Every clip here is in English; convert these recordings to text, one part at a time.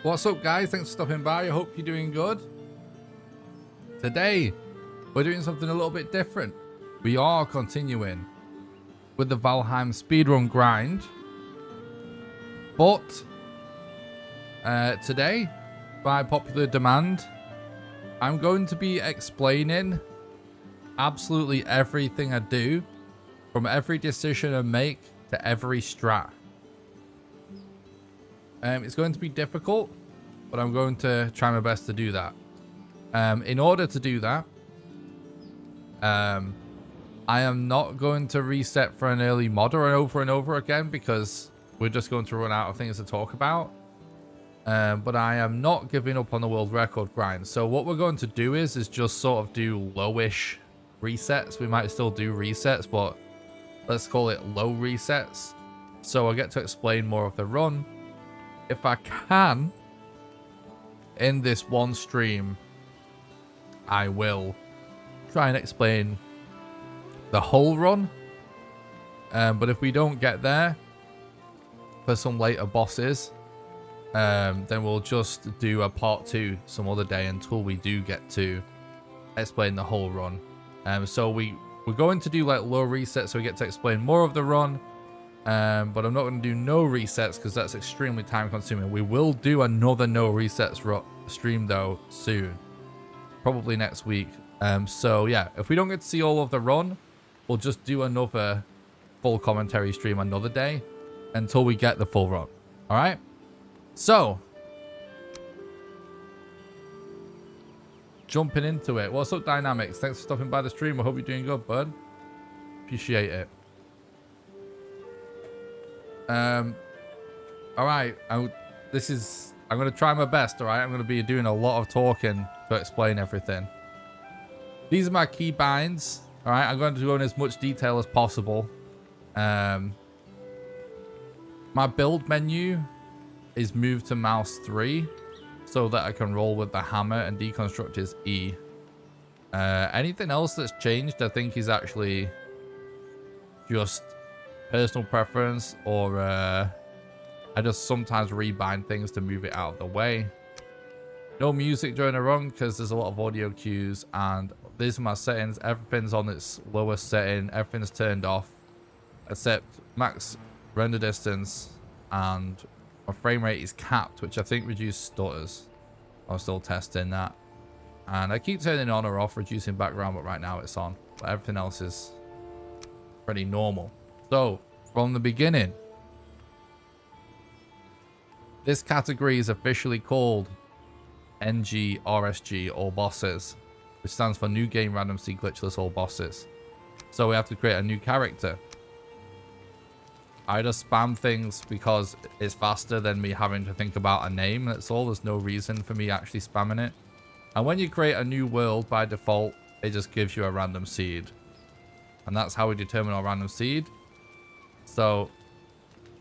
What's up, guys? Thanks for stopping by. I hope you're doing good. Today, we're doing something a little bit different. We are continuing with the Valheim speedrun grind. But today, by popular demand, I'm going to be explaining absolutely everything I do, from every decision I make to every strat. It's going to be difficult, but I'm going to try my best to do that. In order to do that, I am not going to reset for an early modder over and over again because we're just going to run out of things to talk about. But I am not giving up on the world record grind. So what we're going to do is just sort of do lowish resets. We might still do resets, but let's call it low resets. So I get to explain more of the run. If I can, in this one stream, I will try and explain the whole run. But if we don't get there for some later bosses, then we'll just do a part 2 some other day until we do get to explain the whole run. So we're going to do like low resets so we get to explain more of the run. But I'm not going to do no resets because that's extremely time consuming. We will do another no resets stream though soon, probably next week. So yeah, if we don't get to see all of the run, we'll just do another full commentary stream another day until we get the full run. All right, so jumping into it. What's up, Dynamics? Thanks for stopping by the stream. I hope you're doing good, bud. Appreciate it. All right, I'm going to try my best. All right, I'm going to be doing a lot of talking to explain everything. These are my key binds. All right, I'm going to go in as much detail as possible. My build menu is moved to mouse 3 so that I can roll with the hammer, and deconstruct is E. Anything else that's changed, I think, is actually just personal preference, or I just sometimes rebind things to move it out of the way. No music during the run because there's a lot of audio cues, and these are my settings. Everything's on its lowest setting, everything's turned off except max render distance, and my frame rate is capped, which I think reduces stutters. I'm still testing that, and I keep turning it on or off, reducing background, but right now it's on. But everything else is pretty normal. So, from the beginning, this category is officially called NG/RSG, All Bosses, which stands for New Game Random C Glitchless All Bosses. So we have to create a new character. I just spam things because it's faster than me having to think about a name. That's all. There's no reason for me actually spamming it. And when you create a new world, by default, it just gives you a random seed. And that's how we determine our random seed. So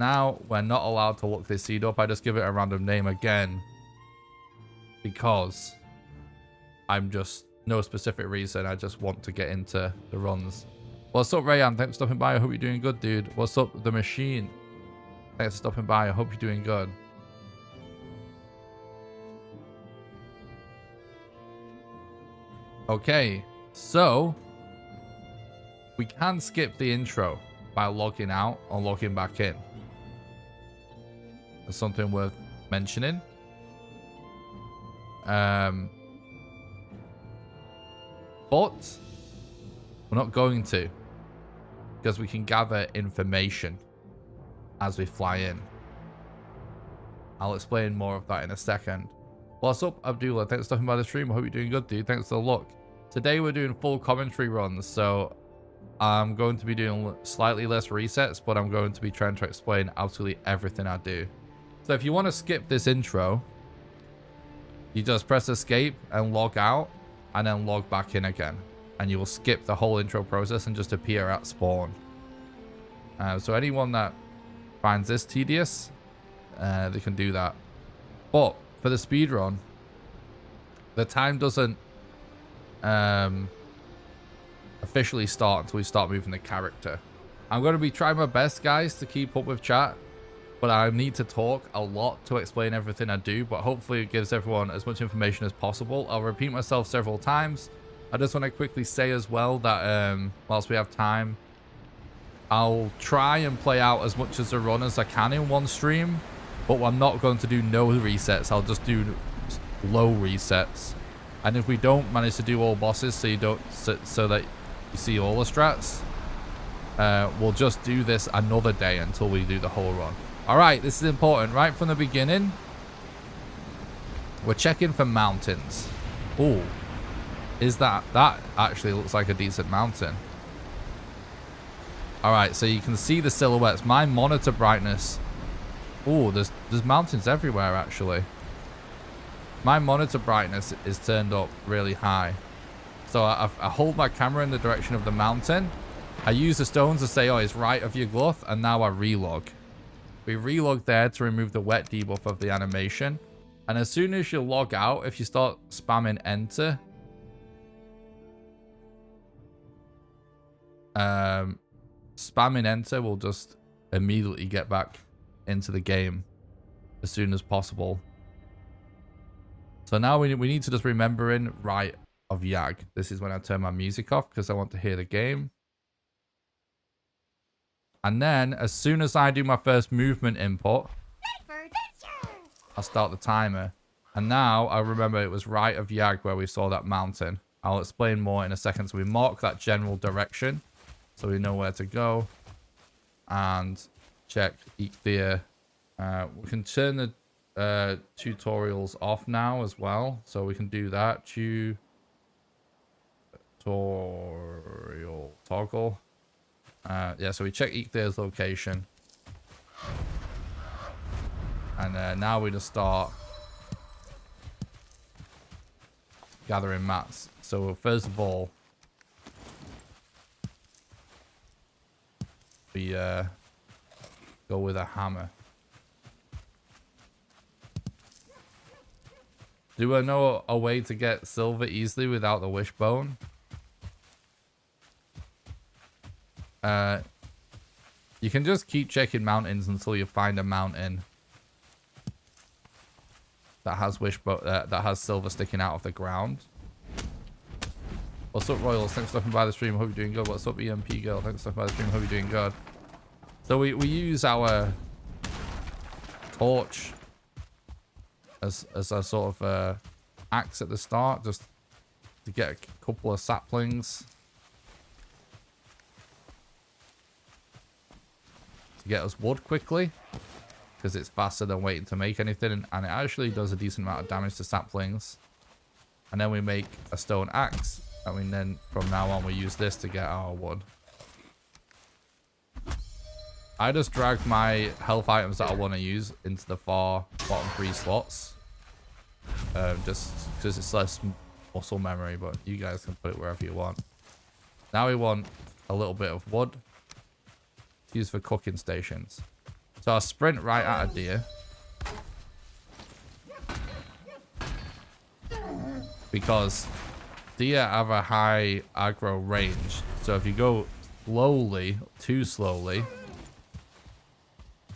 now we're not allowed to look this seed up. I just give it a random name again because I'm just no specific reason. I just want to get into the runs. What's up, Rayan? Thanks for stopping by. I hope you're doing good, dude. What's up, The Machine? Thanks for stopping by. I hope you're doing good. Okay, so we can skip the intro by logging out or logging back in. That's something worth mentioning. But we're not going to, because we can gather information as we fly in. I'll explain more of that in a second. What's up, Abdullah? Thanks for stopping by the stream. I hope you're doing good, dude. Thanks for the look. Today we're doing full commentary runs, so I'm going to be doing slightly less resets, but I'm going to be trying to explain absolutely everything I do. So if you want to skip this intro, you just press escape and log out, and then log back in again, and you will skip the whole intro process and just appear at spawn. So anyone that finds this tedious, they can do that. But for the speedrun, the time doesn't officially start until we start moving the character. I'm going to be trying my best, guys, to keep up with chat, but I need to talk a lot to explain everything I do, but hopefully it gives everyone as much information as possible. I'll repeat myself several times. I just want to quickly say as well that whilst we have time, I'll try and play out as much as a run as I can in one stream, but I'm not going to do no resets. I'll just do low resets. And if we don't manage to do all bosses, so that you see all the strats, we'll just do this another day until we do the whole run. All right, this is important. Right from the beginning, we're checking for mountains. Oh, is that actually looks like a decent mountain. All right, so you can see the silhouettes. My monitor brightness. Oh, there's mountains everywhere actually. My monitor brightness is turned up really high. So I hold my camera in the direction of the mountain. I use the stones to say, oh, it's right of your glove, and now I relog. We relog there to remove the wet debuff of the animation. And as soon as you log out, if you start spamming enter, spamming enter will just immediately get back into the game as soon as possible. So now we need to just remember in right of Yag. This is when I turn my music off because I want to hear the game. And then as soon as I do my first movement input, I'll start the timer. And now I remember it was right of Yag where we saw that mountain. I'll explain more in a second. So we mark that general direction so we know where to go. And check Eekthea. We can turn the tutorials off now as well. So we can do that. Tutorial toggle. Yeah, so we check Eekthea's location. And now we just start gathering mats. So first of all, we go with a hammer. Do I know a way to get silver easily without the wishbone? You can just keep checking mountains until you find a mountain that has wishbone, that has silver sticking out of the ground. What's up, Royals? Thanks for stopping by the stream. Hope you're doing good. What's up, EMP girl? Thanks for stopping by the stream. Hope you're doing good. So we use our torch as a sort of axe at the start, just to get a couple of saplings. To get us wood quickly, because it's faster than waiting to make anything, and it actually does a decent amount of damage to saplings. And then we make a stone axe, and then from now on we use this to get our wood. I just dragged my health items that I want to use into the far bottom 3 slots, just because it's less muscle memory, but you guys can put it wherever you want. Now we want a little bit of wood used for cooking stations. So I'll sprint right at a deer. Because deer have a high aggro range. So if you go slowly, too slowly,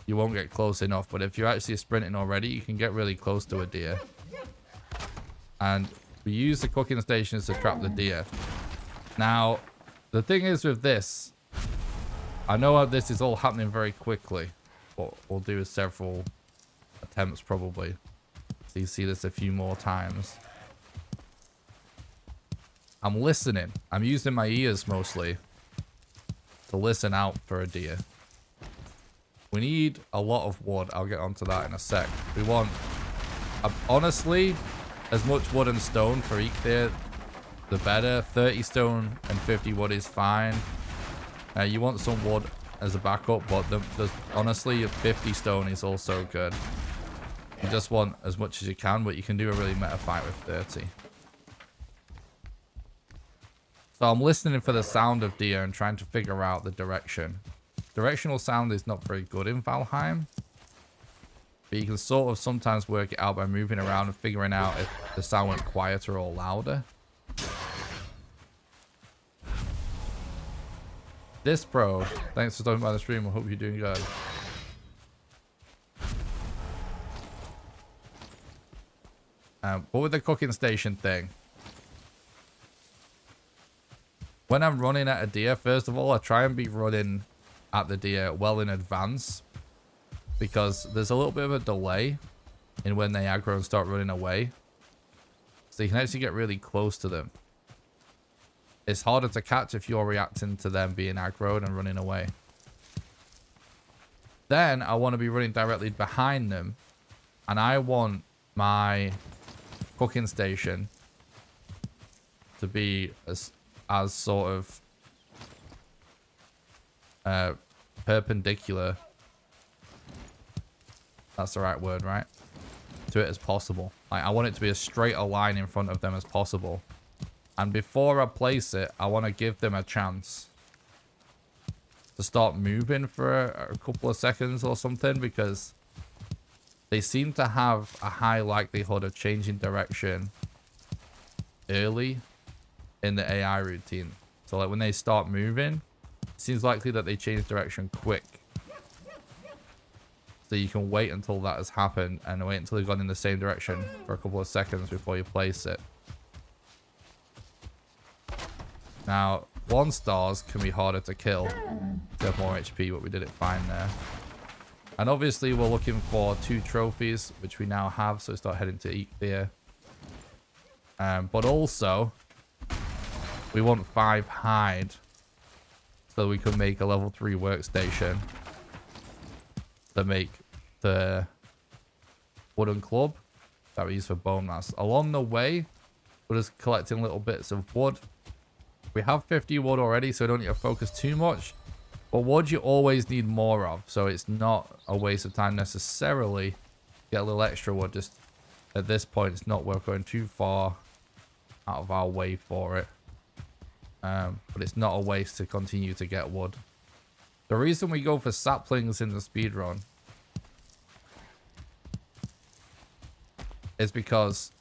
you won't get close enough. But if you're actually sprinting already, you can get really close to a deer. And we use the cooking stations to trap the deer. Now, the thing is with this, I know this is all happening very quickly. What we'll do is several attempts probably. So you see this a few more times. I'm listening. I'm using my ears mostly to listen out for a deer. We need a lot of wood. I'll get onto that in a sec. We want, honestly, as much wood and stone for Eekthea, the better. 30 stone and 50 wood is fine. You want some wood as a backup, but honestly, 50 stone is also good. You just want as much as you can, but you can do a really meta fight with 30. So I'm listening for the sound of deer and trying to figure out the direction. Directional sound is not very good in Valheim, but you can sort of sometimes work it out by moving around and figuring out if the sound went quieter or louder. This pro, thanks for stopping by the stream. I hope you're doing good. But with the cooking station thing, when I'm running at a deer, first of all, I try and be running at the deer well in advance, because there's a little bit of a delay in when they aggro and start running away. So you can actually get really close to them. It's harder to catch if you're reacting to them being aggroed and running away. Then I want to be running directly behind them, and I want my cooking station to be as sort of perpendicular, that's the right word, right, to it as possible. Like, I want it to be as straight a line in front of them as possible. And before I place it, I want to give them a chance to start moving for a couple of seconds or something, because they seem to have a high likelihood of changing direction early in the AI routine. So like when they start moving, it seems likely that they change direction quick. So you can wait until that has happened and wait until they've gone in the same direction for a couple of seconds before you place it. Now, 1 stars can be harder to kill. They have more HP, but we did it fine there. And obviously we're looking for 2 trophies, which we now have, so start heading to eat there. But also, we want 5 hide, so we can make a level 3 workstation to make the wooden club that we use for bone mass. Along the way, we're just collecting little bits of wood. We have 50 wood already, so we don't need to focus too much. But wood you always need more of, so it's not a waste of time necessarily. Get a little extra wood. Just at this point, it's not worth going too far out of our way for it. But it's not a waste to continue to get wood. The reason we go for saplings in the speedrun is because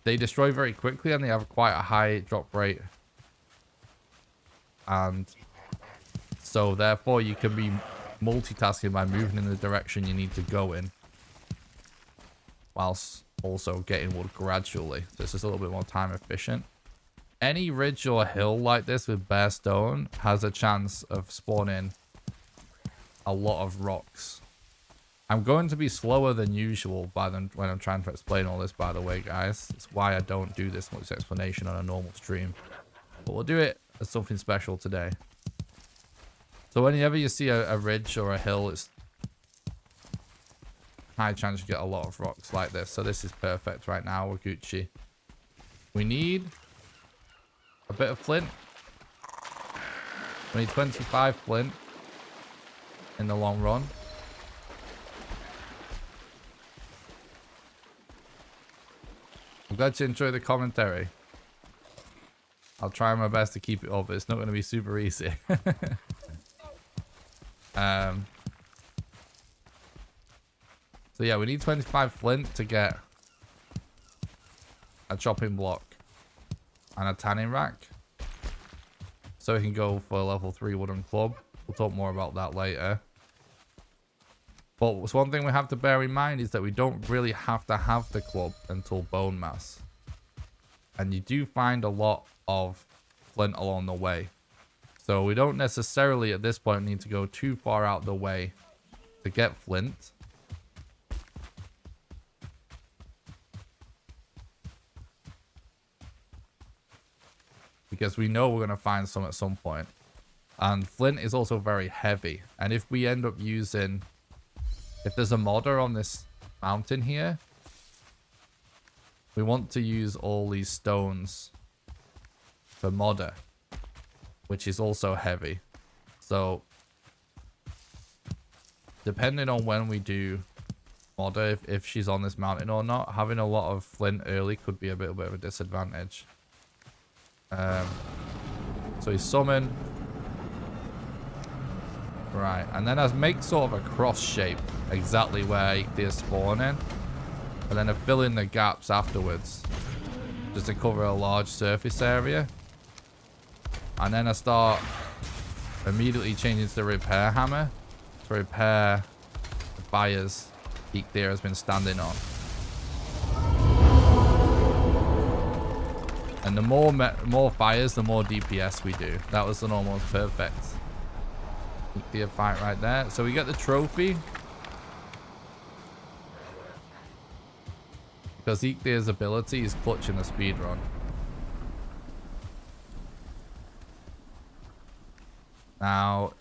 they destroy very quickly and they have quite a high drop rate. And so therefore you can be multitasking by moving in the direction you need to go in, whilst also getting wood gradually. So it's just a little bit more time efficient. Any ridge or hill like this with bare stone has a chance of spawning a lot of rocks. I'm going to be slower than usual when I'm trying to explain all this, by the way, guys. It's why I don't do this much explanation on a normal stream. But we'll do it as something special today. So whenever you see a ridge or a hill, it's high chance you get a lot of rocks like this. So this is perfect right now. We're Gucci. We need a bit of flint. We need 25 flint in the long run. I'm glad you enjoy the commentary. I'll try my best to keep it up, but it's not going to be super easy. So yeah, we need 25 flint to get a chopping block and a tanning rack, so we can go for a level 3 wooden club. We'll talk more about that later. But one thing we have to bear in mind is that we don't really have to have the club until bone mass. And you do find a lot of flint along the way. So we don't necessarily at this point need to go too far out the way to get flint. Because we know we're going to find some at some point. And flint is also very heavy. And if we end up using... If there's a modder on this mountain here, we want to use all these stones for modder, which is also heavy. So, depending on when we do modder, if she's on this mountain or not, having a lot of flint early could be a bit of a disadvantage. So we summon. Right, and then I make sort of a cross shape exactly where they're spawning, and then I fill in the gaps afterwards just to cover a large surface area. And then I start immediately changing to the repair hammer to repair the fires Geek there has been standing on. And the more fires, the more DPS we do. That was an almost perfect nuclear fight right there. So we get the trophy. Because Ikdea's ability is clutch in the speedrun. Now,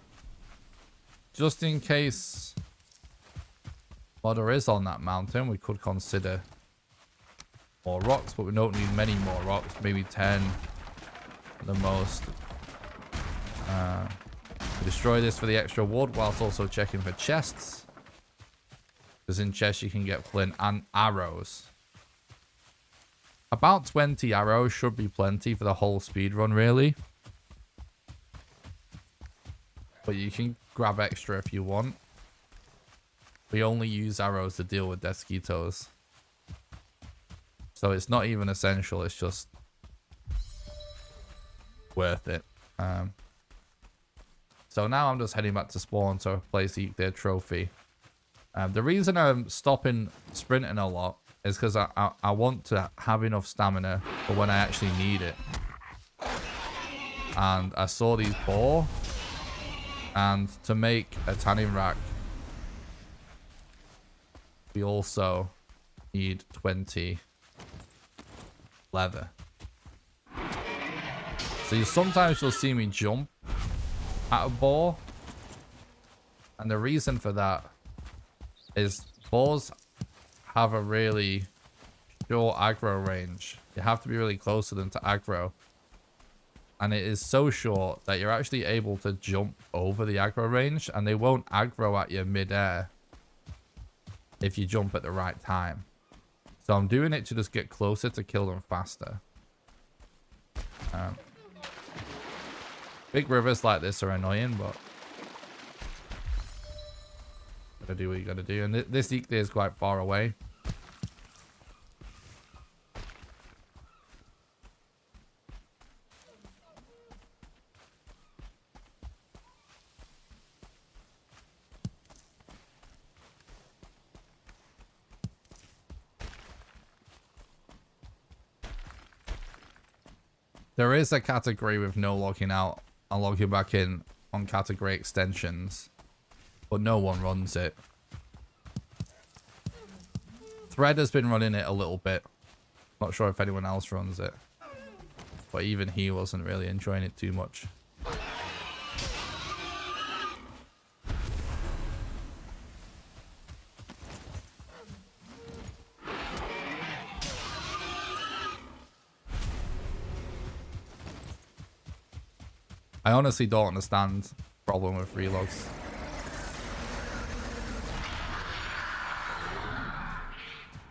just in case Modder is on that mountain, we could consider more rocks, but we don't need many more rocks, maybe 10 at the most. Destroy this for the extra wood whilst also checking for chests. Because in chests you can get flint and arrows. About 20 arrows should be plenty for the whole speedrun, really. But you can grab extra if you want. We only use arrows to deal with Desquitos. So it's not even essential, it's just worth it. So now I'm just heading back to spawn to replace their trophy. The reason I'm stopping sprinting a lot is because I want to have enough stamina for when I actually need it. And I saw these boar. And to make a tanning rack, we also need 20 leather. So sometimes you'll see me jump at a boar. And the reason for that is boars have a really short aggro range. You have to be really close to them to aggro. And it is so short that you're actually able to jump over the aggro range and they won't aggro at you mid-air if you jump at the right time. So I'm doing it to just get closer to kill them faster. Big rivers like this are annoying, but gotta do what you gotta do. And this Ikde is quite far away. There is a category with no logging out and logging back in on category extensions, but no one runs it. Thread has been running it a little bit. Not sure if anyone else runs it, but even he wasn't really enjoying it too much. I honestly don't understand the problem with relogs.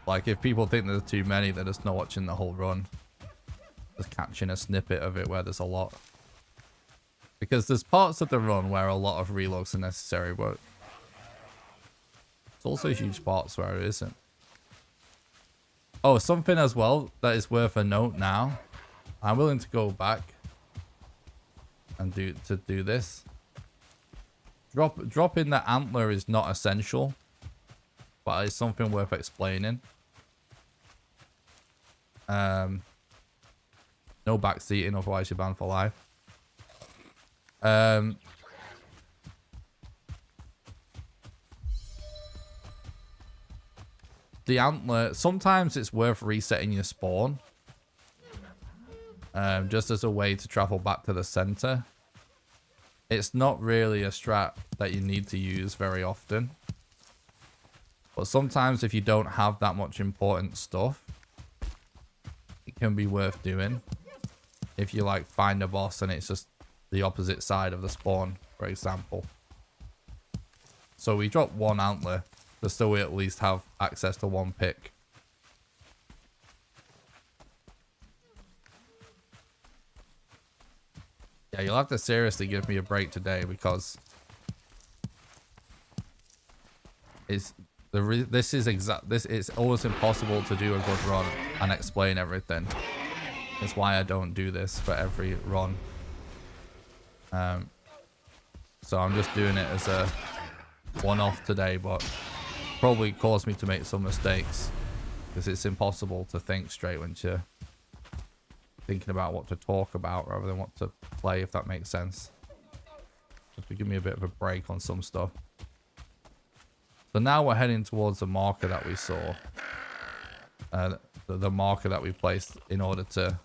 Like, if people think there's too many, they're just not watching the whole run. Just catching a snippet of it where there's a lot. Because there's parts of the run where a lot of relogs are necessary, but there's also huge parts where it isn't. Oh, something as well that is worth a note now. I'm willing to go back and do this. Dropping the antler is not essential, but it's something worth explaining. No backseating, otherwise you're banned for life. The antler, sometimes it's worth resetting your spawn. Just as a way to travel back to the center. It's not really a strat that you need to use very often. But sometimes if you don't have that much important stuff, it can be worth doing. If you like find a boss and it's just the opposite side of the spawn, for example. So we drop one antler just so we at least have access to one pick. Yeah, you'll have to seriously give me a break today because it's always impossible to do a good run and explain everything. That's why I don't do this for every run. So I'm just doing it as a one-off today, but probably caused me to make some mistakes because it's impossible to think straight when you're thinking about what to talk about rather than what to play, if that makes sense. Just to give me a bit of a break on some stuff. So now we're heading towards the marker that we saw. The marker that we placed in order to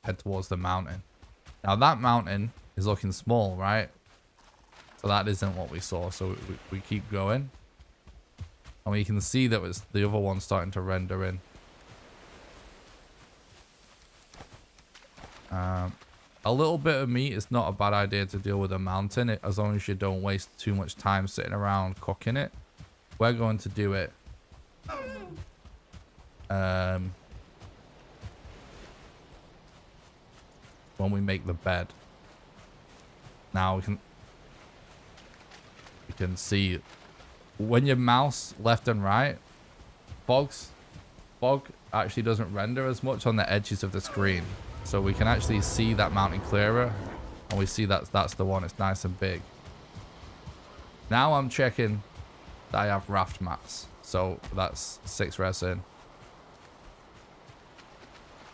head towards the mountain. Now that mountain is looking small, right? So that isn't what we saw. So we keep going. And we can see that it's the other one starting to render in. A little bit of meat is not a bad idea to deal with a mountain, as long as you don't waste too much time sitting around cooking it. We're going to do it when we make the bed. Now we can see when you mouse left and right, fog actually doesn't render as much on the edges of the screen. So we can actually see that mountain clearer, and we see that's the one. It's nice and big. Now I'm checking that I have raft mats. So that's 6 resin,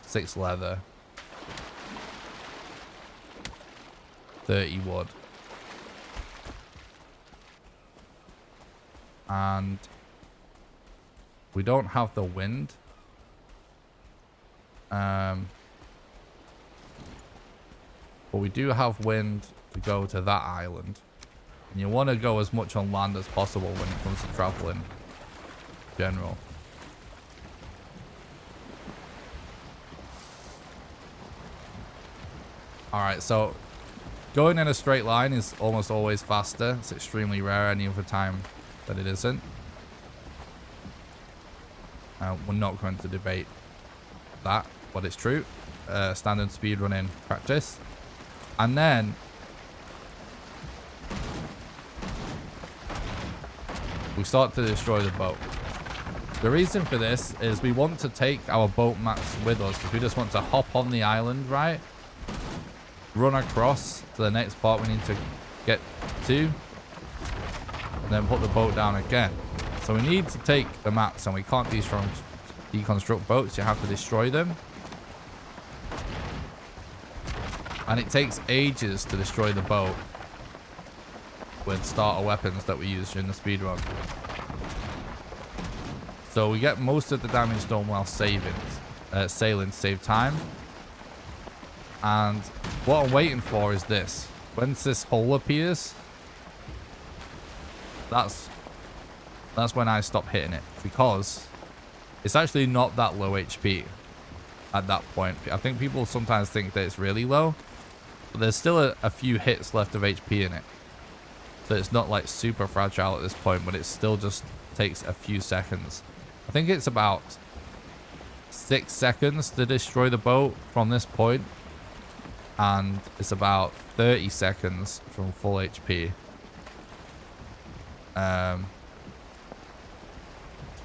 6 leather, 30 wood, and we don't have the wind. But we do have wind to go to that island. And you want to go as much on land as possible when it comes to traveling in general. Alright, so going in a straight line is almost always faster. It's extremely rare any other time that it isn't. We're not going to debate that, but it's true. Standard speedrunning practice. And then we start to destroy the boat. The reason for this is we want to take our boat mats with us, because we just want to hop on the island, right? Run across to the next part we need to get to, and then put the boat down again. So we need to take the mats, and we can't deconstruct boats. You have to destroy them. And it takes ages to destroy the boat with starter weapons that we use during the speedrun. So we get most of the damage done while sailing to save time. And what I'm waiting for is this. Once this hole appears, that's when I stop hitting it, because it's actually not that low HP at that point. I think people sometimes think that it's really low, but there's still a few hits left of HP in it. So it's not like super fragile at this point, but it still just takes a few seconds. I think it's about 6 seconds to destroy the boat from this point, and it's about 30 seconds from full HP.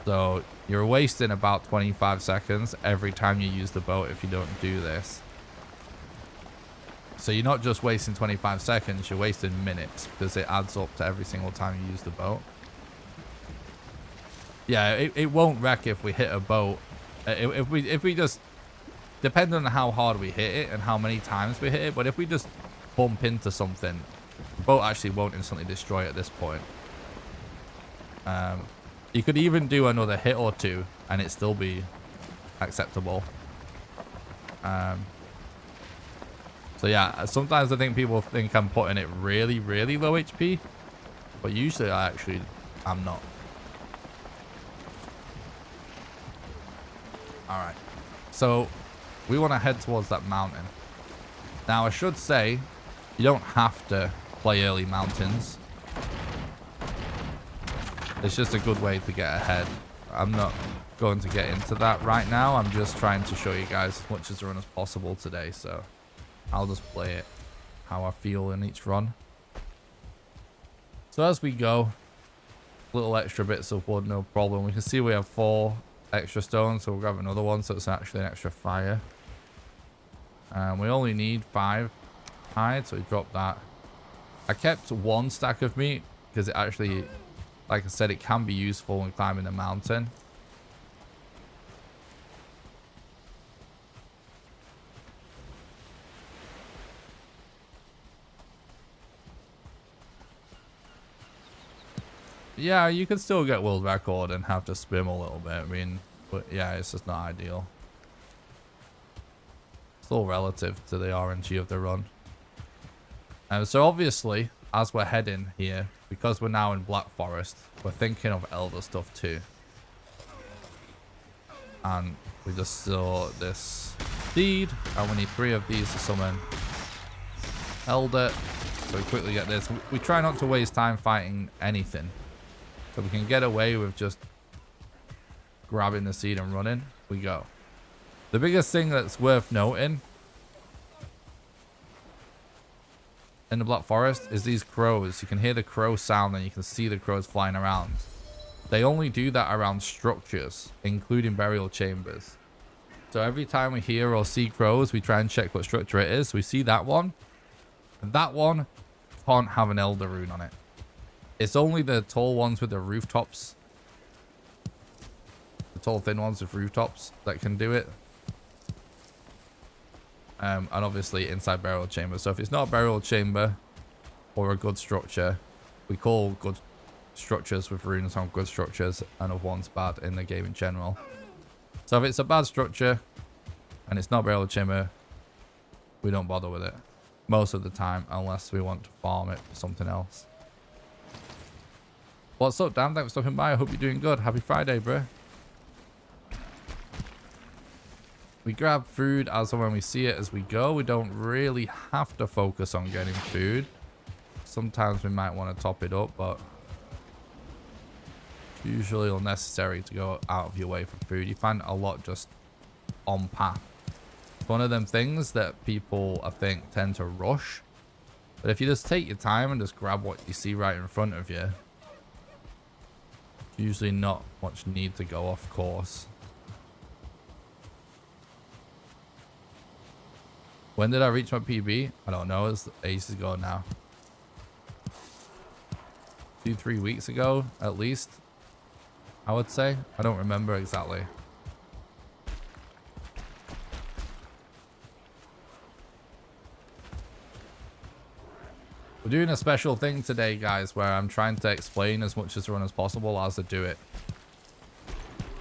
So you're wasting about 25 seconds every time you use the boat if you don't do this. So you're not just wasting 25 seconds, you're wasting minutes, because it adds up to every single time you use the boat. Yeah, it won't wreck if we hit a boat. If we just, depending on how hard we hit it and how many times we hit it, but if we just bump into something, the boat actually won't instantly destroy at this point. You could even do another hit or two and it still be acceptable. So yeah, sometimes I think people think I'm putting it really, really low HP, but usually I'm not. Alright, so we want to head towards that mountain. Now I should say, you don't have to play early mountains. It's just a good way to get ahead. I'm not going to get into that right now. I'm just trying to show you guys as much as the run as possible today, so I'll just play it how I feel in each run. So as we go, little extra bits of wood, no problem. We can see we have 4 extra stones, so we'll grab another one, so it's actually an extra fire. We only need 5 hide, so we drop that. I kept 1 stack of meat because it actually, like I said, it can be useful when climbing a mountain. Yeah, you could still get world record and have to spam a little bit. I mean, but yeah, it's just not ideal. It's all relative to the RNG of the run. So obviously, as we're heading here, because we're now in Black Forest, we're thinking of Elder stuff too. And we just saw this seed, and we need 3 of these to summon Elder. So we quickly get this. We try not to waste time fighting anything. So we can get away with just grabbing the seed and running. We go. The biggest thing that's worth noting in the Black Forest is these crows. You can hear the crow sound and you can see the crows flying around. They only do that around structures, including burial chambers. So every time we hear or see crows, we try and check what structure it is. We see that one. And that one can't have an Elder rune on it. It's only the tall ones with the rooftops. The tall, thin ones with rooftops that can do it. And obviously inside burial chamber. So if it's not a burial chamber or a good structure, we call good structures with runes on good structures and of ones bad in the game in general. So if it's a bad structure and it's not burial chamber, we don't bother with it most of the time unless we want to farm it for something else. What's up, Dan? Thanks for stopping by. I hope you're doing good. Happy Friday, bro. We grab food as and when we see it as we go. We don't really have to focus on getting food. Sometimes we might want to top it up, but it's usually unnecessary to go out of your way for food. You find a lot just on path. It's one of them things that people, I think, tend to rush. But if you just take your time and just grab what you see right in front of you, usually not much need to go off course. When did I reach my PB? I don't know. It's ages ago now. 2-3 weeks ago, at least. I would say. I don't remember exactly. We're doing a special thing today, guys, where I'm trying to explain as much as run as possible as I do it.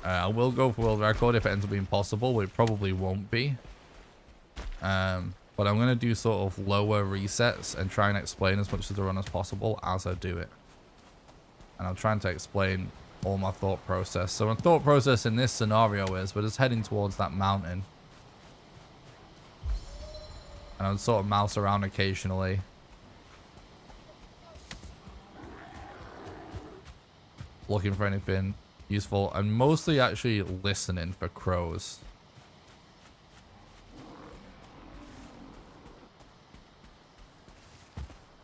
I will go for world record if it ends up being possible, but it probably won't be. But I'm going to do sort of lower resets and try and explain as much of the run as possible as I do it. And I'm trying to explain all my thought process. So my thought process in this scenario is we're just heading towards that mountain. And I'll sort of mouse around occasionally. Looking for anything useful and mostly actually listening for crows.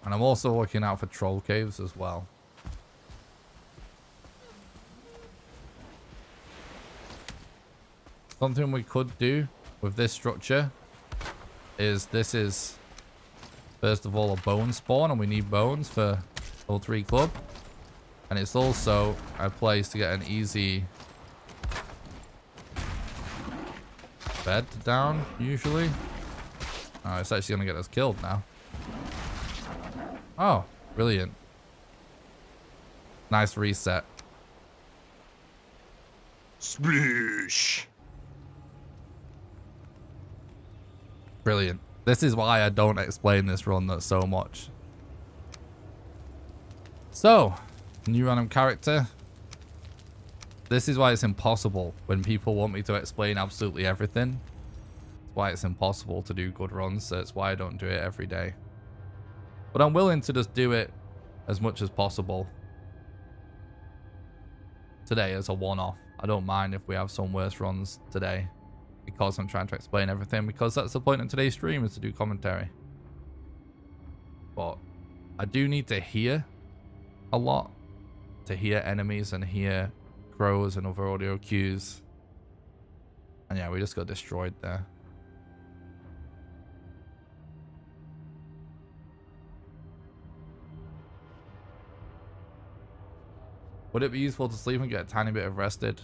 And I'm also looking out for troll caves as well. Something we could do with this structure is this is first of all a bone spawn, and we need bones for all 3 club. And it's also a place to get an easy bed down, usually. Oh, it's actually going to get us killed now. Oh, brilliant. Nice reset. Sploosh. Brilliant. This is why I don't explain this run so much. So, new random character. This is why it's impossible when people want me to explain absolutely everything. It's why it's impossible to do good runs. So it's why I don't do it every day. But I'm willing to just do it as much as possible today as a one-off. I don't mind if we have some worse runs today because I'm trying to explain everything, because that's the point of today's stream, is to do commentary. But I do need to hear a lot, to hear enemies and hear crows and other audio cues. And yeah, we just got destroyed there. Would it be useful to sleep and get a tiny bit of rested?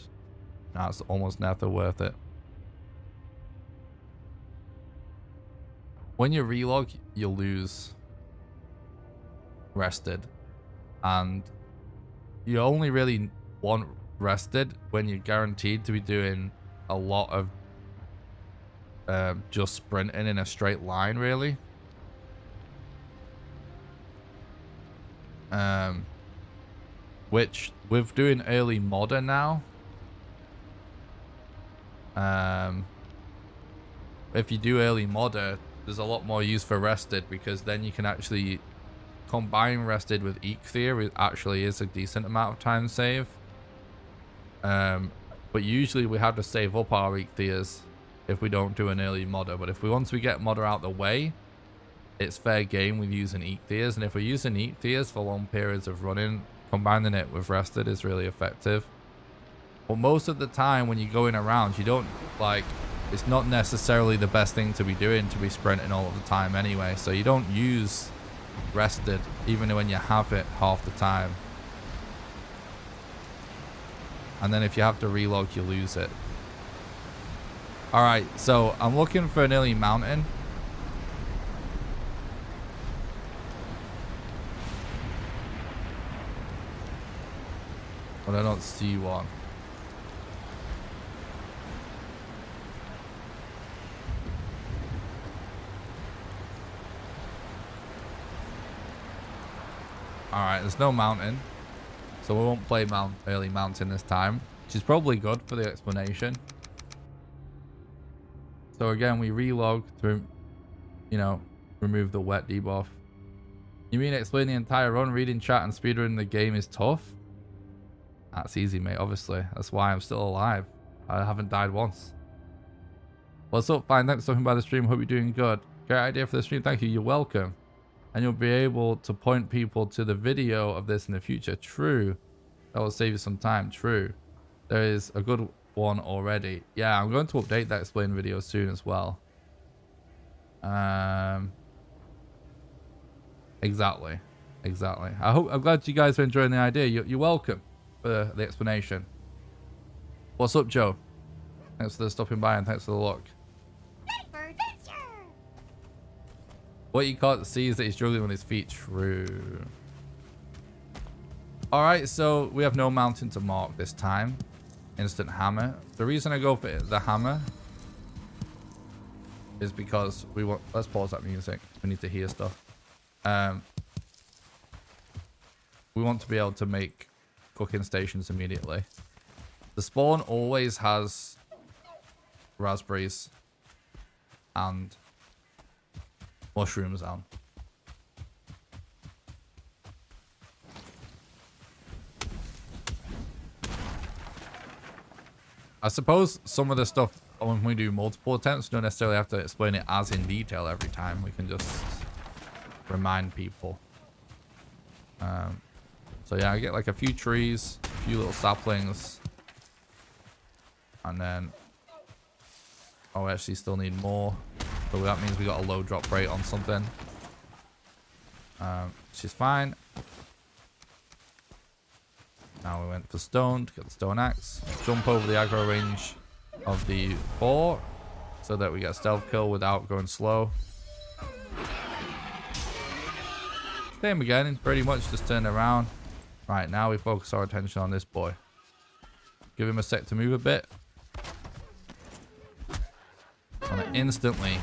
No, it's almost never worth it. When you relog, you'll lose rested. And you only really want rested when you're guaranteed to be doing a lot of just sprinting in a straight line, really. Which with doing early modder now, if you do early modder, there's a lot more use for rested, because then you can actually combine rested with Eekthea. It actually is a decent amount of time save. But usually we have to save up our Eektheas if we don't do an early modder. But if we once we get modder out the way, it's fair game with using Eektheas. And if we're using Eektheas for long periods of running, combining it with rested is really effective. But most of the time when you're going around, you don't like, it's not necessarily the best thing to be doing to be sprinting all of the time anyway. So you don't use rested even when you have it half the time. And then if you have to relog, you lose it. Alright, so I'm looking for an early mountain. But I don't see one. Alright, there's no mountain. So we won't play early mountain this time. Which is probably good for the explanation. So again, we relog to, you know, remove the wet debuff. You mean explain the entire run, reading chat and speedrunning the game is tough? That's easy, mate, obviously. That's why I'm still alive. I haven't died once. What's up, fine? Thanks for stopping by the stream. Hope you're doing good. Great idea for the stream. Thank you. You're welcome. And you'll be able to point people to the video of this in the future. True. That will save you some time. True. There is a good one already. Yeah, I'm going to update that explain video soon as well. Exactly. I'm glad you guys are enjoying the idea. You're welcome for the explanation. What's up, Joe? Thanks for stopping by and thanks for the look. What you can't see is that he's struggling on his feet. True. Alright, so we have no mountain to mark this time. Instant hammer. The reason I go for the hammer is because we want... Let's pause that music. We need to hear stuff. We want to be able to make cooking stations immediately. The spawn always has raspberries and mushrooms on. I suppose some of the stuff when we do multiple attempts, we don't necessarily have to explain it as in detail every time. We can just remind people. So yeah, I get like a few trees, a few little saplings, and then we actually still need more. So that means we got a low drop rate on something. Which is fine. Now we went for stone to get the stone axe. Jump over the aggro range of the boar so that we get a stealth kill without going slow. Same again, pretty much just turn around. Right, now we focus our attention on this boy. Give him a sec to move a bit. Want to instantly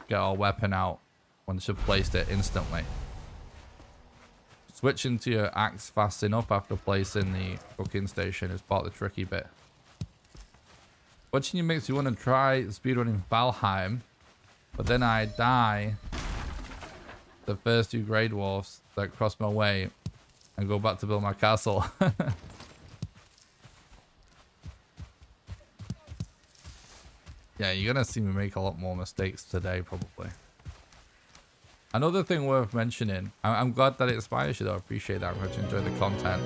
get our weapon out once you've placed it instantly. Switching to your axe fast enough after placing the cooking station is part of the tricky bit. Watching you makes you want to try speedrunning Valheim, but then I die the first 2 Grey Dwarfs that cross my way and go back to build my castle. Yeah, you're going to see me make a lot more mistakes today, probably. Another thing worth mentioning, I'm glad that it inspires you though, I appreciate that, I'm going to enjoy the content.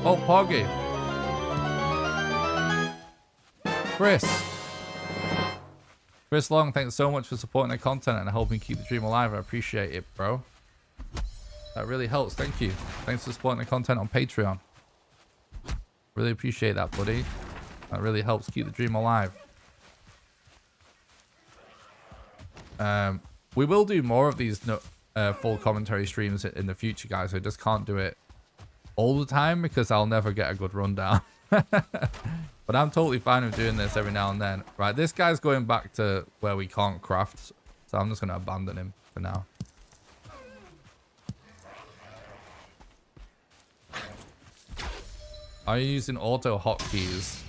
Oh, Poggy! Chris Long, thanks so much for supporting the content and helping keep the dream alive, I appreciate it, bro. That really helps, thank you. Thanks for supporting the content on Patreon. Really appreciate that, buddy. That really helps keep the dream alive. We will do more of these full commentary streams in the future, guys. I just can't do it all the time because I'll never get a good rundown. But I'm totally fine with doing this every now and then. Right, this guy's going back to where we can't craft, so I'm just going to abandon him for now. Are you using auto hotkeys?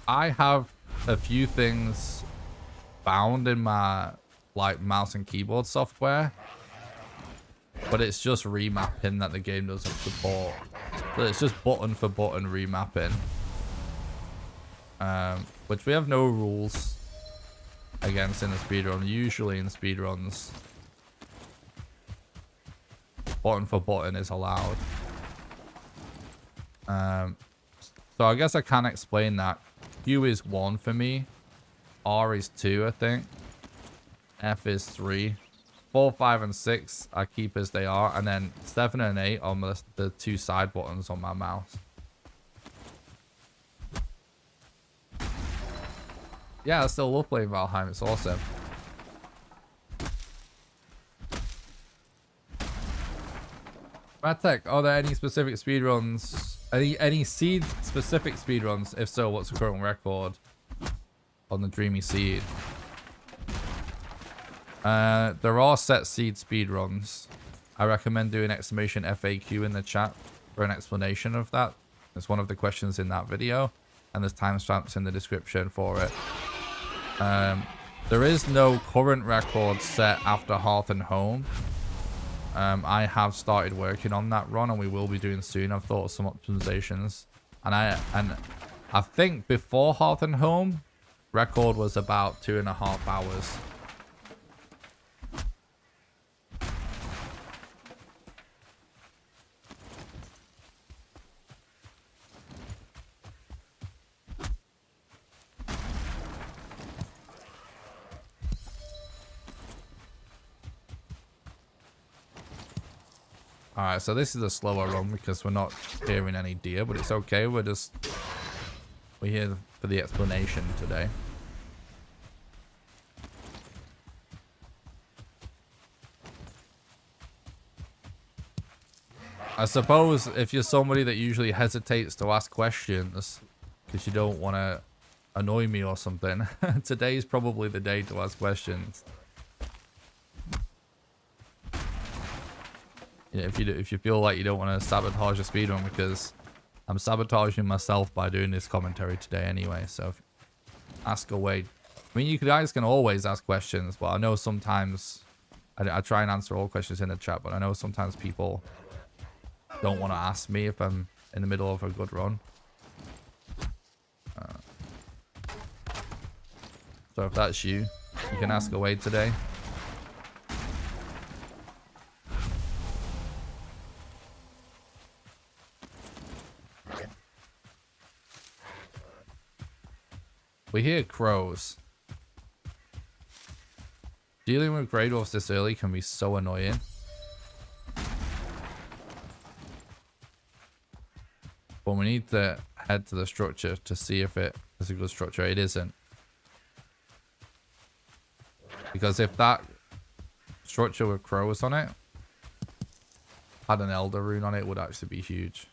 I have a few things bound in my like mouse and keyboard software, but it's just remapping that the game doesn't support. So it's just button for button remapping, which we have no rules against in the speedrun. Usually in speedruns, button for button is allowed. So I guess I can explain that. Q is 1 for me. R is 2, I think. F is 3. 4, 5, and 6 I keep as they are. And then 7 and 8 on the 2 side buttons on my mouse. Yeah, I still love playing Valheim. It's awesome. Madtech, are there any specific speedruns? Any seed specific speedruns? If so, what's the current record on the Dreamy Seed? There are set seed speedruns. I recommend doing exclamation FAQ in the chat for an explanation of that. It's one of the questions in that video, and there's timestamps in the description for it. There is no current record set after Hearth and Home. I have started working on that run, and we will be doing soon. I've thought of some optimizations, and I think before Hearth and Home, record was about 2.5 hours. Alright, so this is a slower run because we're not hearing any deer, but it's okay. We're here for the explanation today. I suppose if you're somebody that usually hesitates to ask questions because you don't want to annoy me or something, today's probably the day to ask questions. Yeah, if you feel like you don't want to sabotage a speedrun, because I'm sabotaging myself by doing this commentary today anyway. So ask away. I mean, you guys can always ask questions, but I know sometimes I try and answer all questions in the chat, but I know sometimes people don't want to ask me if I'm in the middle of a good run. So if that's you, you can ask away today. We hear crows. Dealing with Grey Dwarfs this early can be so annoying. But we need to head to the structure to see if it is a good structure. It isn't. Because if that structure with crows on it had an Elder Rune on it, it would actually be huge.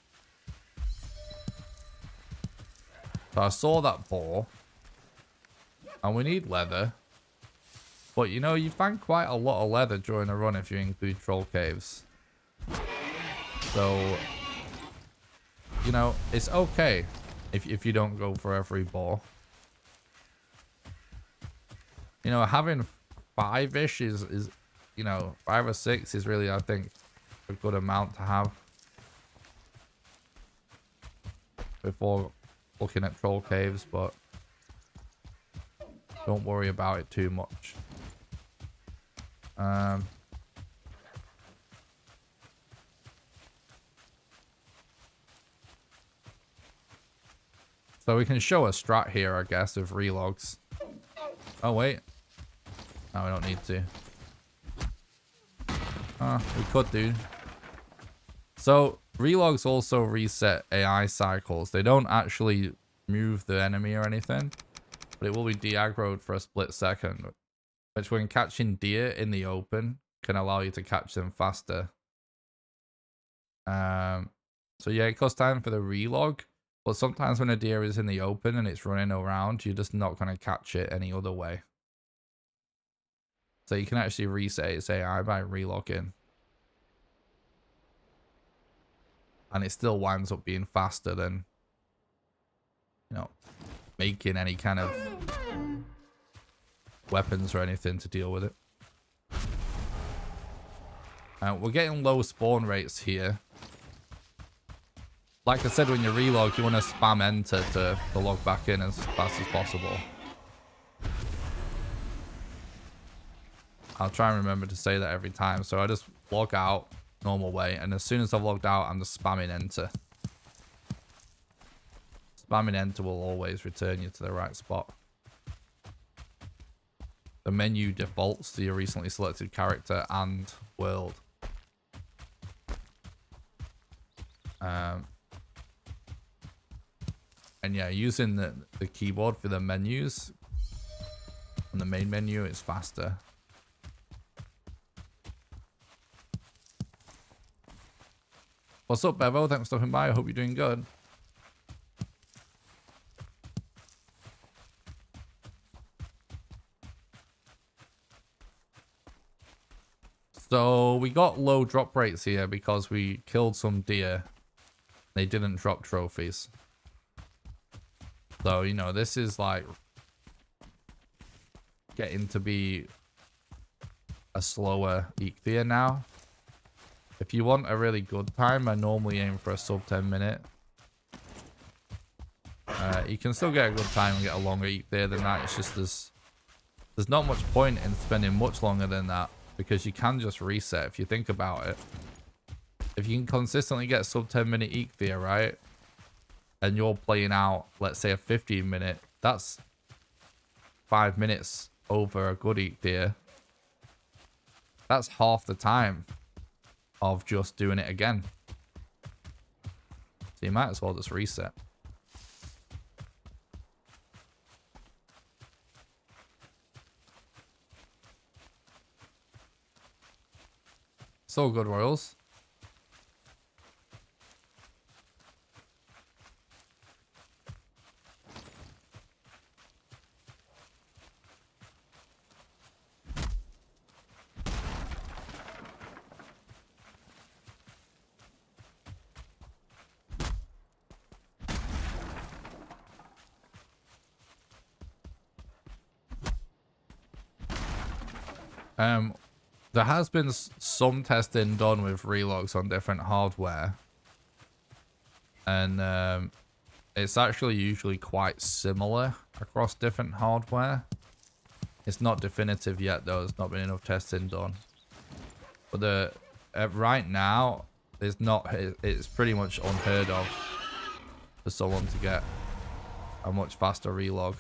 So I saw that boar. And we need leather. But you know, you find quite a lot of leather during a run if you include troll caves. So, you know, it's okay if you don't go for every boar. You know, having 5-ish is, you know, 5 or 6 is really, I think, a good amount to have before looking at troll caves, but don't worry about it too much. So we can show a strat here, I guess, with relogs. Oh, wait. No, we don't need to. We could do. So, relogs also reset AI cycles. They don't actually move the enemy or anything, but it will be de-aggroed for a split second, which when catching deer in the open can allow you to catch them faster. So yeah, it costs time for the relog, but sometimes when a deer is in the open and it's running around, you're just not going to catch it any other way. So you can actually reset its AI by relogging. And it still winds up being faster than, you know, making any kind of weapons or anything to deal with it. We're getting low spawn rates here. Like I said, when you relog, you want to spam enter to log back in as fast as possible. I'll try and remember to say that every time. So I just log out normal way, and as soon as I've logged out, I'm just spamming enter. Spamming enter will always return you to the right spot. The menu defaults to your recently selected character and world. And yeah, using the keyboard for the menus and the main menu is faster. What's up, Bevo? Thanks for stopping by. I hope you're doing good. So we got low drop rates here because we killed some deer. They didn't drop trophies. So, you know, this is like getting to be a slower Eekthea now. If you want a really good time, I normally aim for a sub 10 minute. You can still get a good time and get a longer Eekthea than that. It's just there's not much point in spending much longer than that because you can just reset if you think about it. If you can consistently get sub 10 minute Eekthea, right? And you're playing out, let's say, a 15 minute, that's 5 minutes over a good Eekthea. That's half the time of just doing it again. So you might as well just reset. So good, Royals. There has been some testing done with relogs on different hardware, and it's actually usually quite similar across different hardware. It's not definitive yet, though. There's not been enough testing done. But right now, it's pretty much unheard of for someone to get a much faster relog.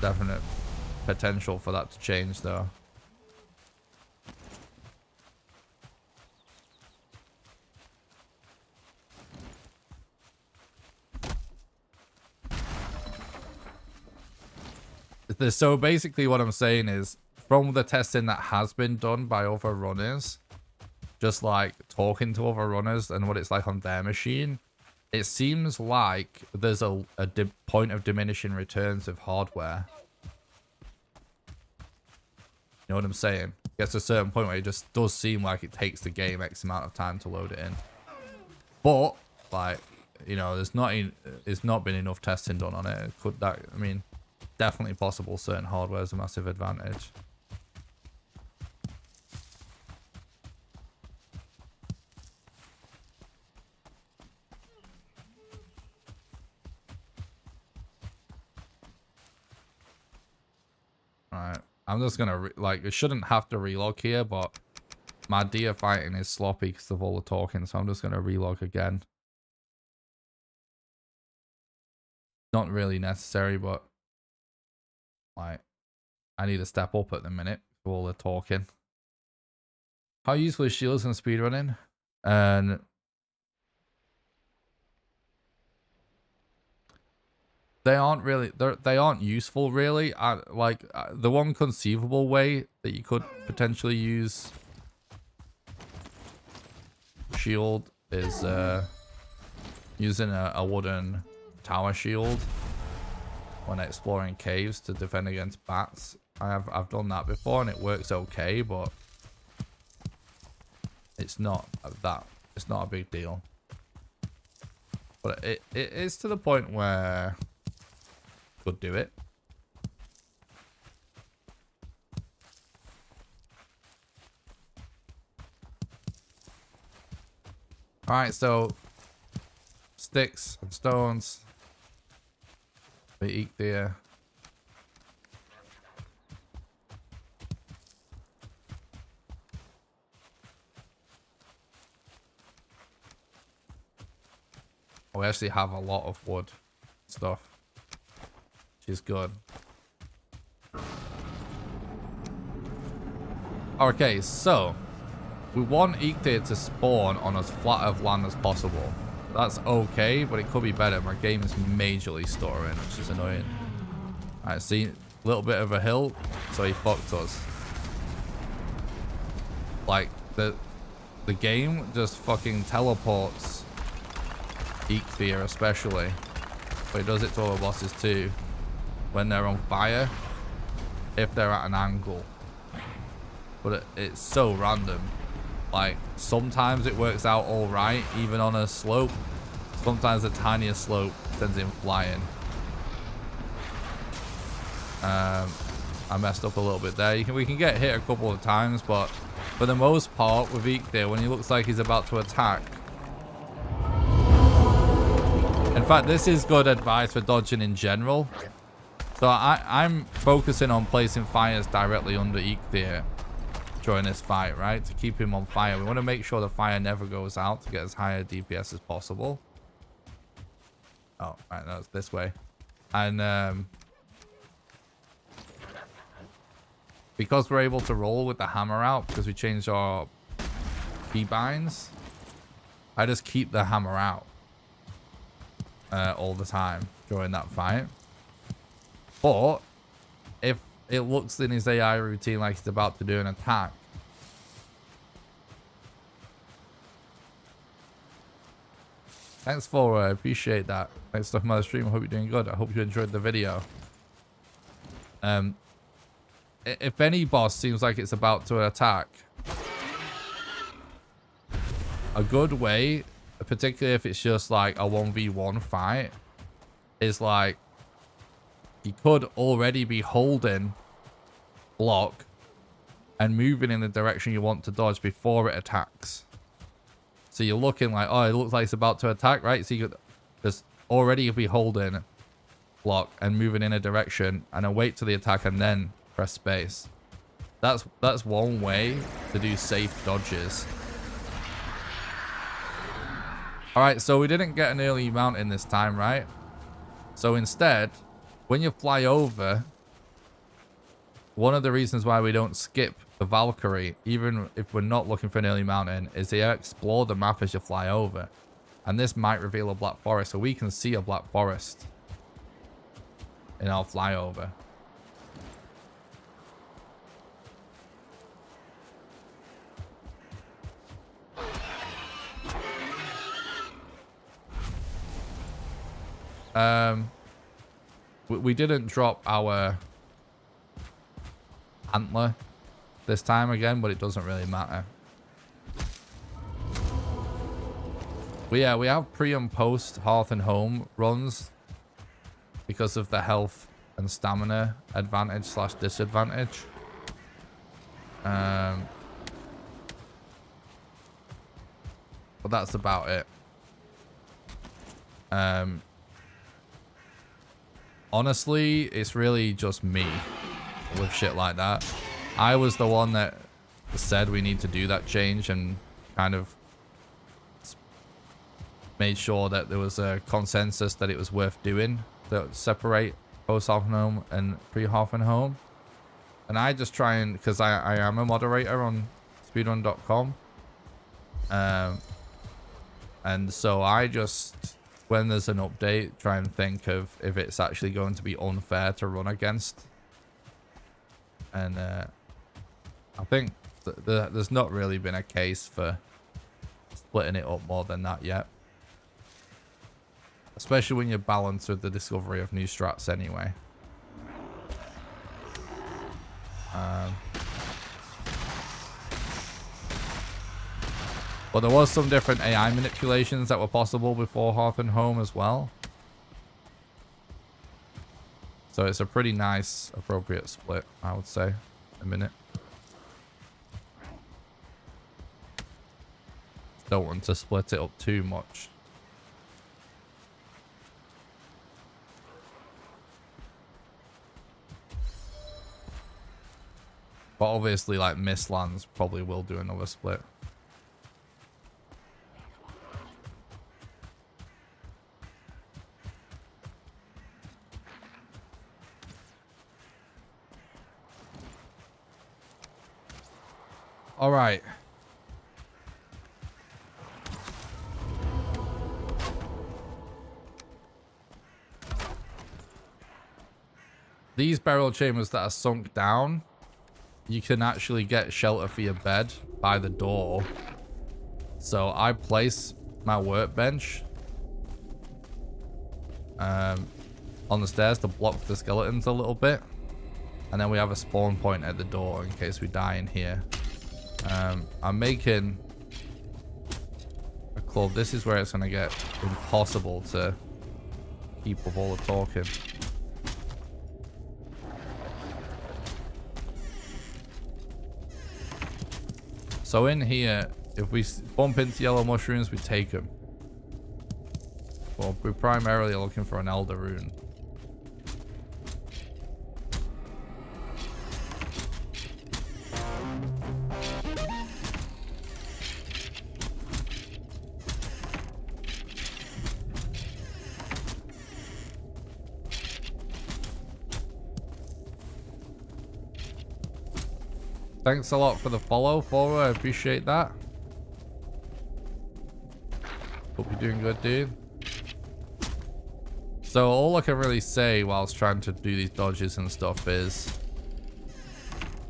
Definite potential for that to change, though. So basically what I'm saying is, from the testing that has been done by other runners, just like talking to other runners and what it's like on their machine, it seems like there's a point of diminishing returns with hardware. You know what I'm saying? It gets to a certain point where it just does seem like it takes the game X amount of time to load it in. But, like, you know, there's not been enough testing done on it. I mean, definitely possible certain hardware is a massive advantage. Alright. I'm just gonna, like, it shouldn't have to relog here, but my deer fighting is sloppy because of all the talking, so I'm just gonna relog again. Not really necessary, but, like, I need to step up at the minute for all the talking. How useful is shields in speedrunning? And they aren't really, they aren't useful really. The one conceivable way that you could potentially use shield is using a wooden tower shield when exploring caves to defend against bats. I've done that before and it works okay, but it's not a big deal. But it is to the point where could do it. All right, so sticks and stones. We eat there. We actually have a lot of wood stuff, which is good. Okay, so we want Eektir to spawn on as flat of land as possible. That's okay, but it could be better. My game is majorly stuttering, which is annoying. Alright, see, a little bit of a hill, so he fucked us. Like, the game just fucking teleports Eektir especially. But it does it to other bosses too. When they're on fire, if they're at an angle. But it's so random. Like, sometimes it works out alright, even on a slope. Sometimes the tiniest slope sends him flying. I messed up a little bit there. We can get hit a couple of times, but for the most part with Eektir, when he looks like he's about to attack. In fact, this is good advice for dodging in general. So I'm focusing on placing fires directly under Eektir during this fight, right? To keep him on fire. We want to make sure the fire never goes out to get as high a DPS as possible. Oh, right, no, it's this way. And because we're able to roll with the hammer out, because we changed our keybinds, I just keep the hammer out all the time during that fight. But if it looks in his AI routine like he's about to do an attack, thanks for appreciate that. Thanks for my stream. I hope you're doing good. I hope you enjoyed the video. If any boss seems like it's about to attack, a good way, particularly if it's just like a 1v1 fight, is like you could already be holding block and moving in the direction you want to dodge before it attacks. So you're looking like, oh, it looks like it's about to attack, right? So you could just already be holding block and moving in a direction and then wait till the attack and then press space. That's one way to do safe dodges. All right, so we didn't get an early mount in this time, right? So instead, when you fly over, one of the reasons why we don't skip the Valkyrie, even if we're not looking for an early mountain, is they explore the map as you fly over. And this might reveal a black forest, so we can see a black forest in our flyover. We didn't drop our antler this time again, but it doesn't really matter. We have pre and post Hearth and Home runs because of the health and stamina advantage slash disadvantage. But that's about it. Honestly, it's really just me with shit like that. I was the one that said we need to do that change and kind of made sure that there was a consensus that it was worth doing, to separate post-Hearth and Home and pre-Hearth and Home. And I just try and, because I am a moderator on speedrun.com, and so I just when there's an update, try and think of if it's actually going to be unfair to run against. And I think there's not really been a case for splitting it up more than that yet. Especially when you're balanced with the discovery of new strats anyway. But there was some different AI manipulations that were possible before Hearth and Home as well. So it's a pretty nice, appropriate split, I would say, a minute. Don't want to split it up too much. But obviously, like, Mistlands probably will do another split. All right. These burial chambers that are sunk down, you can actually get shelter for your bed by the door. So I place my workbench on the stairs to block the skeletons a little bit. And then we have a spawn point at the door in case we die in here. I'm making a club. This is where it's going to get impossible to keep up all the talking. So in here, if we bump into yellow mushrooms, we take them. Well, we're primarily looking for an elder rune. Thanks a lot for the follow, Foro. I appreciate that. Hope you're doing good, dude. So all I can really say whilst trying to do these dodges and stuff is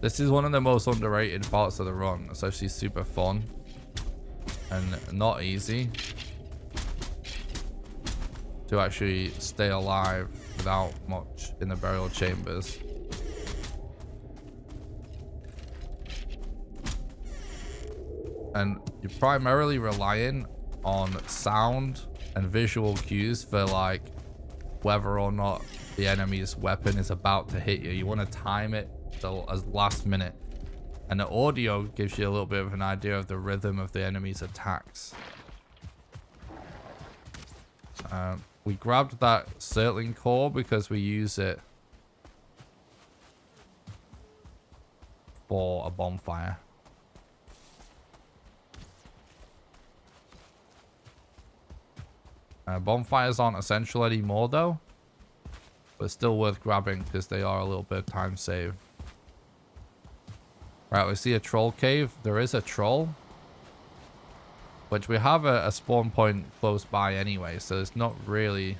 this is one of the most underrated parts of the run. It's actually super fun and not easy to actually stay alive without much in the burial chambers. And you're primarily relying on sound and visual cues for like whether or not the enemy's weapon is about to hit you. You want to time it as last minute. And the audio gives you a little bit of an idea of the rhythm of the enemy's attacks. We grabbed that Surtling core because we use it for a bonfire. Bonfires aren't essential anymore though, but still worth grabbing because they are a little bit of time save. Right, we see a troll cave. There is a troll, which we have a spawn point close by anyway, so it's not really...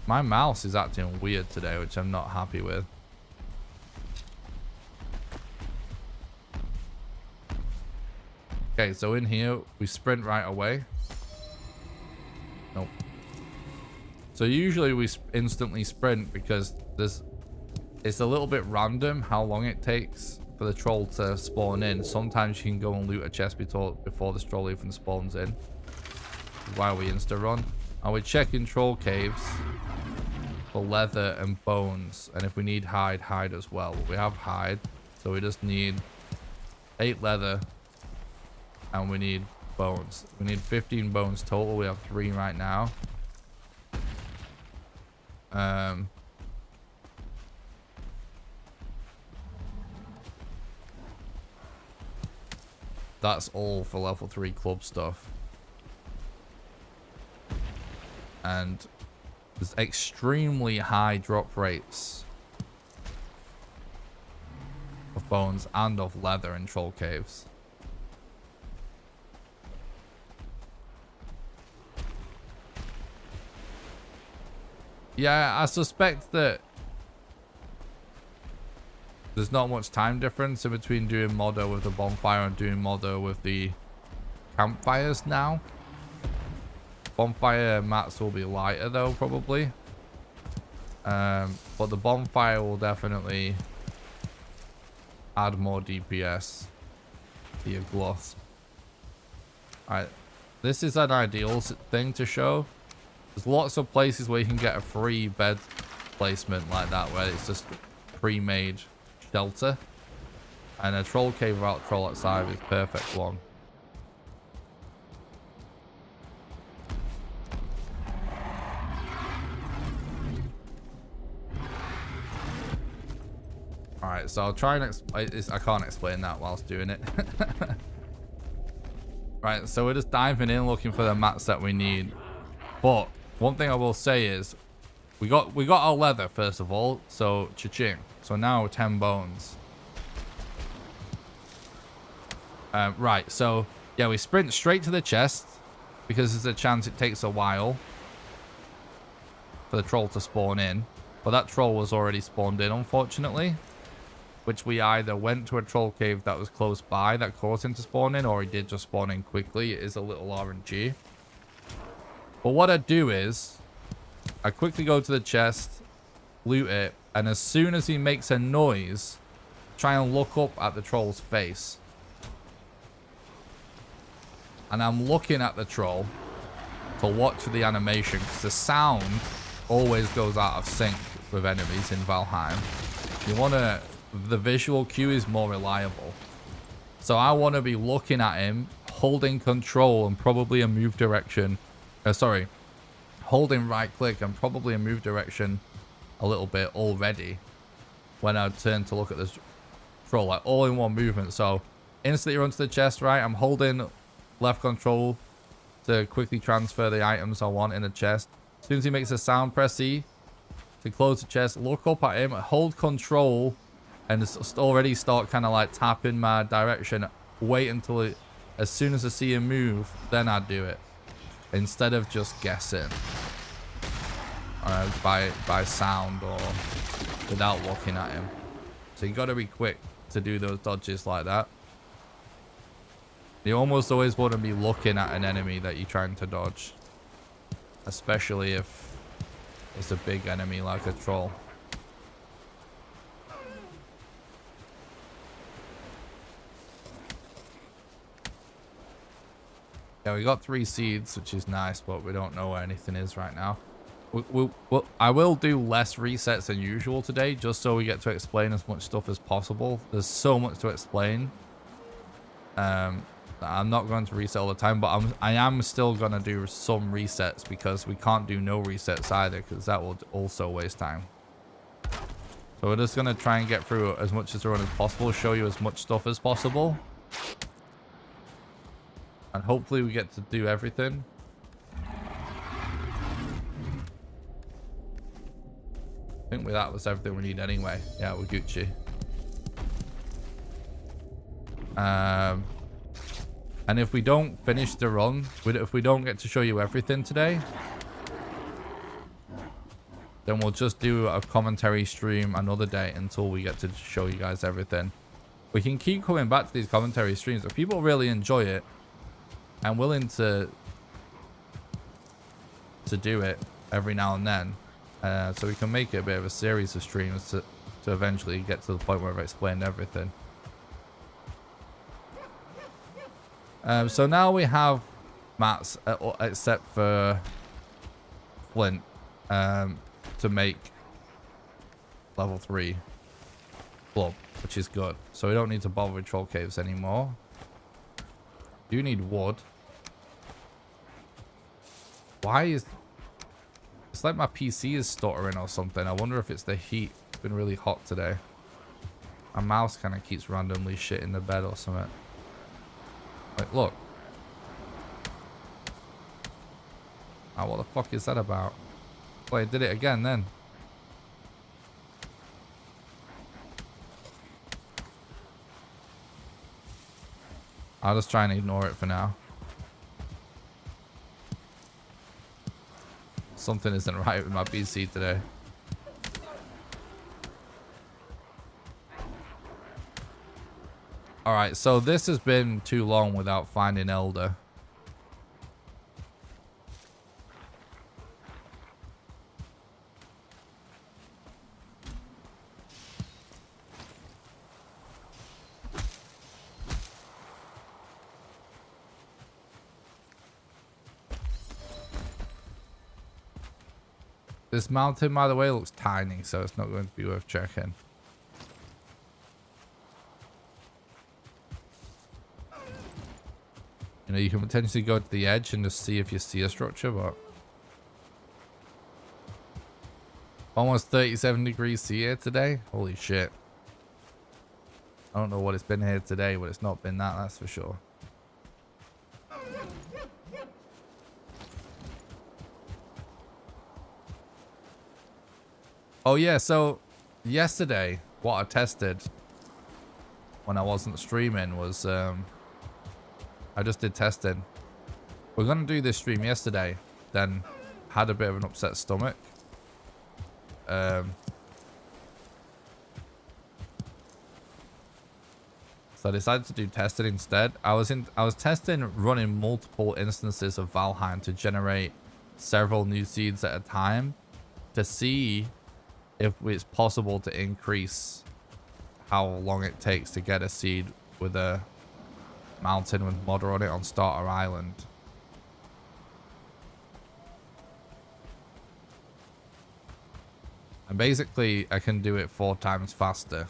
My mouse is acting weird today, which I'm not happy with. Okay, so in here, we sprint right away. Nope. So usually we instantly sprint because it's a little bit random how long it takes for the troll to spawn in. Sometimes you can go and loot a chest before the troll even spawns in. While we insta run. And we're checking troll caves for leather and bones. And if we need hide as well. We have hide. So we just need 8 leather. And we need bones. We need 15 bones total. We have 3 right now. That's all for level 3 club stuff. And there's extremely high drop rates of bones and of leather in troll caves. Yeah, I suspect that there's not much time difference in between doing Modder with the bonfire and doing Modder with the campfires now. Bonfire mats will be lighter though, probably. But the bonfire will definitely add more DPS to your gluth. Alright, this is an ideal thing to show. There's lots of places where you can get a free bed placement like that, where it's just pre-made shelter. And a troll cave without troll outside is perfect one. Alright, so I'll try and explain. I can't explain that whilst doing it. Right, so we're just diving in looking for the mats that we need. But one thing I will say is we got our leather first of all, so cha-ching. So now 10 bones. Right, so yeah, we sprint straight to the chest because there's a chance it takes a while for the troll to spawn in. But that troll was already spawned in, unfortunately. Which we either went to a troll cave that was close by that caused him to spawn in, or he did just spawn in quickly. It is a little RNG. But what I do is, I quickly go to the chest, loot it, and as soon as he makes a noise, try and look up at the troll's face. And I'm looking at the troll to watch for the animation, because the sound always goes out of sync with enemies in Valheim. You want to... The visual cue is more reliable. So I want to be looking at him, holding control and probably a move direction. Sorry, holding right click and probably a move direction a little bit already when I turn to look at this troll, like all in one movement. So instantly run to the chest, right? I'm holding left control to quickly transfer the items I want in the chest. As soon as he makes a sound, press E to close the chest, look up at him, hold control, and just already start kind of like tapping my direction. Wait until it, as soon as I see him move, then I do it. Instead of just guessing. By sound or without looking at him. So you got to be quick to do those dodges like that. You almost always want to be looking at an enemy that you're trying to dodge. Especially if it's a big enemy like a troll. Yeah, we got 3 seeds, which is nice, but we don't know where anything is right now. I will do less resets than usual today, just so we get to explain as much stuff as possible. There's so much to explain. I'm not going to reset all the time, but I am still going to do some resets, because we can't do no resets either, because that will also waste time. So we're just going to try and get through as much as possible, show you as much stuff as possible. And hopefully we get to do everything. I think that was everything we need anyway. Yeah, we're Gucci. And if we don't finish the run, if we don't get to show you everything today, then we'll just do a commentary stream another day until we get to show you guys everything. We can keep coming back to these commentary streams. If people really enjoy it, I'm willing to do it every now and then, so we can make it a bit of a series of streams to eventually get to the point where I've explained everything. So now we have mats, except for flint, to make level 3 club, which is good. So we don't need to bother with troll caves anymore. Do need wood. Why is... It's like my PC is stuttering or something. I wonder if it's the heat. It's been really hot today. My mouse kind of keeps randomly shitting the bed or something. Like, look. Oh, what the fuck is that about? Well, I did it again then. I'll just try and ignore it for now. Something isn't right with my PC today. Alright, so this has been too long without finding Elder. This mountain, by the way, looks tiny, so it's not going to be worth checking. You know, you can potentially go to the edge and just see if you see a structure, but... Almost 37 degrees C here today? Holy shit. I don't know what it's been here today, but it's not been that, that's for sure. Oh yeah, so yesterday what I tested when I wasn't streaming was I just did testing. We're gonna do this stream yesterday, then had a bit of an upset stomach. So I decided to do testing instead. I was testing running multiple instances of Valheim to generate several new seeds at a time to see if it's possible to increase how long it takes to get a seed with a mountain with modder on it on Starter Island. And basically I can do it 4 times faster.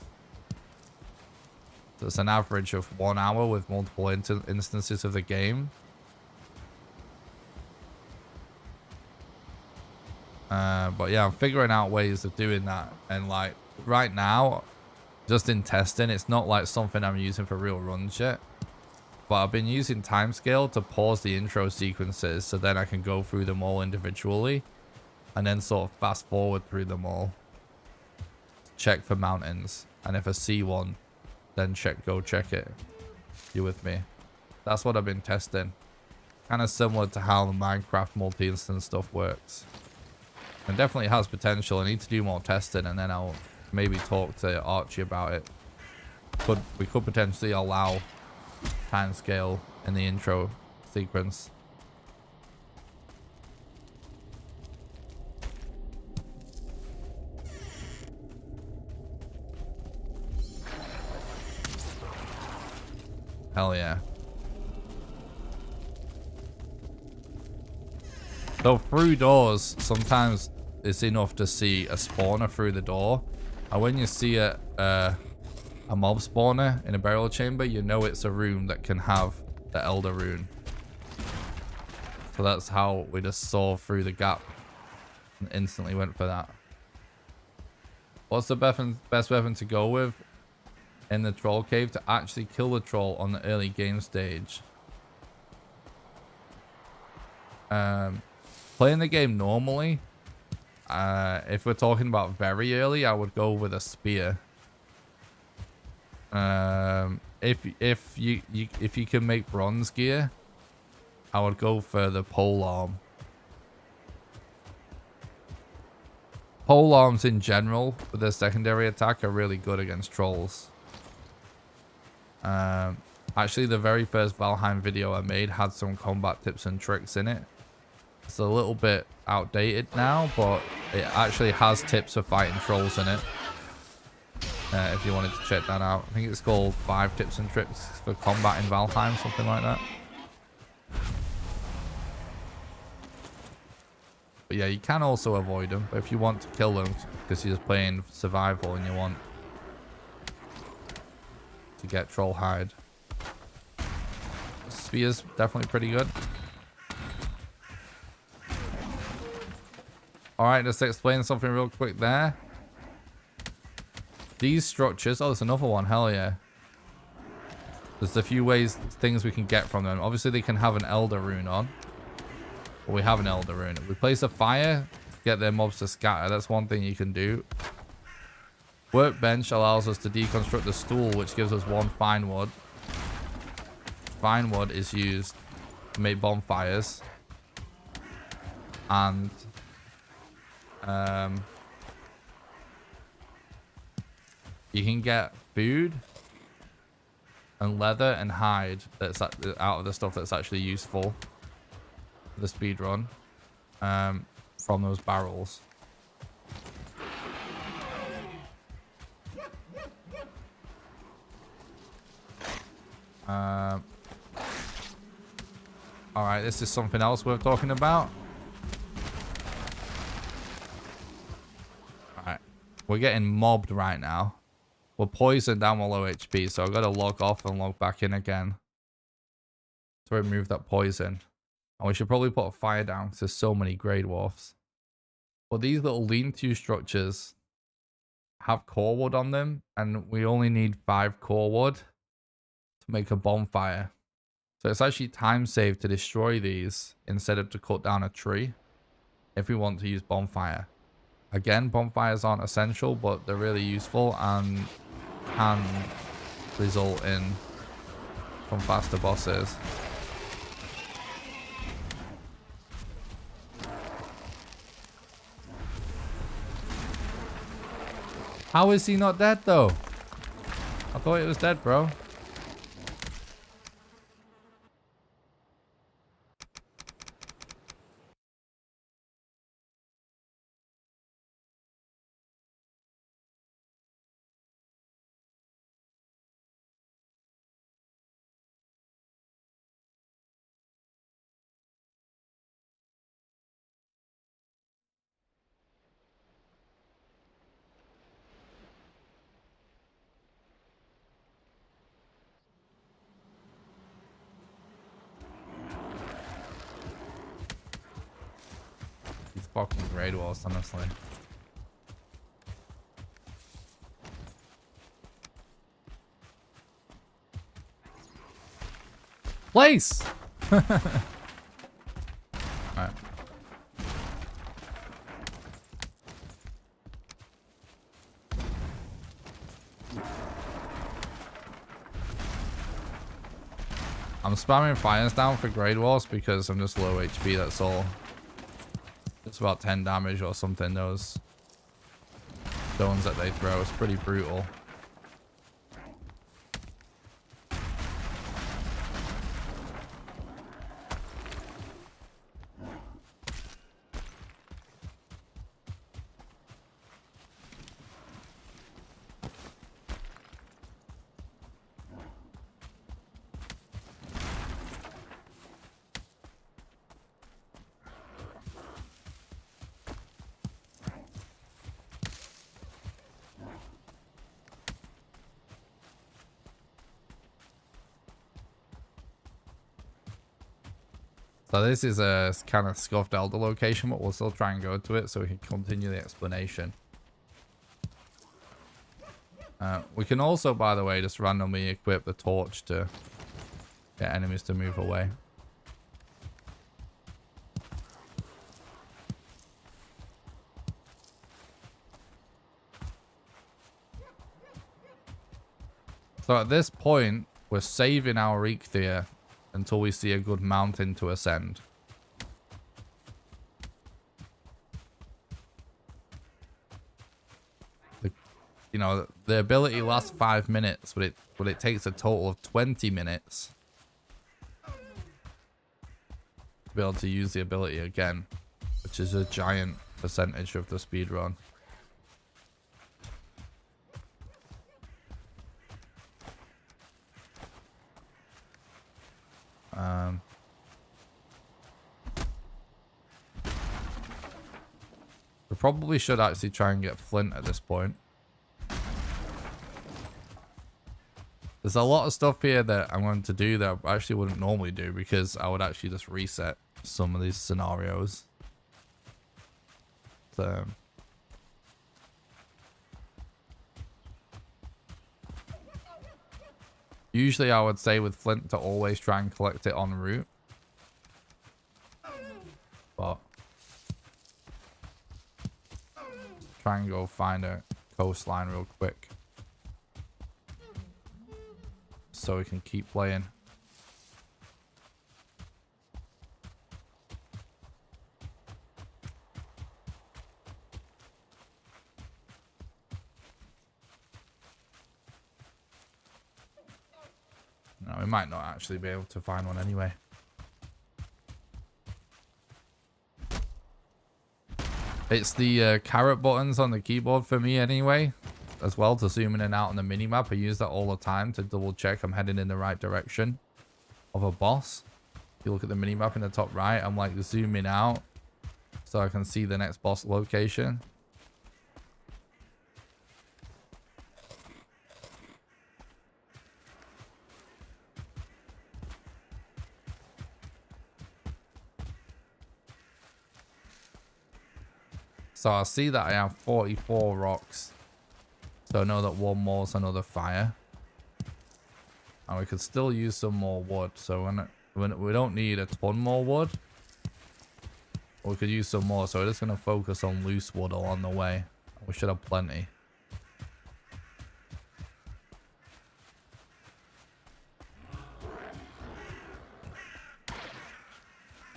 So it's an average of 1 hour with multiple instances of the game. But yeah, I'm figuring out ways of doing that. And like right now, just in testing, it's not like something I'm using for real runs yet. But I've been using timescale to pause the intro sequences so then I can go through them all individually. And then sort of fast forward through them all. Check for mountains. And if I see one, then go check it. You with me? That's what I've been testing. Kind of similar to how the Minecraft multi-instance stuff works. And definitely has potential. I need to do more testing and then I'll maybe talk to Archie about it. We could potentially allow timescale in the intro sequence. Hell yeah. So through doors, sometimes it's enough to see a spawner through the door. And when you see a mob spawner in a burial chamber, you know it's a room that can have the Elder Rune. So that's how we just saw through the gap and instantly went for that. What's the best weapon to go with in the troll cave to actually kill the troll on the early game stage? Playing the game normally, if we're talking about very early, I would go with a spear. If you can make bronze gear, I would go for the pole arm. Pole arms in general with their secondary attack are really good against trolls. Actually, the very first Valheim video I made had some combat tips and tricks in it. It's a little bit outdated now, but it actually has tips for fighting trolls in it. If you wanted to check that out. I think it's called 5 tips and tricks for combat in Valheim, something like that. But yeah, you can also avoid them. But if you want to kill them, because you're just playing survival and you want to get troll hide. Spear's definitely pretty good. Alright, let's explain something real quick there. These structures... Oh, there's another one. Hell yeah. There's a few things we can get from them. Obviously, they can have an Elder Rune on. But we have an Elder Rune. We place a fire, get their mobs to scatter. That's one thing you can do. Workbench allows us to deconstruct the stool, which gives us 1 fine wood. Fine wood is used to make bonfires. And You can get food and leather and hide that's out of the stuff that's actually useful for the speed run from those barrels. All right, this is something else worth talking about. All right, we're getting mobbed right now. We're poisoned and we're low HP, so I've got to log off and log back in again to remove that poison. And we should probably put a fire down because there's so many grey dwarfs. But these little lean-to structures have core wood on them, and we only need 5 core wood to make a bonfire. So it's actually time saved to destroy these instead of to cut down a tree if we want to use bonfire. Again, bonfires aren't essential, but they're really useful and can result in some faster bosses. How is he not dead though? I thought he was dead, bro. These fucking grade walls, honestly. Place! Alright. I'm spamming fires down for grade walls because I'm just low HP, that's all. It's about 10 damage or something, those stones that they throw. It's pretty brutal. So this is a kind of scuffed elder location, but we'll still try and go to it so we can continue the explanation. We can also, by the way, just randomly equip the torch to get enemies to move away. So at this point, we're saving our Eikthyr until we see a good mountain to ascend. You know, the ability lasts 5 minutes, but it takes a total of 20 minutes to be able to use the ability again, which is a giant percentage of the speedrun. We probably should actually try and get flint at this point. There's a lot of stuff here that I'm going to do that I actually wouldn't normally do because I would actually just reset some of these scenarios. So usually I would say with flint to always try and collect it en route. But try and go find a coastline real quick so we can keep playing. know, we might not actually be able to find one anyway. It's the caret buttons on the keyboard for me anyway, as well, to zoom in and out on the minimap. I use that all the time to double check I'm heading in the right direction of a boss. If you look at the minimap in the top right, I'm like zooming out so I can see the next boss location. So I see that I have 44 rocks. So I know that one more is another fire. And we could still use some more wood. So when we don't need a ton more wood. We could use some more. So we're just going to focus on loose wood along the way. We should have plenty.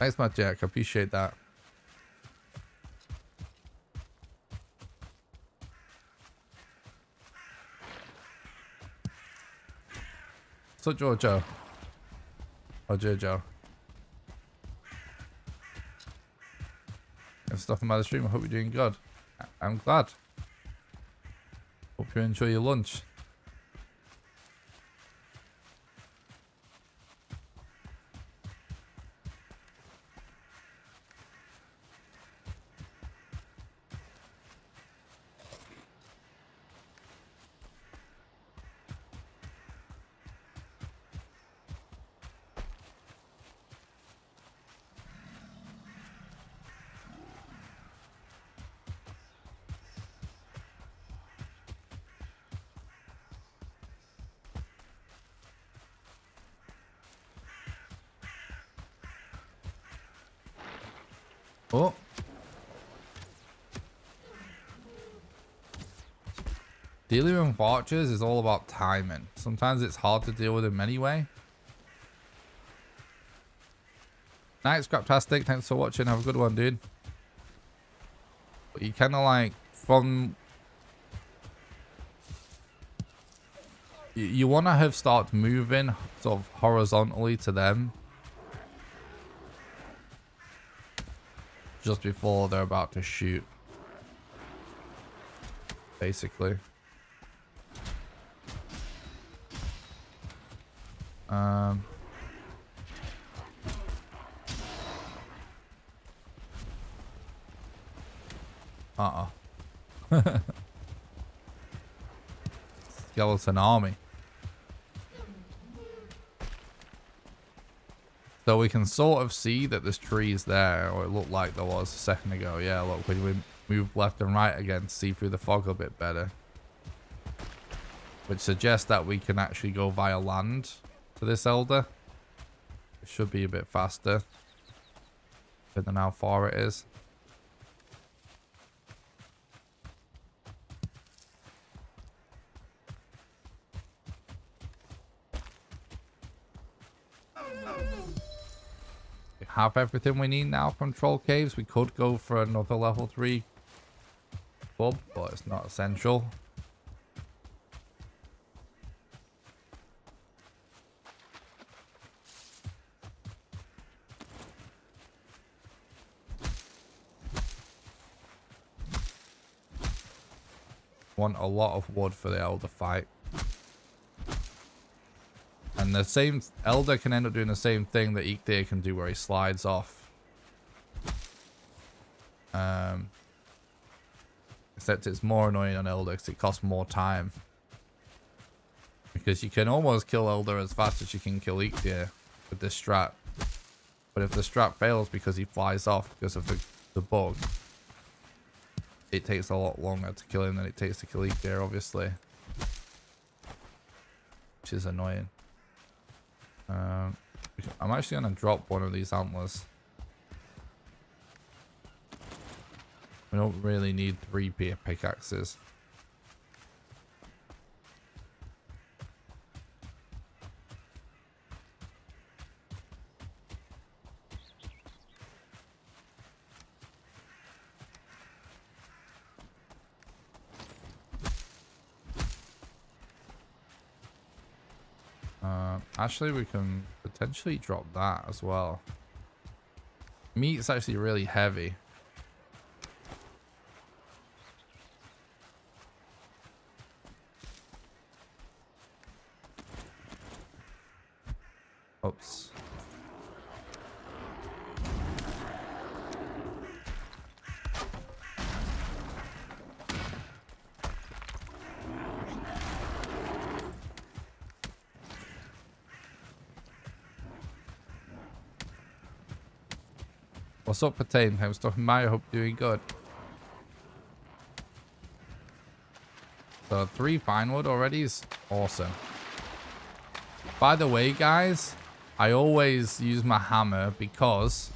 Thanks, Matt Jack. I appreciate that. So Jojo. Or Jojo. If stuff about the stream, I hope you're doing good. I'm glad. Hope you enjoy your lunch. Oh. Dealing with archers is all about timing. Sometimes it's hard to deal with them anyway. Night Scraptastic, thanks for watching. Have a good one, dude. But you kind of like, from... You want to have started moving sort of horizontally to them. Just before they're about to shoot. Basically. Skeleton army. So we can sort of see that this tree is there, or it looked like there was a second ago. Yeah, look, when we move left and right again to see through the fog a bit better. Which suggests that we can actually go via land to this elder. It should be a bit faster, depending on how far it is. Have everything we need now from Troll Caves. We could go for another level 3 club, but it's not essential. Want a lot of wood for the elder fight. And the same elder can end up doing the same thing that Eikthyr can do, where he slides off. Except it's more annoying on elder because it costs more time. Because you can almost kill elder as fast as you can kill Eikthyr with this strat. But if the strat fails because he flies off because of the bug, it takes a lot longer to kill him than it takes to kill Eikthyr, obviously. Which is annoying. I'm actually going to drop one of these antlers. We don't really need 3 pickaxes. Actually, we can potentially drop that as well. Meat's actually really heavy. Oops. What's up, Patain? I'm stuff in my hope you're doing good. So 3 fine wood already is awesome. By the way, guys, I always use my hammer because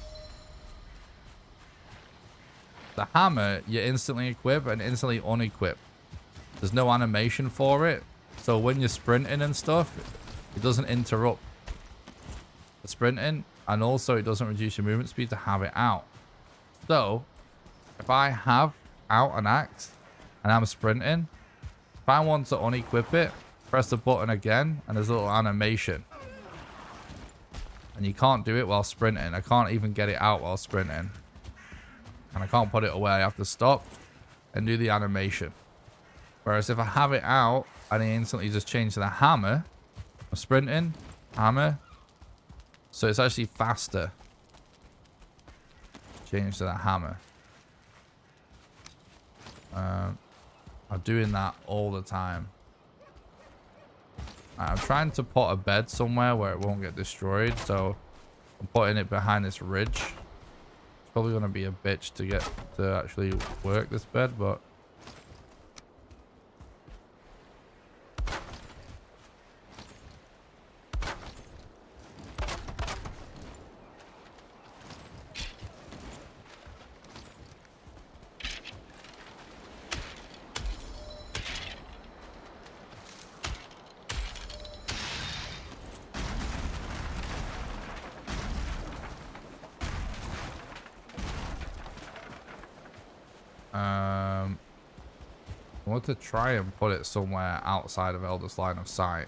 the hammer you instantly equip and instantly unequip. There's no animation for it. So when you're sprinting and stuff, it doesn't interrupt the sprinting. And also it doesn't reduce your movement speed to have it out. So if I have out an axe and I'm sprinting, if I want to unequip it, press the button again and there's a little animation. And you can't do it while sprinting. I can't even get it out while sprinting. And I can't put it away. I have to stop and do the animation. Whereas if I have it out and I instantly just change to the hammer, I'm sprinting, hammer. So it's actually faster. Change to that hammer. I'm doing that all the time. I'm trying to put a bed somewhere where it won't get destroyed. So I'm putting it behind this ridge. It's probably going to be a bitch to get to actually work this bed, but... I want to try and put it somewhere outside of Elder's line of sight.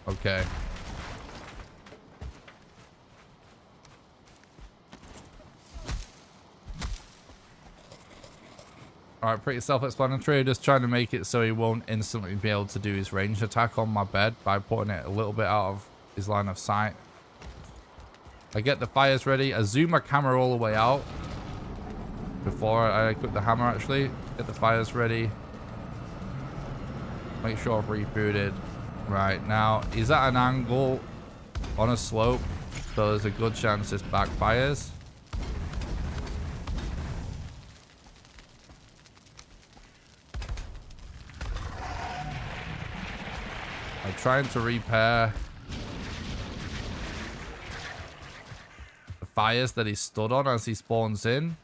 Okay. Alright, pretty self-explanatory. Just trying to make it so he won't instantly be able to do his ranged attack on my bed by putting it a little bit out of his line of sight. I get the fires ready. I zoom my camera all the way out before I equip the hammer, actually. Get the fires ready. Make sure I've rebooted. Right, now he's at an angle on a slope, so there's a good chance this backfires. I'm trying to repair the fires that he stood on as he spawns in.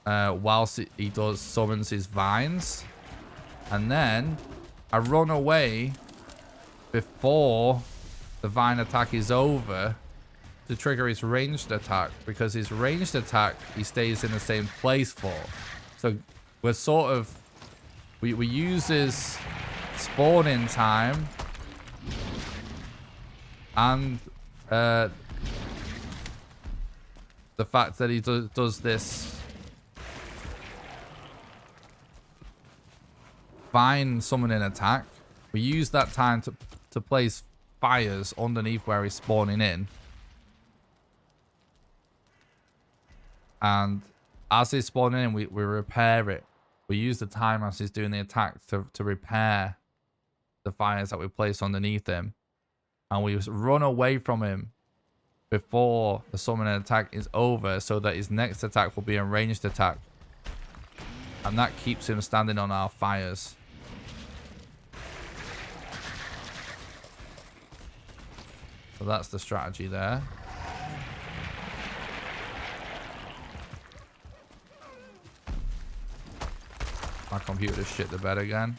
Whilst he summons his vines. And then I run away before the vine attack is over to trigger his ranged attack. Because his ranged attack, he stays in the same place for. So we're sort of... We use his spawning time and the fact that he does this vine summoning attack. We use that time to place fires underneath where he's spawning in. And as he's spawning in, we repair it. We use the time as he's doing the attack to repair the fires that we place underneath him. And we run away from him before the summoning attack is over so that his next attack will be a ranged attack. And that keeps him standing on our fires. So that's the strategy there. my computer shit the bed again.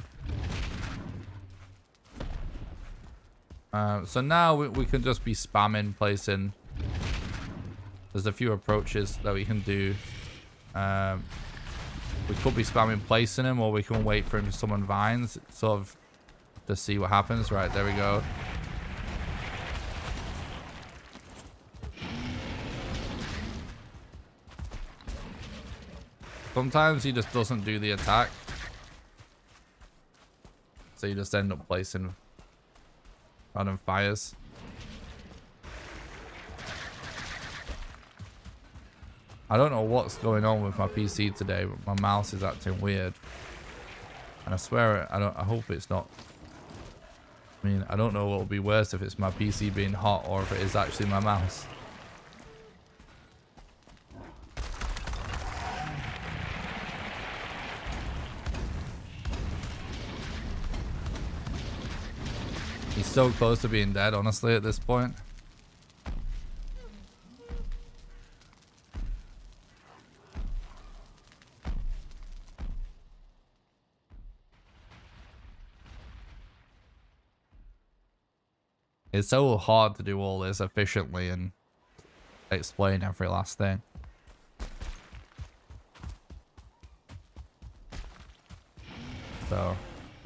So now we can just be spamming, placing. There's a few approaches that we can do. We could be spamming placing him, or we can wait for him to summon vines, sort of to see what happens. Right, there we go. Sometimes he just doesn't do the attack. So you just end up placing random fires. I don't know what's going on with my PC today, but my mouse is acting weird. And I swear, I hope it's not. I mean, I don't know what will be worse, if it's my PC being hot or if it is actually my mouse. He's so close to being dead, honestly, at this point. It's so hard to do all this efficiently and explain every last thing. So,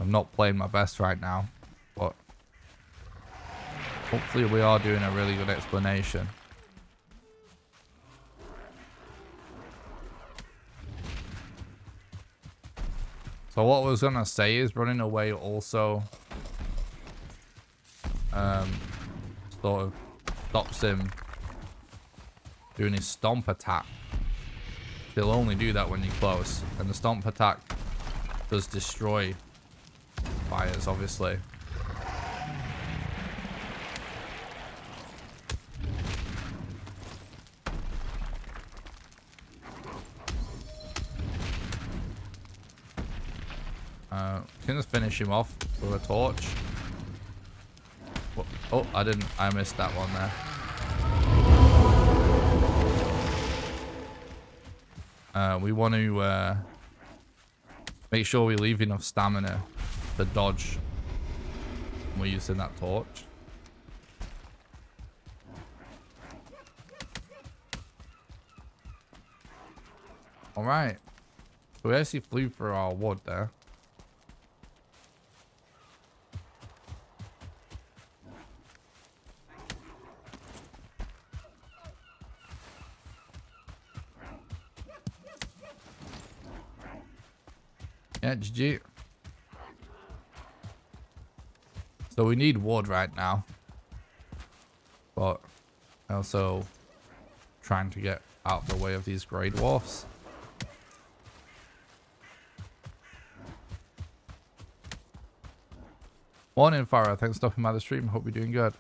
I'm not playing my best right now, but hopefully we are doing a really good explanation. So what I was gonna say is running away also sort of stops him doing his stomp attack. He'll only do that when you're close, and the stomp attack does destroy fires, obviously. Can just finish him off with a torch. Oh, I missed that one there. We want to make sure we leave enough stamina to dodge when we're using that torch. Alright. So we actually flew through our wood there. Yeah, GG. So we need wood right now. But also trying to get out the way of these grey dwarfs. Morning, Farah. Thanks for stopping by the stream. Hope you're doing good.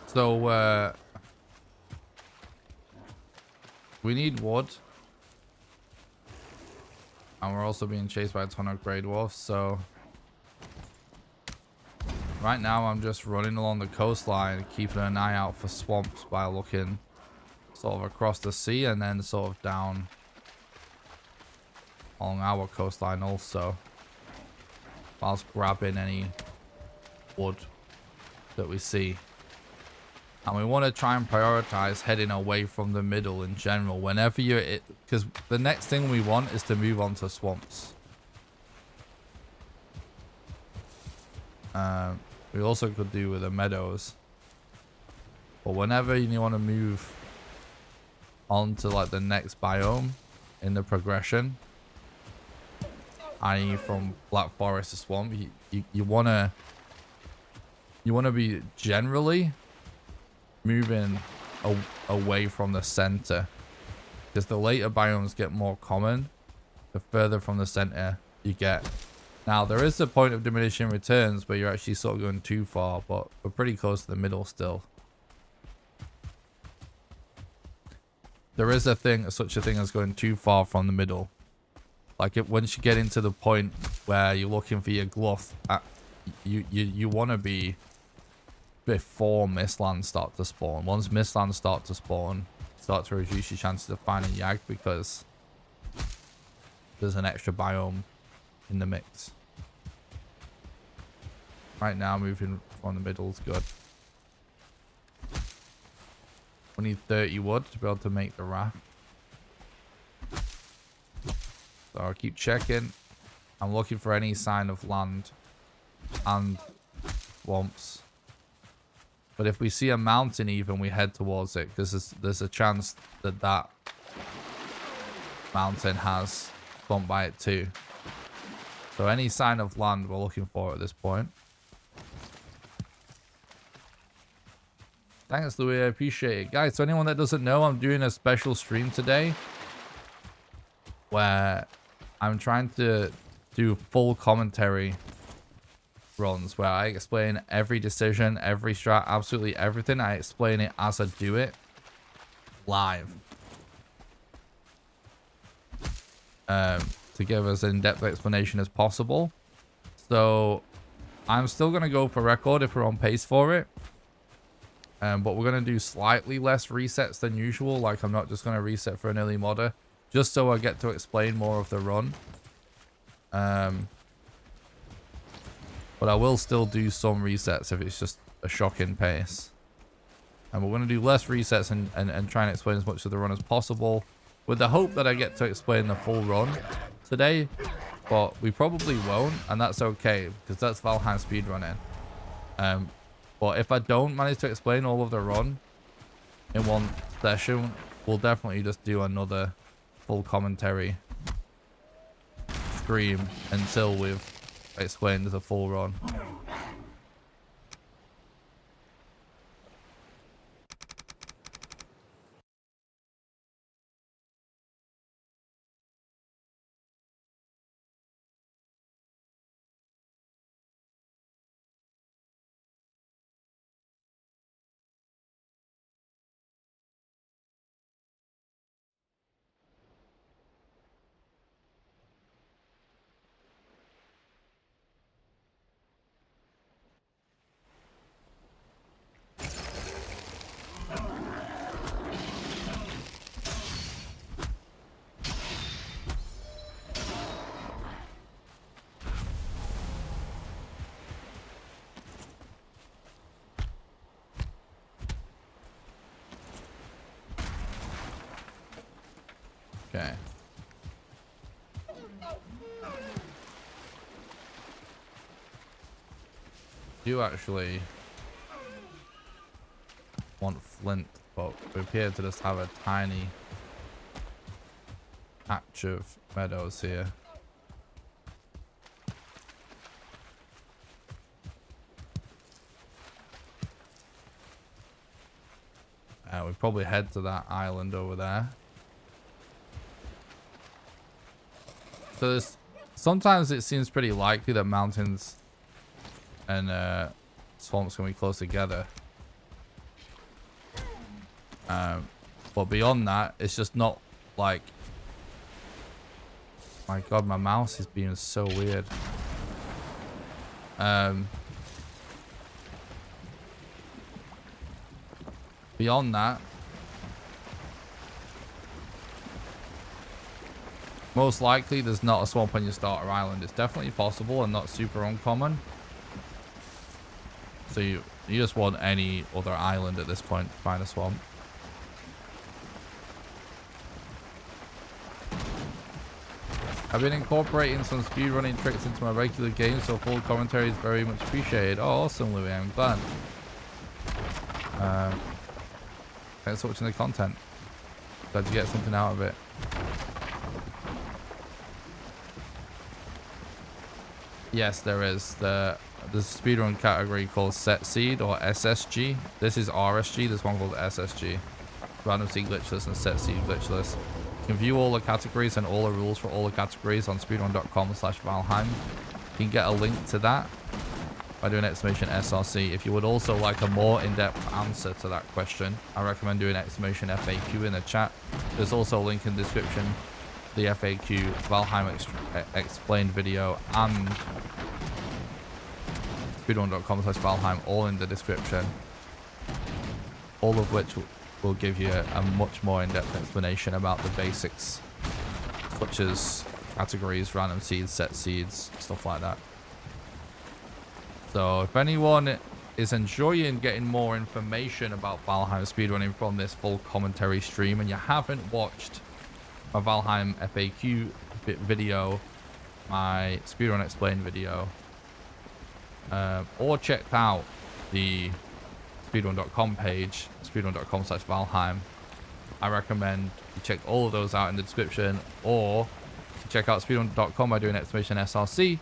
So, we need wood. And we're also being chased by a ton of grey dwarfs, so right now I'm just running along the coastline, keeping an eye out for swamps by looking sort of across the sea and then sort of down along our coastline also, whilst grabbing any wood that we see. And we want to try and prioritize heading away from the middle in general whenever you're because the next thing we want is to move on to swamps. We also could do with the meadows, but whenever you want to move on to like the next biome in the progression, i.e. from Black Forest to swamp, you want to be generally moving away from the center, because the later biomes get more common the further from the center you get. Now there is a point of diminishing returns where you're actually sort of going too far, but we're pretty close to the middle still. there is such a thing as going too far from the middle. Like once you get into the point where you're looking for your glove, you want to be before mistlands start to spawn. Once mistlands start to spawn, start to reduce your chances of finding Yag because there's an extra biome in the mix. Right now, moving from the middle is good. We need 30 wood to be able to make the raft. So I'll keep checking. I'm looking for any sign of land and swamps. But if we see a mountain even, we head towards it. Because there's a chance that that mountain has swamp by it too. So any sign of land we're looking for at this point. Thanks, Louis. I appreciate it. Guys, so anyone that doesn't know, I'm doing a special stream today where I'm trying to do full commentary runs where I explain every decision, every strat, absolutely everything. I explain it as I do it live. To give us an in-depth explanation as possible. So I'm still going to go for record if we're on pace for it. But we're going to do slightly less resets than usual. Like I'm not just going to reset for an early modder. Just so I get to explain more of the run. But I will still do some resets if it's just a shocking pace. And we're going to do less resets and try and explain as much of the run as possible. With the hope that I get to explain the full run today. But we probably won't. And that's okay. Because that's Valheim speedrunning. But if I don't manage to explain all of the run in one session, we'll definitely just do another full commentary stream until we've explained the full run. Okay. Do actually want flint, but we appear to just have a tiny patch of meadows here. We probably head to that island over there. So there's sometimes it seems pretty likely that mountains and swamps can be close together. But beyond that, it's just not like... My god, my mouse is being so weird. Beyond that, most likely there's not a swamp on your starter island. It's definitely possible and not super uncommon. So you just want any other island at this point to find a swamp. I've been incorporating some speedrunning tricks into my regular games, so full commentary is very much appreciated. Oh, awesome, Louis. I'm glad. Thanks for watching the content. Glad you get something out of it. Yes, there is. There's a speedrun category called Set Seed or SSG. This is RSG. There's one called SSG. Random Seed Glitchless and Set Seed Glitchless. You can view all the categories and all the rules for all the categories on speedrun.com/Valheim. You can get a link to that by doing exclamation SRC. If you would also like a more in-depth answer to that question, I recommend doing exclamation FAQ in the chat. There's also a link in the description, the FAQ, Valheim explained video, and speedrun.com/Valheim, all in the description. All of which will give you a much more in-depth explanation about the basics, such as categories, random seeds, set seeds, stuff like that. So if anyone is enjoying getting more information about Valheim speedrunning from this full commentary stream, and you haven't watched my Valheim FAQ video, my speedrun explained video, or checked out the speedrun.com page, speedrun.com/Valheim, I recommend you check all of those out in the description, or check out speedrun.com by doing exclamation SRC.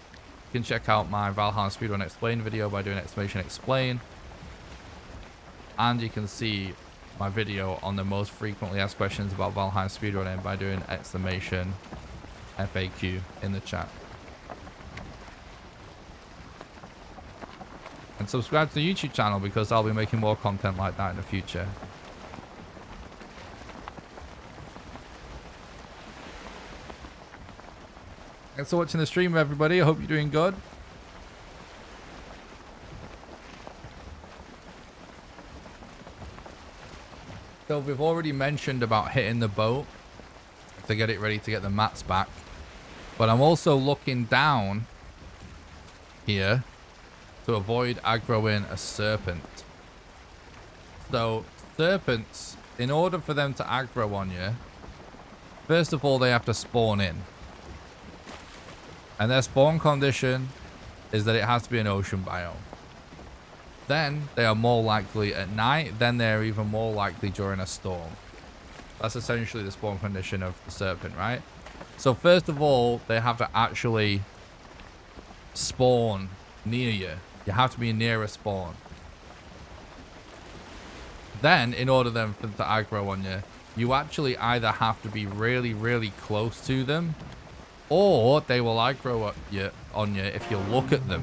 You can check out my Valheim speedrun explained video by doing exclamation explain, and you can see my video on the most frequently asked questions about Valheim speedrunning by doing exclamation FAQ in the chat. And subscribe to the YouTube channel because I'll be making more content like that in the future. Thanks for watching the stream, everybody. I hope you're doing good. So we've already mentioned about hitting the boat to get it ready to get the mats back. But I'm also looking down here to avoid aggroing a serpent. So serpents, in order for them to aggro on you, first of all, they have to spawn in. And their spawn condition is that it has to be an ocean biome. Then they are more likely at night, then they're even more likely during a storm. That's essentially the spawn condition of the serpent, right? So first of all, they have to actually spawn near you. You have to be near a spawn. Then, in order for them to aggro on you, you actually either have to be really, really close to them, or they will aggro on you if you look at them.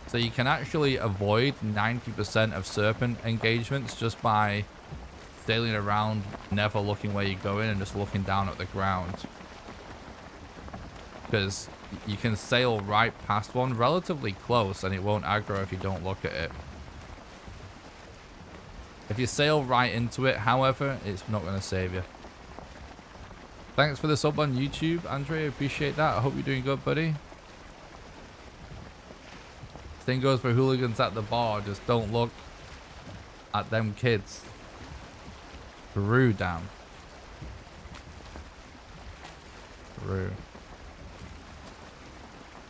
So you can actually avoid 90% of serpent engagements just by sailing around, never looking where you're going, and just looking down at the ground. Because you can sail right past one relatively close and it won't aggro if you don't look at it. If you sail right into it, however, it's not going to save you. Thanks for the sub on YouTube, Andre. Appreciate that. I hope you're doing good, buddy. Same goes for hooligans at the bar. Just don't look at them kids. Peru down. Peru.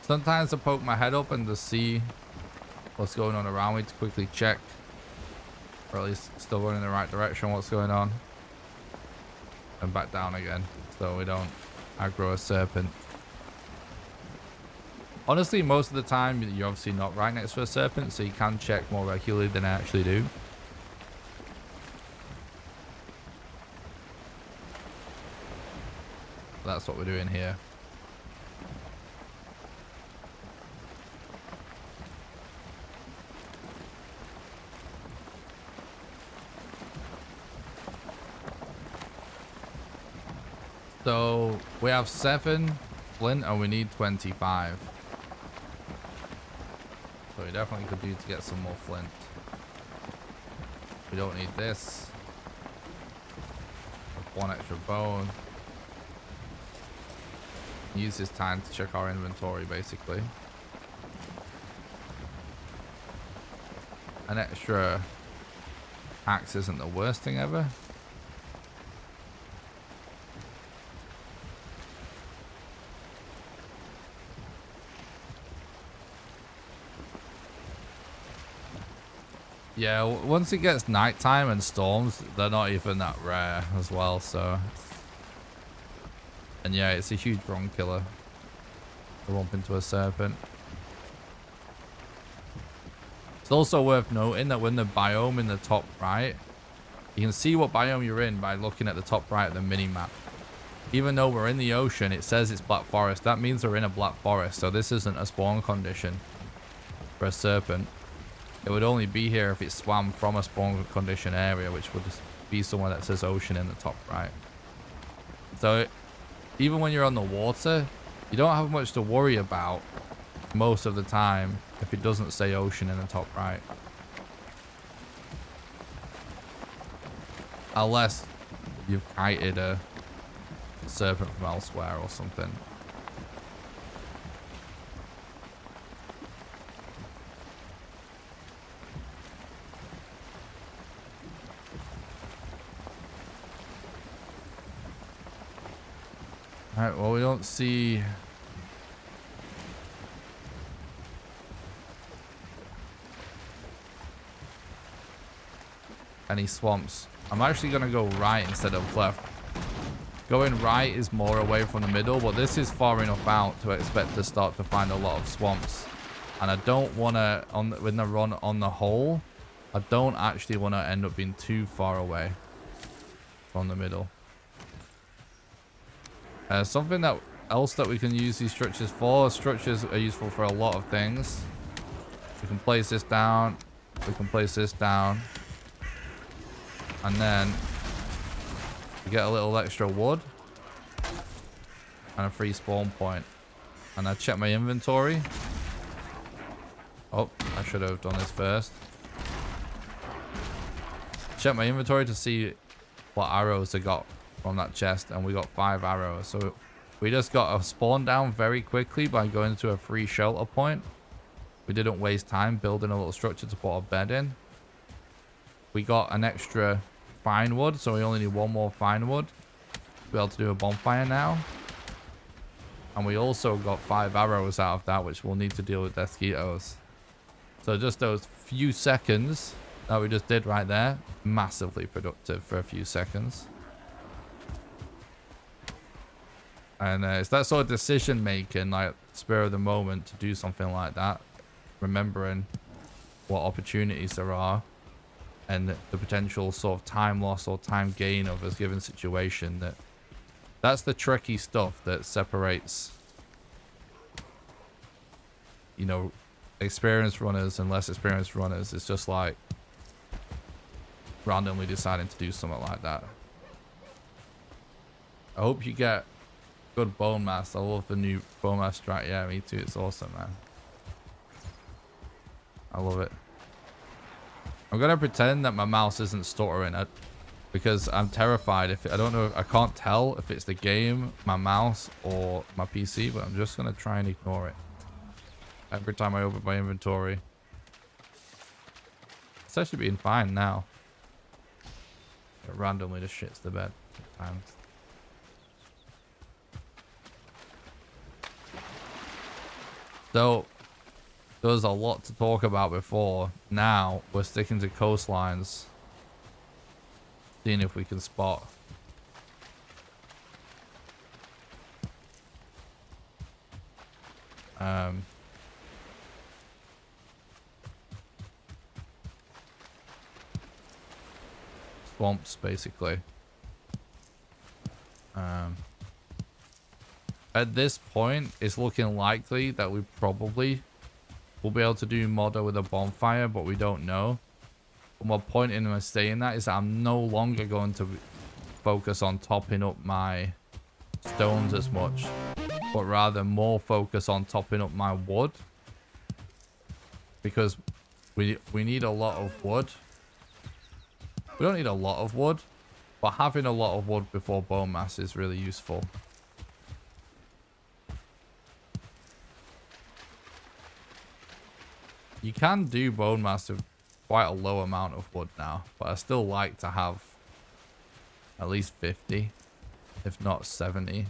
Sometimes I poke my head up and to see what's going on around me to quickly check, or at least still going in the right direction, what's going on, and back down again so we don't aggro a serpent. Honestly, most of the time you're obviously not right next to a serpent, so you can check more regularly than I actually do. That's what we're doing here. So we have 7 flint and we need 25. So we definitely could do to get some more flint. We don't need this. 1 extra bone. Use this time to check our inventory basically. An extra axe isn't the worst thing ever. Yeah, once it gets nighttime and storms, they're not even that rare as well, so. And yeah, it's a huge run killer to bump into a serpent. It's also worth noting that when the biome in the top right, you can see what biome you're in by looking at the top right of the mini-map. Even though we're in the ocean, it says it's black forest. That means we're in a black forest, so this isn't a spawn condition for for a serpent, it would only be here if it swam from a spawn condition area, which would just be somewhere that says ocean in the top right. So even when you're on the water, you don't have much to worry about most of the time if it doesn't say ocean in the top right. Unless you've kited a serpent from elsewhere or something. Alright, well, we don't see any swamps. I'm actually going to go right instead of left. Going right is more away from the middle, but this is far enough out to expect to start to find a lot of swamps. And I don't want to, when I run on the whole, I don't actually want to end up being too far away from the middle. Something else that we can use these structures for. Structures are useful for a lot of things. We can place this down. We can place this down. And then we get a little extra wood. And a free spawn point. And I check my inventory. Oh, I should have done this first. Check my inventory to see what arrows I got from that chest, and we got 5 arrows. So we just got a spawn down very quickly by going to a free shelter point. We didn't waste time building a little structure to put our bed in. We got an extra fine wood, so we only need 1 more fine wood to be able to do a bonfire now. And we also got 5 arrows out of that, which we'll need to deal with mosquitoes. So just those few seconds that we just did right there, massively productive for a few seconds. And it's that sort of decision making, like spur of the moment, to do something like that, remembering what opportunities there are and the potential sort of time loss or time gain of a given situation. That's the tricky stuff that separates, you know, experienced runners and less experienced runners. It's just like randomly deciding to do something like that. I hope you get good bone mass. I love the new bone mass strat. Yeah, me too. It's awesome, man. I love it. I'm gonna pretend that my mouse isn't stuttering because I'm terrified. If I don't know, I can't tell if it's the game, my mouse, or my PC, but I'm just gonna try and ignore it every time I open my inventory. It's actually been fine now. It randomly just shits the bed sometimes. So there was a lot to talk about before. Now we're sticking to coastlines, seeing if we can spot swamps, basically. At this point, it's looking likely that we probably will be able to do modder with a bonfire, but we don't know. But my point in my saying that is that I'm no longer going to focus on topping up my stones as much, but rather more focus on topping up my wood, because we need a lot of wood. We don't need a lot of wood, but having a lot of wood before bone mass is really useful. You can do bone mass with quite a low amount of wood now, but I still like to have at least 50, if not 70.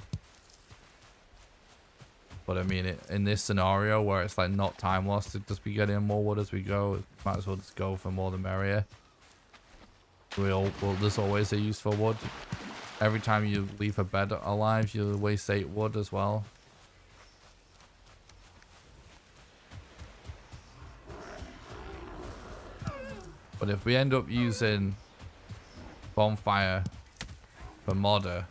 But I mean, in this scenario where it's like not time lost to just be getting more wood as we go, might as well just go for more the merrier. There's always a use for wood. Every time you leave a bed alive, you waste 8 wood as well. But if we end up using bonfire for modder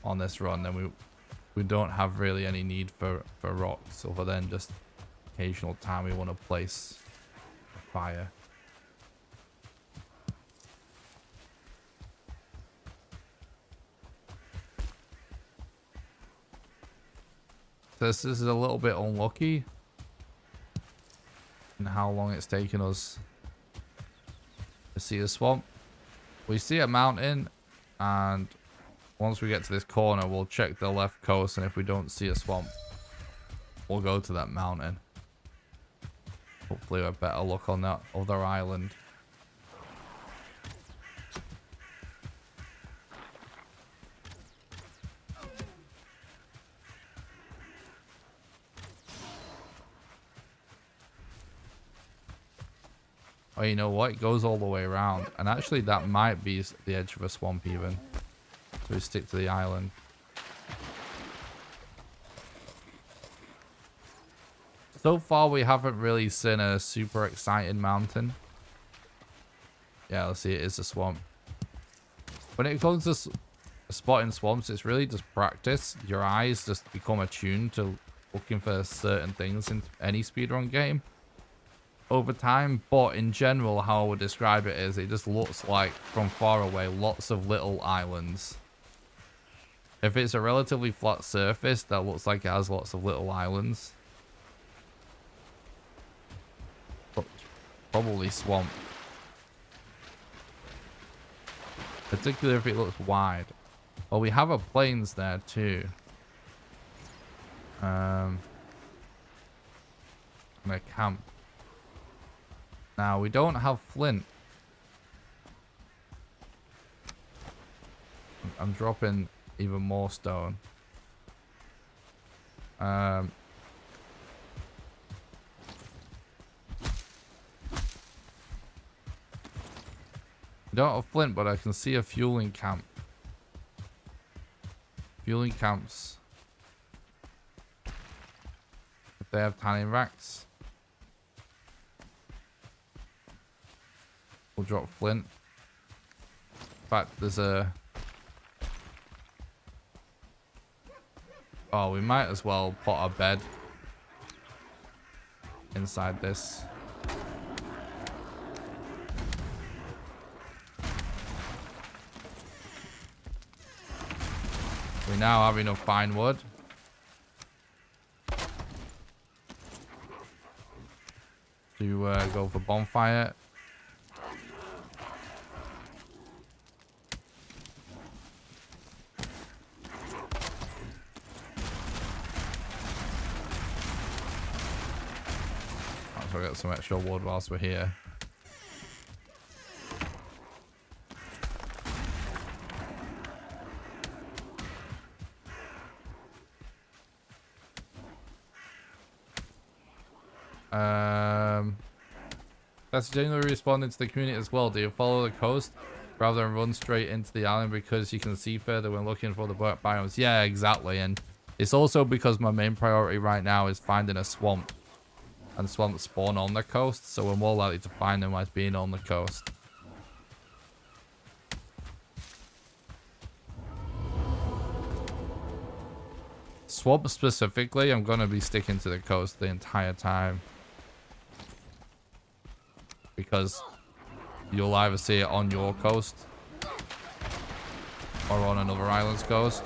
on this run, then we don't have really any need for rocks other than just occasional time we want to place a fire. This is a little bit unlucky in how long it's taken us to see a swamp. We see a mountain, and once we get to this corner, we'll check the left coast, and if we don't see a swamp, we'll go to that mountain. Hopefully we have better luck on that other island. Oh, you know what? It goes all the way around. And actually, that might be the edge of a swamp even. So we stick to the island. So far, we haven't really seen a super exciting mountain. Yeah, let's see. It is a swamp. When it comes to spotting swamps, it's really just practice. Your eyes just become attuned to looking for certain things in any speedrun game over time. But in general, how I would describe it is it just looks like from far away lots of little islands. If it's a relatively flat surface, that looks like it has lots of little islands. But probably swamp. Particularly if it looks wide. Well, we have a plains there too. And a camp. Now, we don't have flint. I'm dropping even more stone. We don't have flint, but I can see a fueling camp. Fueling camps. If they have tanning racks. We'll drop flint. In fact, there's a... Oh, we might as well put our bed inside this. We now have enough pine wood. To go for bonfire. So I got some extra wood whilst we're here. That's genuinely responding to the community as well. Do you follow the coast rather than run straight into the island because you can see further when looking for the biomes? Yeah, exactly. And it's also because my main priority right now is finding a swamp. And swamps spawn on the coast, so we're more likely to find them as being on the coast. Swamp specifically, I'm going to be sticking to the coast the entire time. Because you'll either see it on your coast or on another island's coast.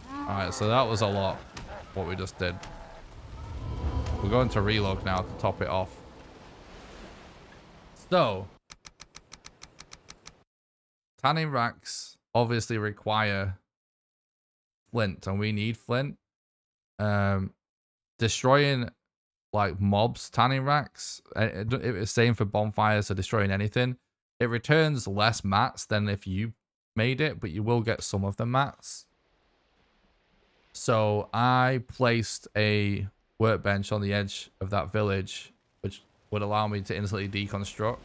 Alright, so that was a lot, what we just did. We're going to relog now to top it off. So, tanning racks obviously require flint, and we need flint. Destroying like mobs tanning racks, it's same for bonfires, so destroying anything, it returns less mats than if you made it, but you will get some of the mats. So I placed a workbench on the edge of that village, which would allow me to instantly deconstruct.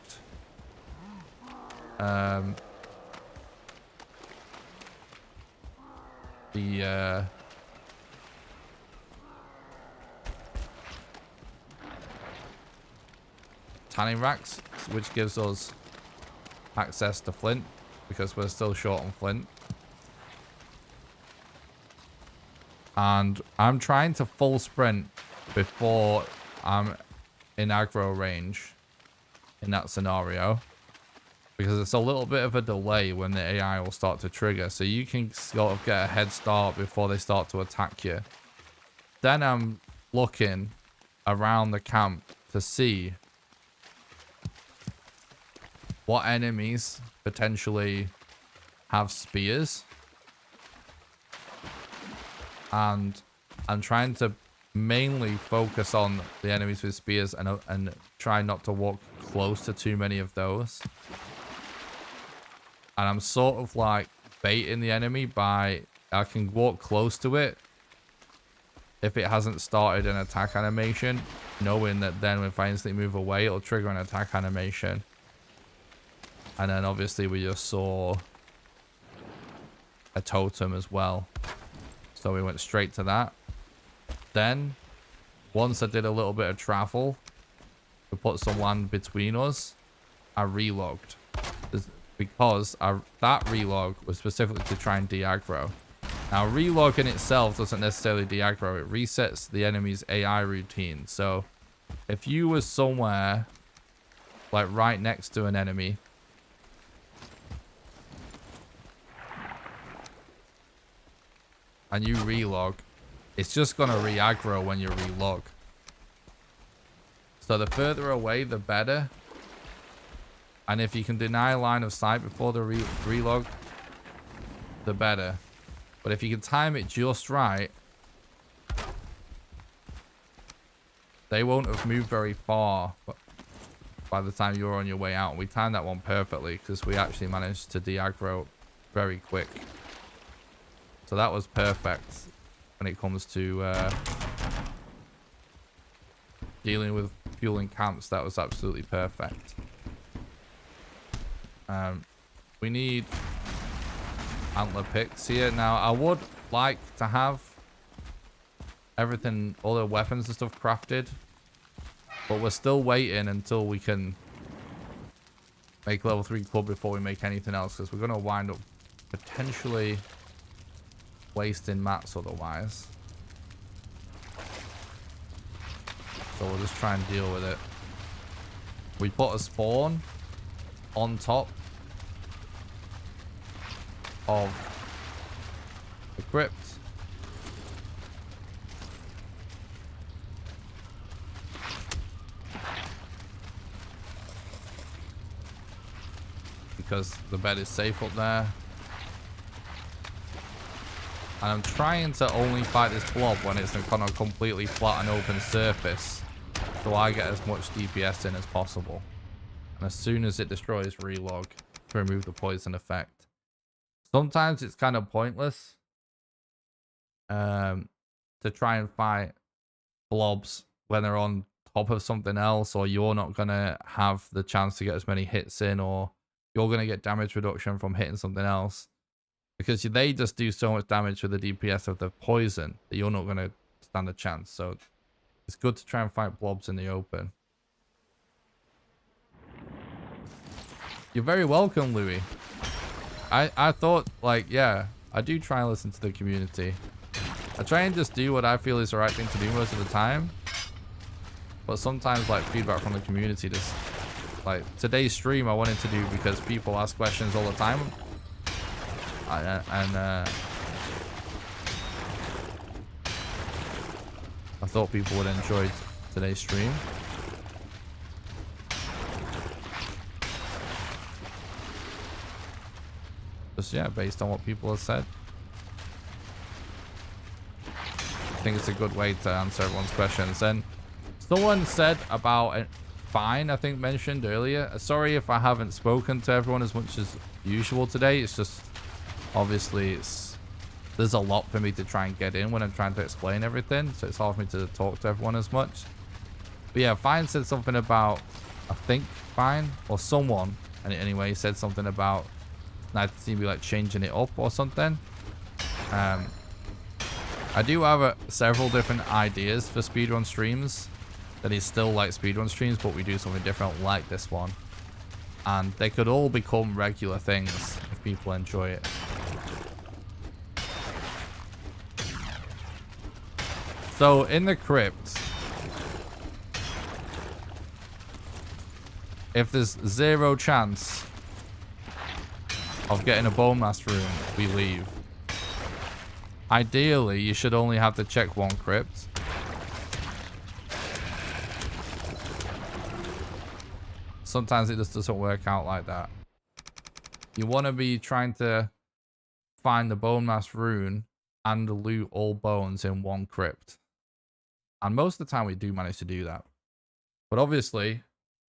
Tanning racks, which gives us access to flint because we're still short on flint. And I'm trying to full sprint before I'm in aggro range in that scenario. Because it's a little bit of a delay when the AI will start to trigger. So you can sort of get a head start before they start to attack you. Then I'm looking around the camp to see what enemies potentially have spears. And I'm trying to mainly focus on the enemies with spears and try not to walk close to too many of those. And I'm sort of like baiting the enemy by I can walk close to it if it hasn't started an attack animation, knowing that then if I instantly move away, it'll trigger an attack animation. And then obviously we just saw a totem as well. So we went straight to that. Then once I did a little bit of travel to put some land between us, I relogged. Because that relog was specifically to try and de-aggro. Now, relog in itself doesn't necessarily de-aggro. It resets the enemy's AI routine. So, if you was somewhere, like right next to an enemy, and you relog, it's just going to re-aggro when you relog. So, the further away, the better. And if you can deny line of sight before the relog, the better. But if you can time it just right, they won't have moved very far by the time you're on your way out. We timed that one perfectly because we actually managed to de-aggro very quick. So that was perfect when it comes to dealing with fueling camps. That was absolutely perfect. We need antler picks here. Now, I would like to have everything, all the weapons and stuff crafted, but we're still waiting until we can make level 3 club before we make anything else, because we're going to wind up potentially wasting mats otherwise. So we'll just try and deal with it. We put a spawn on top of the crypt. Because the bed is safe up there. And I'm trying to only fight this blob when it's on a completely flat and open surface, so I get as much DPS in as possible. And as soon as it destroys, relog to remove the poison effect. Sometimes it's kind of pointless to try and fight blobs when they're on top of something else, or you're not going to have the chance to get as many hits in, or you're going to get damage reduction from hitting something else. Because they just do so much damage with the DPS of the poison that you're not going to stand a chance. So it's good to try and fight blobs in the open. You're very welcome, Louis. I thought, like, yeah, I do try and listen to the community. I try and just do what I feel is the right thing to do most of the time. But sometimes, like, feedback from the community just... Like, today's stream I wanted to do because people ask questions all the time. I thought people would enjoy today's stream. Just, yeah, based on what people have said. I think it's a good way to answer everyone's questions. And someone said about fine, I think mentioned earlier. Sorry if I haven't spoken to everyone as much as usual today. It's just, obviously, there's a lot for me to try and get in when I'm trying to explain everything. So it's hard for me to talk to everyone as much. But yeah, Fine said something about, I think Fine, or someone, and anyway, said something about nice to see me like changing it up or something. I do have several different ideas for speedrun streams that is still like speedrun streams, but we do something different like this one. And they could all become regular things if people enjoy it. So in the crypt, if there's 0 chance of getting a bone mass rune, we leave. Ideally, you should only have to check 1 crypt. Sometimes it just doesn't work out like that. You want to be trying to find the bone mass rune and loot all bones in 1 crypt. And most of the time we do manage to do that. But obviously,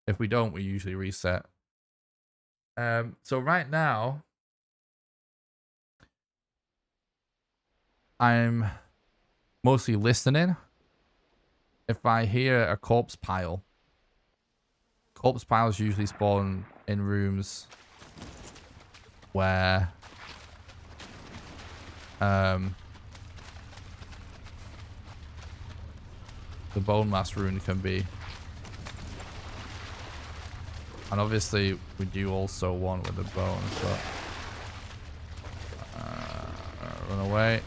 if we don't, we usually reset. So right now, I'm mostly listening. If I hear a corpse piles usually spawn in rooms where the bone mass rune can be. And obviously we do also want with the bones, but run away.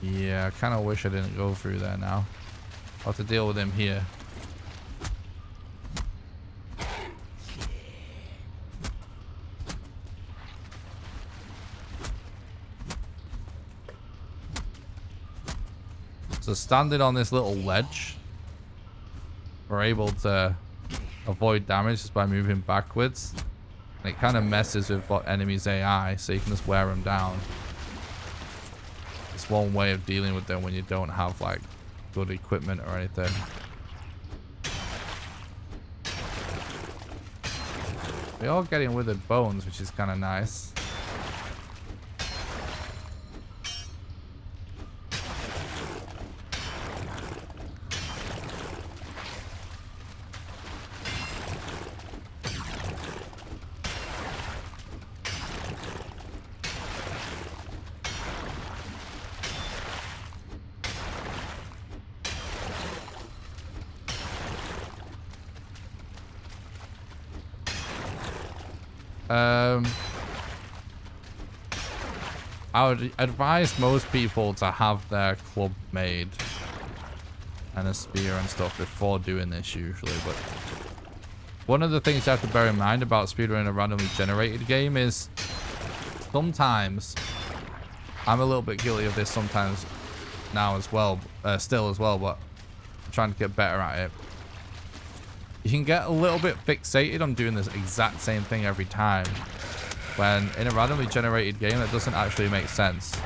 Yeah, I kind of wish I didn't go through there now. I'll have to deal with him here. So standing on this little ledge, we're able to avoid damage just by moving backwards. And it kind of messes with what enemies' AI, so you can just wear them down. It's one way of dealing with them when you don't have like good equipment or anything. We're all getting withered bones, which is kind of nice. I would advise most people to have their club made and a spear and stuff before doing this usually, but one of the things you have to bear in mind about speedrunning a randomly generated game is sometimes, I'm a little bit guilty of this sometimes now as well, still as well, but I'm trying to get better at it. You can get a little bit fixated on doing this exact same thing every time, when in a randomly generated game that doesn't actually make sense.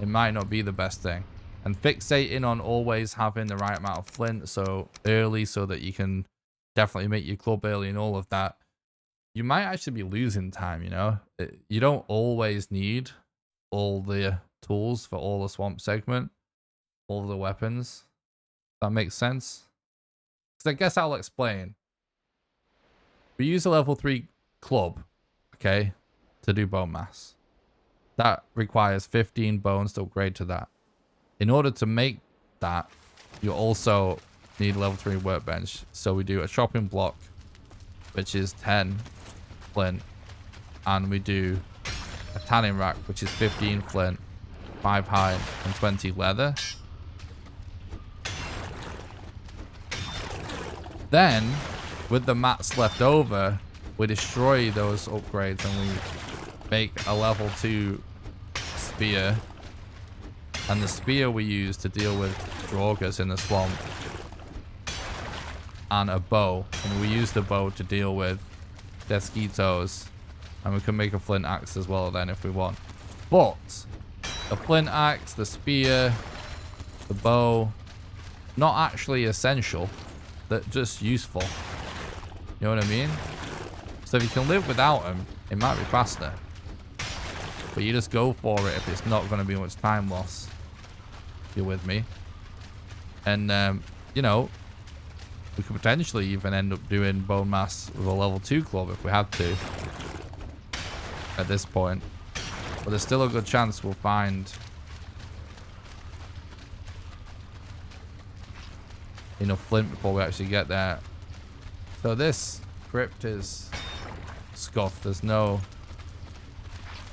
It might not be the best thing. And fixating on always having the right amount of flint so early so that you can definitely make your club early and all of that, you might actually be losing time, you know? You don't always need all the tools for all the swamp segment, all the weapons. That makes sense? Because I guess I'll explain. We use a level 3 club, okay, to do bone mass. That requires 15 bones to upgrade to that. In order to make that, you also need a level 3 workbench. So we do a chopping block, which is 10 flint, and we do a tanning rack, which is 15 flint, 5 hide, and 20 leather. Then, with the mats left over, we destroy those upgrades and we make a level 2 spear. And the spear we use to deal with draugrs in the swamp. And a bow. And we use the bow to deal with mosquitoes. And we can make a flint axe as well then if we want. But the flint axe, the spear, the bow, not actually essential. They're just useful. You know what I mean? So if you can live without them, it might be faster. But you just go for it if it's not going to be much time loss. You're with me. And, you know, we could potentially even end up doing bone mass with a level 2 club if we had to. At this point. But there's still a good chance we'll find enough flint before we actually get there. So this crypt is scuffed. There's no...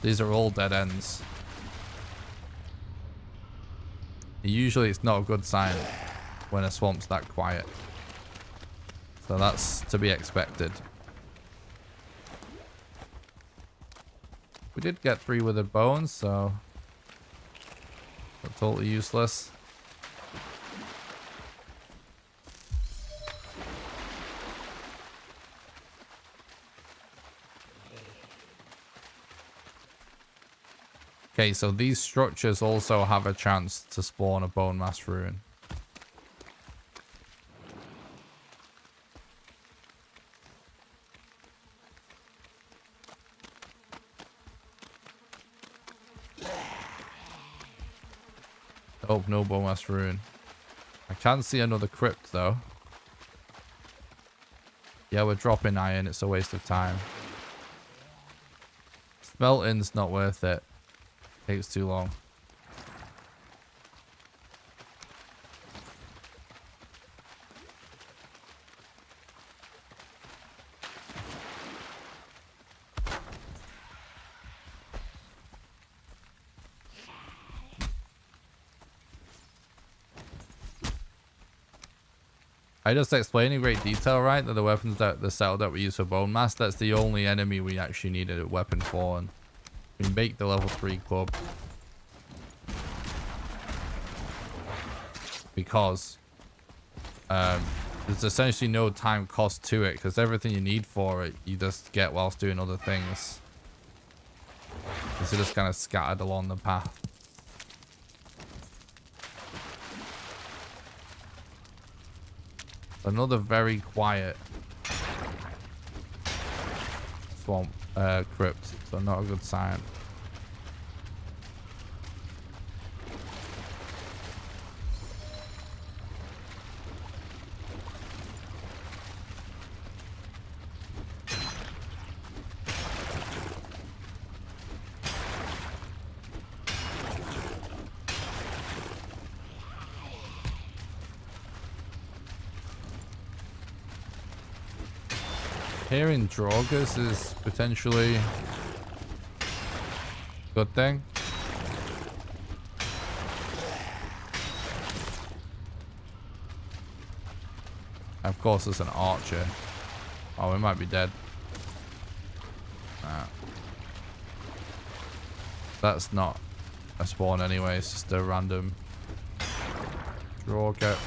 These are all dead ends. Usually it's not a good sign when a swamp's that quiet. So that's to be expected. We did get 3 withered bones, so that's totally useless. Okay, so these structures also have a chance to spawn a bone mass rune. Oh, no bone mass rune. I can see another crypt though. Yeah, we're dropping iron. It's a waste of time. Smelting's not worth it. Takes too long. I just explained in great detail, right, that the weapons that the cell that we use for bone mass, that's the only enemy we actually needed a weapon for, and we make the level 3 club because there's essentially no time cost to it, because everything you need for it you just get whilst doing other things. It's just kind of scattered along the path. Another very quiet swamp crypt, so not a good sign. Hearing Drogas is potentially a good thing. Of course, there's an archer. Oh, we might be dead. Nah. That's not a spawn anyway. It's just a random Droga.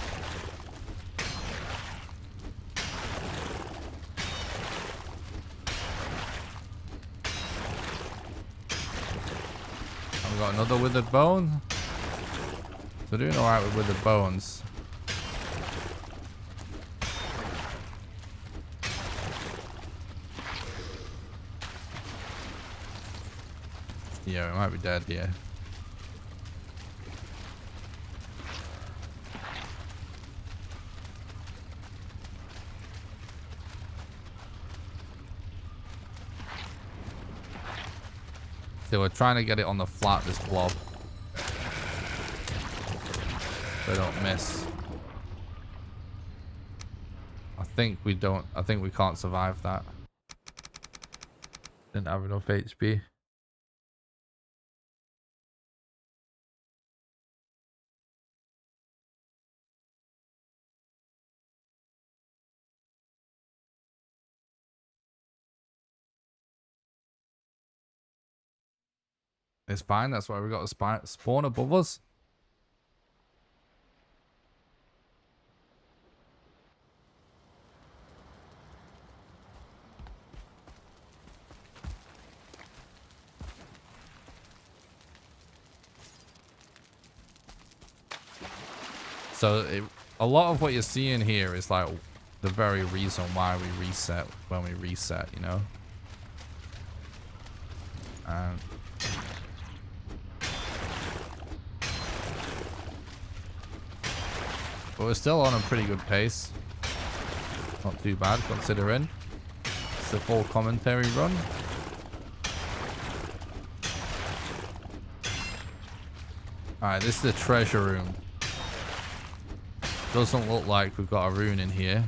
Got another withered bone. We're doing alright with withered bones. Yeah, we might be dead here. So we're trying to get it on the flat, this blob. So don't miss. I think we can't survive that. Didn't have enough HP. It's fine, that's why we got a spawn above us. So a lot of what you're seeing here is like the very reason why we reset when we reset, you know? But we're still on a pretty good pace. Not too bad considering. It's a full commentary run. Alright, this is the treasure room. Doesn't look like we've got a rune in here,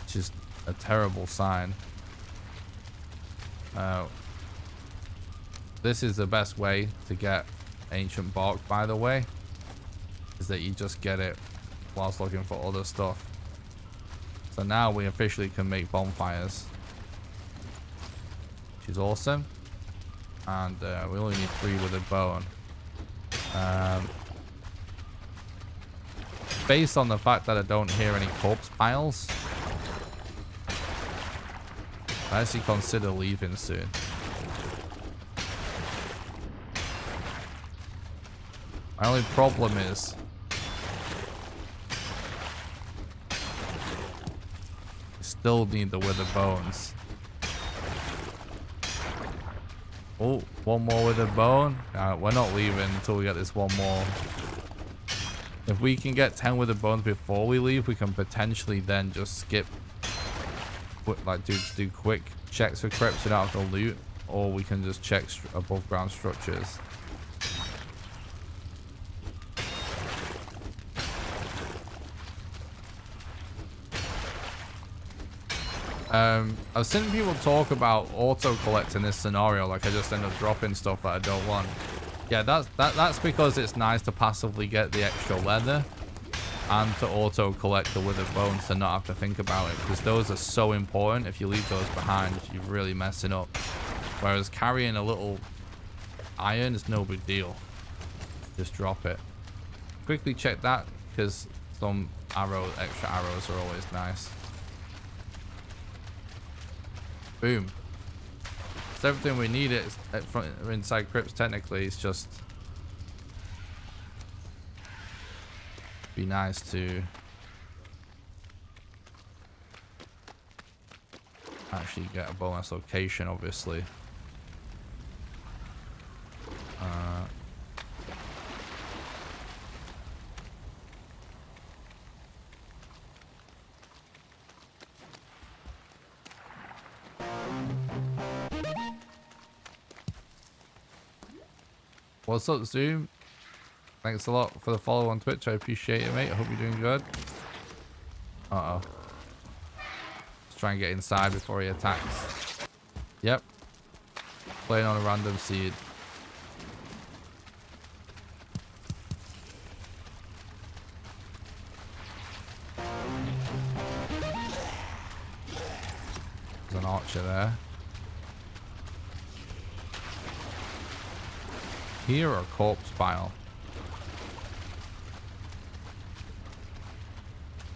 which is a terrible sign. This is the best way to get ancient bark, by the way. is that you just get it whilst looking for other stuff. So now we officially can make bonfires, which is awesome. And we only need 3 with a bone. Based on the fact that I don't hear any corpse piles, I actually consider leaving soon. My only problem is I still need the withered bones. Oh, one more withered bone. We're not leaving until we get this one more. If we can get 10 withered bones before we leave, we can potentially then just skip, like do quick checks for crypts without having to loot, or we can just check above ground structures. I've seen people talk about auto collect in this scenario, like I just end up dropping stuff that I don't want. Yeah, that's because it's nice to passively get the extra leather and to auto collect the withered bones to not have to think about it, because those are so important. If you leave those behind, you're really messing up. Whereas carrying a little iron is no big deal. Just drop it. Quickly check that, because some extra arrows are always nice. Boom. It's everything we need. It's inside crypts technically. It's just be nice to actually get a bonus location, obviously. What's up, Zoom? Thanks a lot for the follow on Twitch. I appreciate it, mate. I hope you're doing good. Uh-oh. Let's try and get inside before he attacks. Yep. Playing on a random seed. There's an archer there. Here or corpse pile?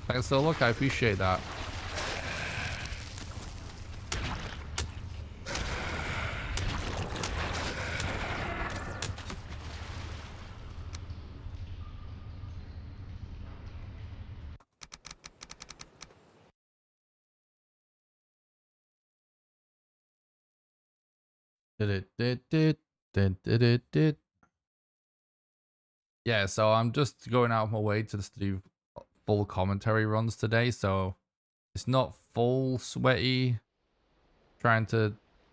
Thanks for the look, I appreciate that. Yeah, so I'm just going out of my way to just do full commentary runs today, so it's not full sweaty.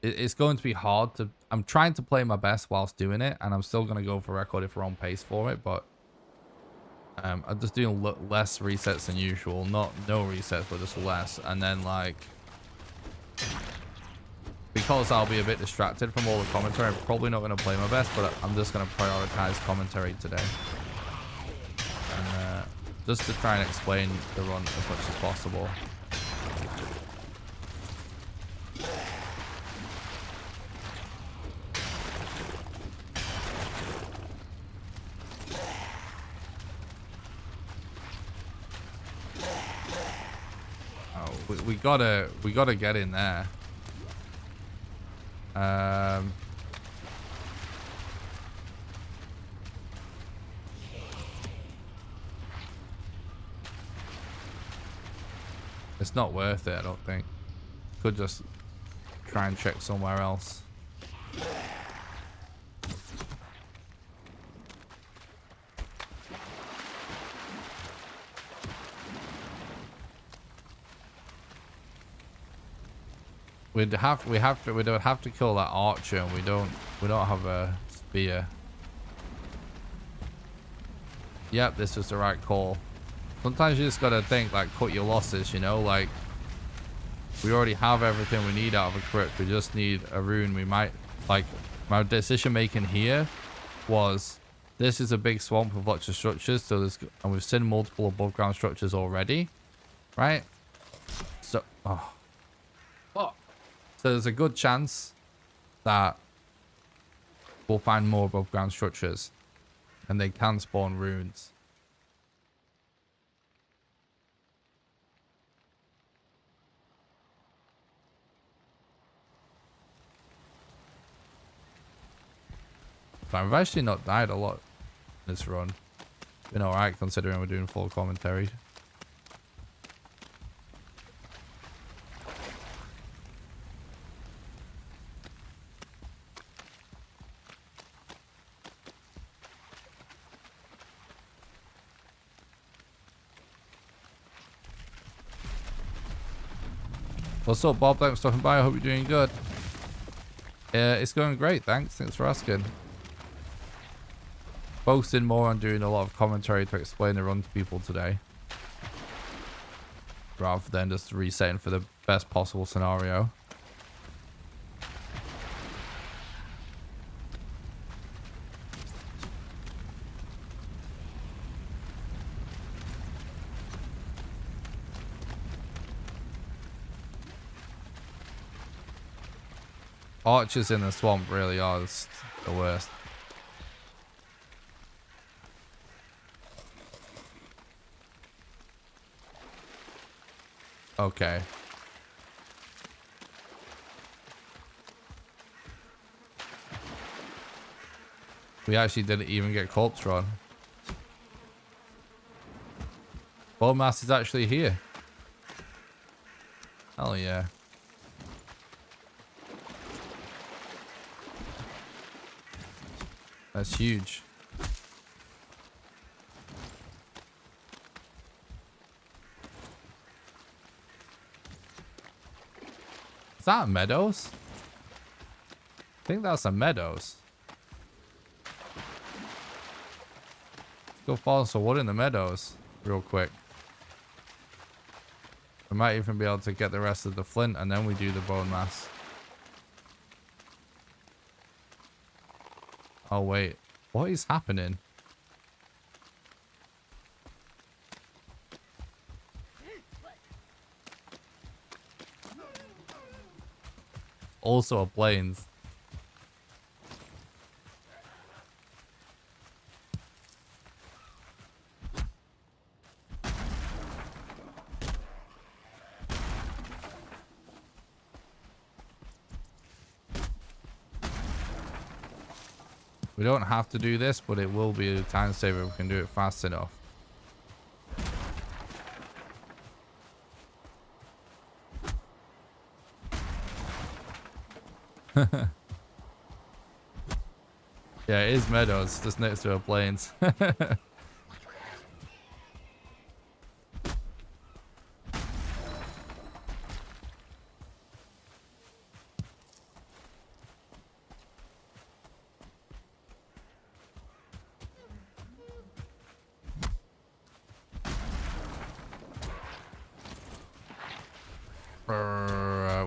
It's going to be hard to. I'm trying to play my best whilst doing it, and I'm still going to go for record if we're on pace for it, but I'm just doing less resets than usual. No resets, but just less, and then like, because I'll be a bit distracted from all the commentary, I'm probably not going to play my best, but I'm just going to prioritize commentary today. And just to try and explain the run as much as possible. Oh, we gotta get in there. It's not worth it, I don't think. Could just try and check somewhere else. We'd have to kill that archer, and we don't have a spear. Yep, this was the right call. Sometimes you just gotta think, like, cut your losses, you know, like, we already have everything we need out of a crypt. We just need a rune. We might, like, my decision making here was This is a big swamp with lots of structures, so there's, and we've seen multiple above ground structures already, right? So, so there's a good chance that we'll find more above ground structures, and they can spawn runes. But I've actually not died a lot this run. Been alright considering we're doing full commentary. What's up, Bob? Thanks for stopping by. I hope you're doing good. It's going great, thanks. Thanks for asking. Focusing more on doing a lot of commentary to explain the run to people today, rather than just resetting for the best possible scenario. Archers in the swamp really are the worst. Okay. We actually didn't even get corpse run. Bone mass is actually here. Hell yeah. That's huge. Is that a meadows? I think that's a meadows. Let's go follow some wood in the meadows real quick. We might even be able to get the rest of the flint and then we do the bone mass. Oh wait, what is happening? Also a plains. We don't have to do this, but it will be a time saver if we can do it fast enough. Yeah, it is meadows, just next to a plains.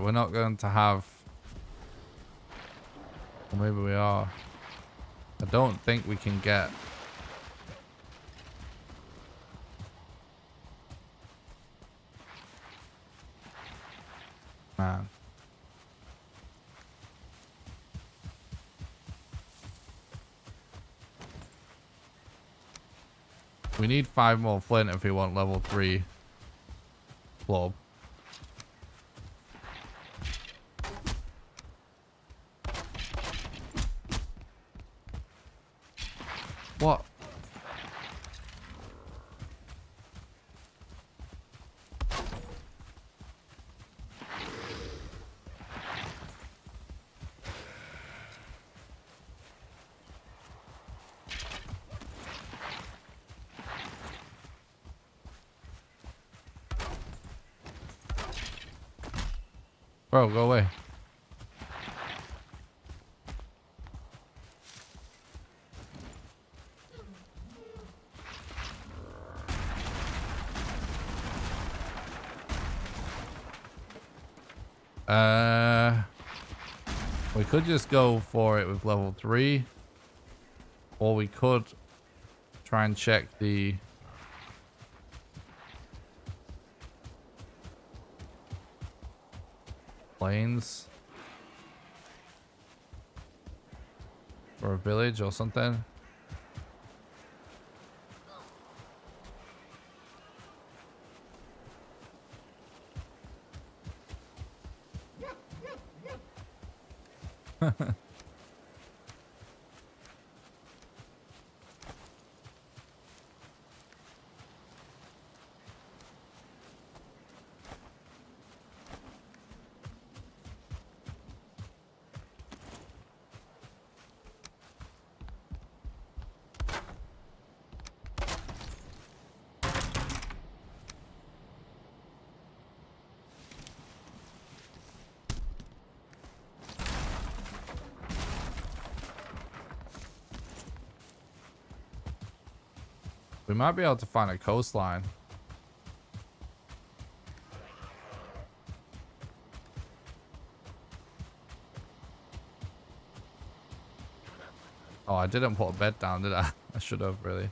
We're not going to have... Or maybe we are. I don't think we can get... Man. We need 5 more flint if we want level 3 club. What? Bro, go away. We could just go for it with level 3, or we could try and check the plains for a village or something. We might be able to find a coastline. Oh, I didn't put a bed down, did I? I should have, really.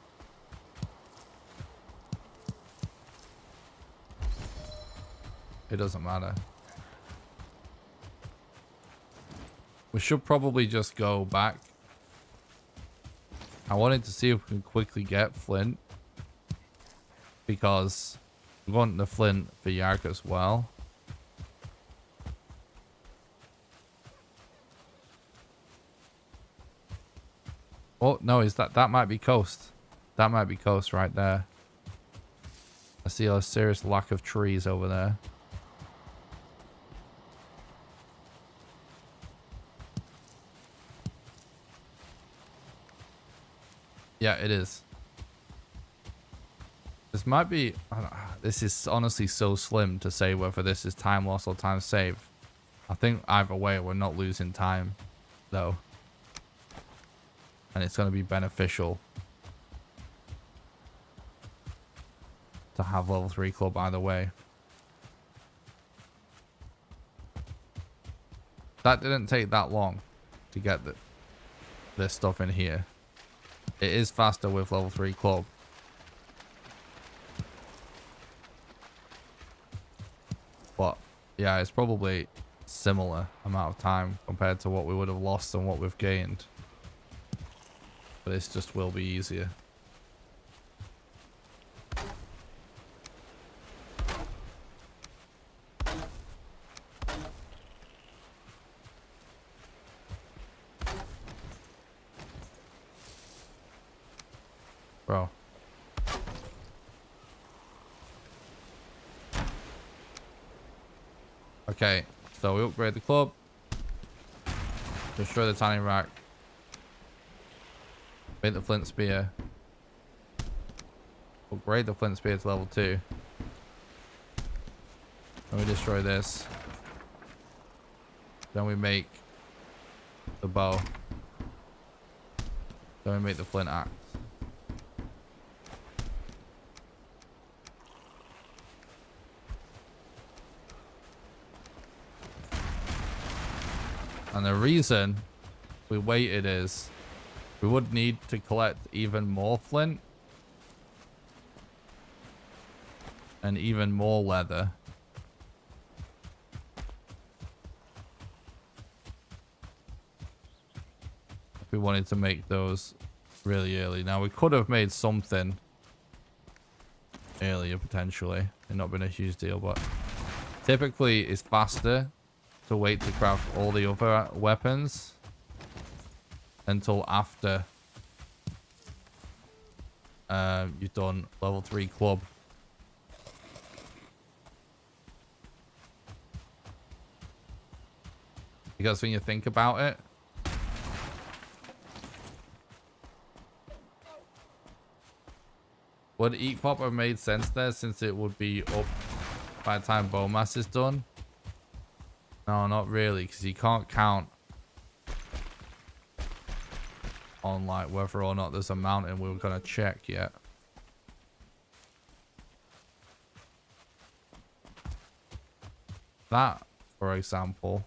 It doesn't matter. We should probably just go back. I wanted to see if we can quickly get flint, because we want the flint for Yak as well. Oh no, is that might be coast. That might be coast right there. I see a serious lack of trees over there. Yeah, it is. This might be... This is honestly so slim to say whether this is time loss or time save. I think either way, we're not losing time, though. And it's going to be beneficial to have level 3 club either way. That didn't take that long to get this stuff in here. It is faster with level 3 club. But yeah, it's probably similar amount of time compared to what we would have lost and what we've gained. But this just will be easier. Bro. Okay, so we upgrade the club. Destroy the tanning rack. Make the flint spear. Upgrade the flint spear to level 2. Then we destroy this. Then we make the bow. Then we make the flint axe. And the reason we waited is we would need to collect even more flint and even more leather. If we wanted to make those really early. Now, we could have made something earlier potentially. It'd not been a huge deal, but typically it's faster to wait to craft all the other weapons until after you've done level 3 club. Because when you think about it, would Eat Pop have made sense there, since it would be up by the time Bowmass is done? No, not really, because you can't count on like whether or not there's a mountain we were gonna check yet. That, for example,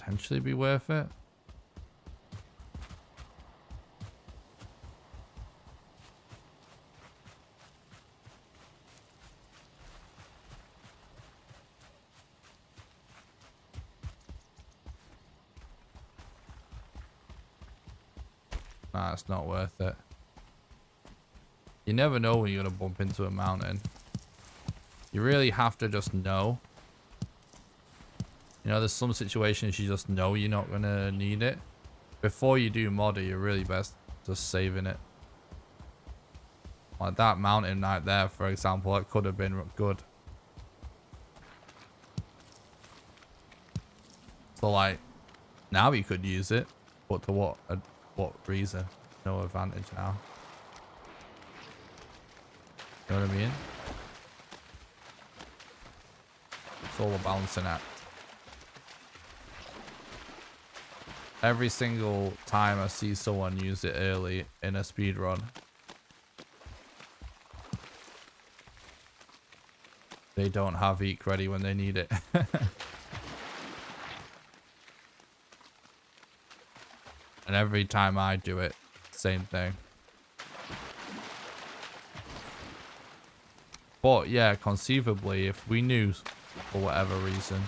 potentially be worth it. Nah, it's not worth it. You never know when you're going to bump into a mountain. You really have to just know. You know, there's some situations you just know you're not going to need it. Before you do modder, you're really best just saving it. Like that mountain right there, for example, that could have been good. So like, now you could use it, but to what reason? No advantage now. You know what I mean? It's all a balancing act. Every single time I see someone use it early in a speed run, they don't have Eek ready when they need it. And every time I do it, same thing. But yeah, conceivably, if we knew for whatever reason,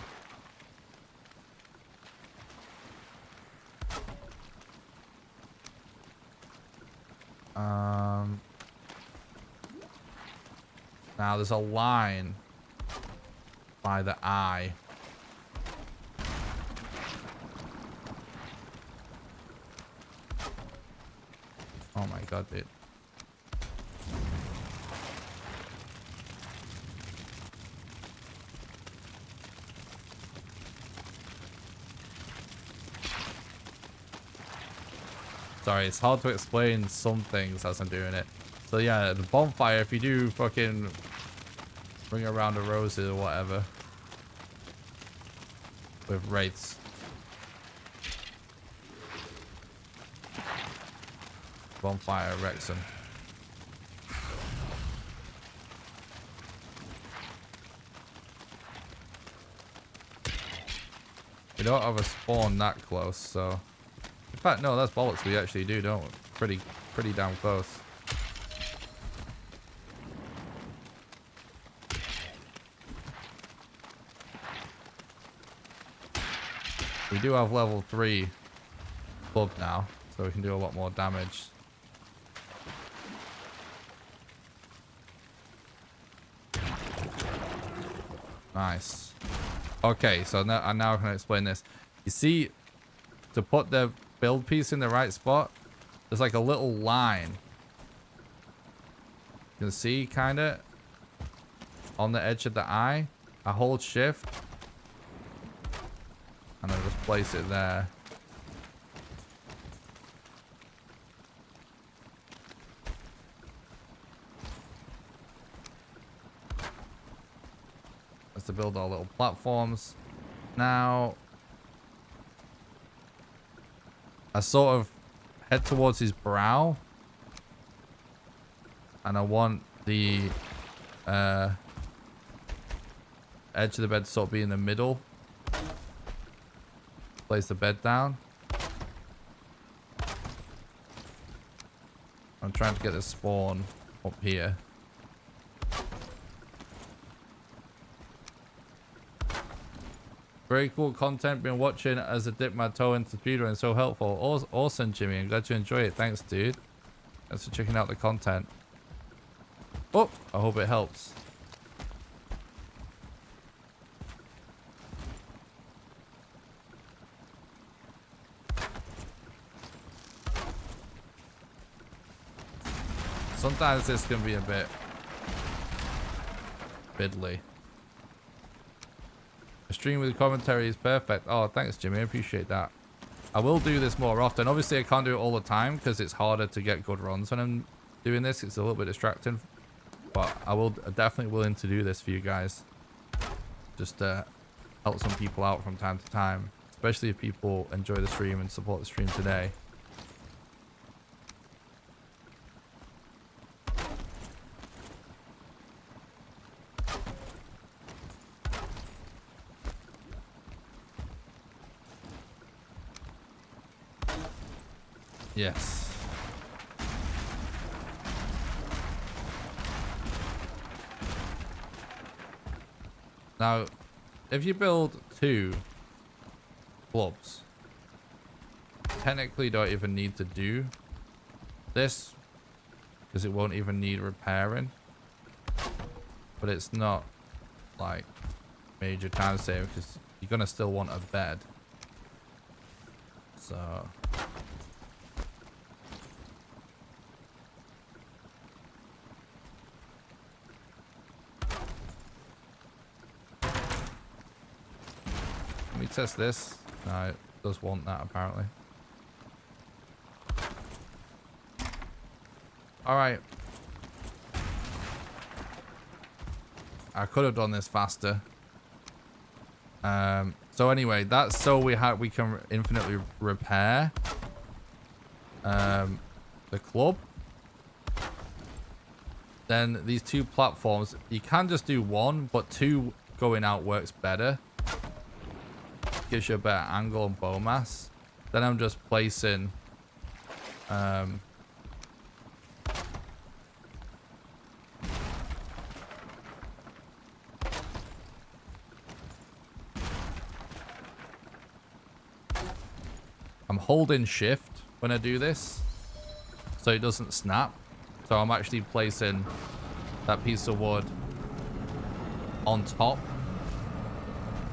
now there's a line by the eye. Oh my god, dude. Sorry, it's hard to explain some things as I'm doing it. So yeah, the bonfire, if you do fucking bring a round of roses or whatever with wraiths, bonfire wrecks them. We don't have a spawn that close, so in fact, no, that's bollocks. We actually do, don't we? Pretty damn close. We do have level 3 club now, so we can do a lot more damage. Nice. Okay, so now I can explain this. You see, to put the build piece in the right spot, there's like a little line. You can see, kind of, on the edge of the eye. I hold shift, and I just place it there. That's to build our little platforms. Now, I sort of head towards his brow, and I want the edge of the bed to sort of be in the middle. Place the bed down. I'm trying to get the spawn up here. Very cool content. Been watching as I dip my toe into speedrun. So helpful. Awesome, Jimmy. I'm glad you enjoy it. Thanks, dude. Thanks for checking out the content. Oh, I hope it helps. Sometimes this can be a bit fiddly. A stream with commentary is perfect. Oh, thanks, Jimmy. I appreciate that. I will do this more often. Obviously, I can't do it all the time because it's harder to get good runs when I'm doing this. It's a little bit distracting. But I'm definitely willing to do this for you guys. Just to help some people out from time to time. Especially if people enjoy the stream and support the stream today. Yes. Now, if you build 2 clubs, technically you don't even need to do this because it won't even need repairing. But it's not like major time saving because you're gonna still want a bed. So let me test this. No, it does want that apparently. All right. I could have done this faster. So anyway, that's so we can infinitely repair the club. Then these 2 platforms, you can just do 1, but 2 going out works better. Gives you a better angle and bow mass. Then I'm just placing I'm holding shift when I do this so it doesn't snap. So I'm actually placing that piece of wood on top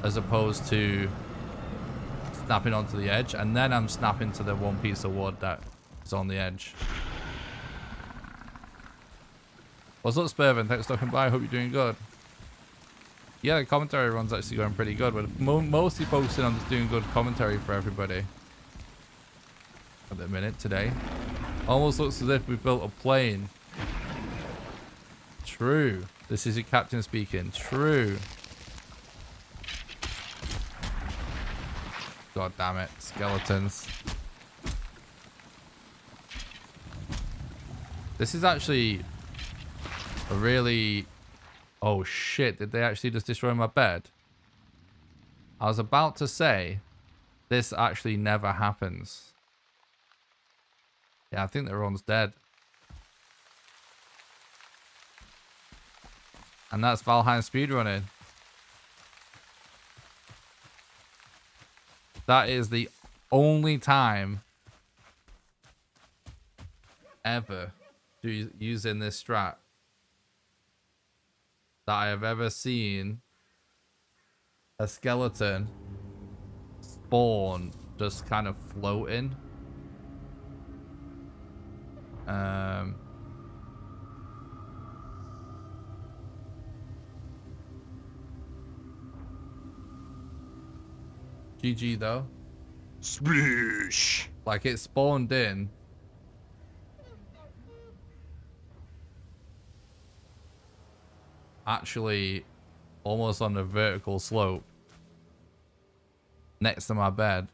as opposed to snapping onto the edge, and then I'm snapping to the one piece of wood that is on the edge. What's up, Spurvin? Thanks for stopping by. Hope you're doing good. Yeah, the commentary run's actually going pretty good. We're mostly focusing on just doing good commentary for everybody at the minute today. Almost looks as if we built a plane. True. This is your captain speaking. True. God damn it. Skeletons. This is actually a really... Oh shit, did they actually just destroy my bed? I was about to say, this actually never happens. Yeah, I think everyone's dead. And that's Valheim speedrunning. That is the only time ever using this strat that I have ever seen a skeleton spawn just kind of floating. GG though. Sploosh. Like it spawned in. Actually almost on the vertical slope next to my bed.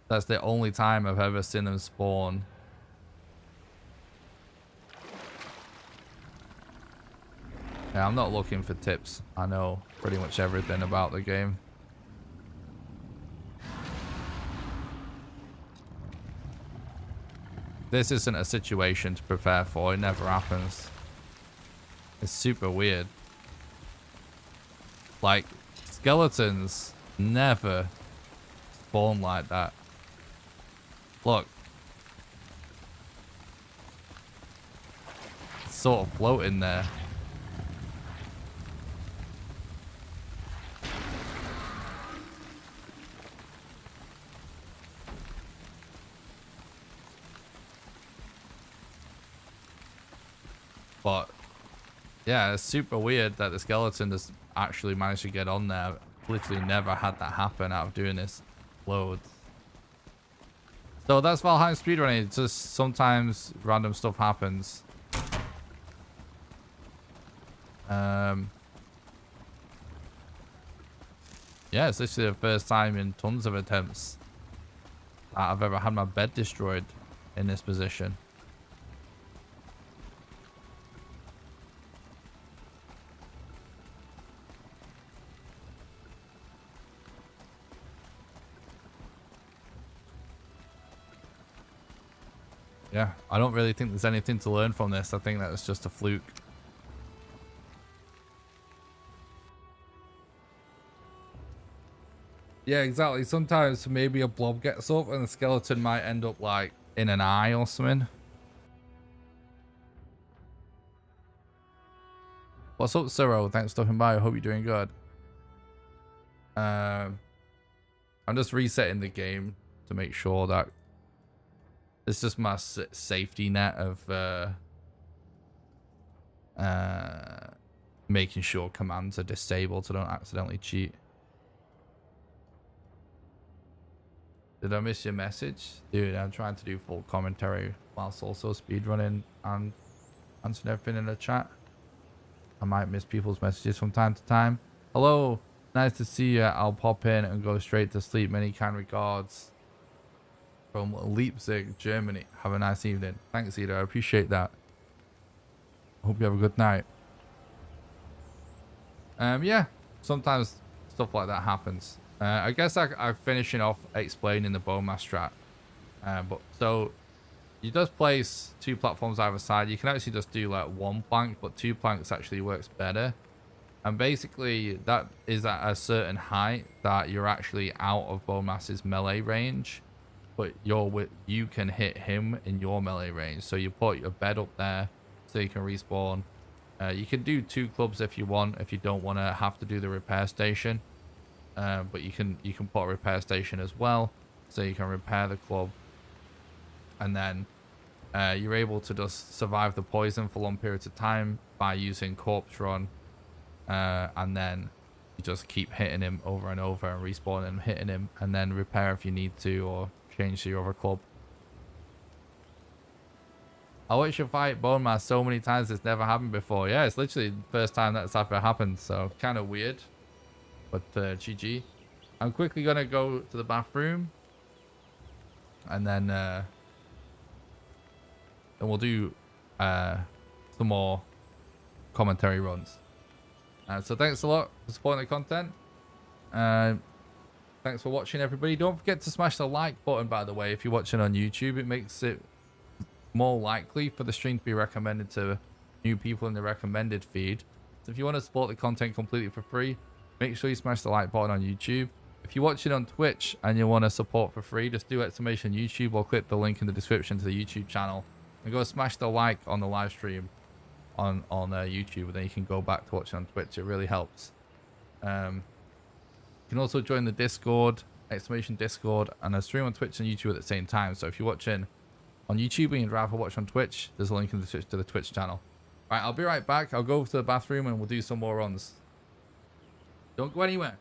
That's the only time I've ever seen them spawn. Yeah, I'm not looking for tips. I know pretty much everything about the game. This isn't a situation to prepare for. It never happens. It's super weird. Like, skeletons never spawn like that. Look. It's sort of floating there. But yeah, it's super weird that the skeleton just actually managed to get on there. Literally never had that happen out of doing this loads. So that's Valheim speedrunning. It's just sometimes random stuff happens. Yeah, it's literally the first time in tons of attempts that I've ever had my bed destroyed in this position. Yeah, I don't really think there's anything to learn from this. I think that it's just a fluke. Yeah, exactly. Sometimes maybe a blob gets up and the skeleton might end up like in an eye or something. What's up, Ciro? Thanks for stopping by. I hope you're doing good. I'm just resetting the game to make sure that it's just my safety net of making sure commands are disabled so I don't accidentally cheat. Did I miss your message? Dude, I'm trying to do full commentary whilst also speedrunning and answering everything in the chat. I might miss people's messages from time to time. Hello, nice to see you. I'll pop in and go straight to sleep. Many kind regards from Leipzig, Germany. Have a nice evening. Thanks, Ida. I appreciate that. Hope you have a good night. Yeah, sometimes stuff like that happens. I guess I'm finishing off explaining the Bowmass strat. But so you just place 2 platforms either side. You can actually just do like 1 plank, but 2 planks actually works better. And basically that is at a certain height that you're actually out of Bowmass's melee range, but you can hit him in your melee range. So you put your bed up there so you can respawn. You can do 2 clubs if you want, if you don't want to have to do the repair station. But you can put a repair station as well, so you can repair the club, and then you're able to just survive the poison for long periods of time by using corpse run, and then you just keep hitting him over and over and respawning and hitting him, and then repair if you need to or change to your other club. I watched you fight Bone Mass so many times, it's never happened before. Yeah, it's literally the first time that's ever happened, so kind of weird. But GG. I'm quickly going to go to the bathroom. And then we'll do some more commentary runs. So thanks a lot for supporting the content. Thanks for watching, everybody. Don't forget to smash the like button, by the way, if you're watching on YouTube. It makes it more likely for the stream to be recommended to new people in the recommended feed. So if you want to support the content completely for free, make sure you smash the like button on YouTube. If you're watching on Twitch and you want to support for free, just do exclamation YouTube or click the link in the description to the YouTube channel and go smash the like on the live stream on YouTube, and then you can go back to watching on Twitch. It really helps. You can also join the Discord, exclamation Discord, and I stream on Twitch and YouTube at the same time. So if you're watching on YouTube and you'd rather watch on Twitch, there's a link in the description to the Twitch channel. All right, I'll be right back. I'll go to the bathroom and we'll do some more runs. Don't go anywhere.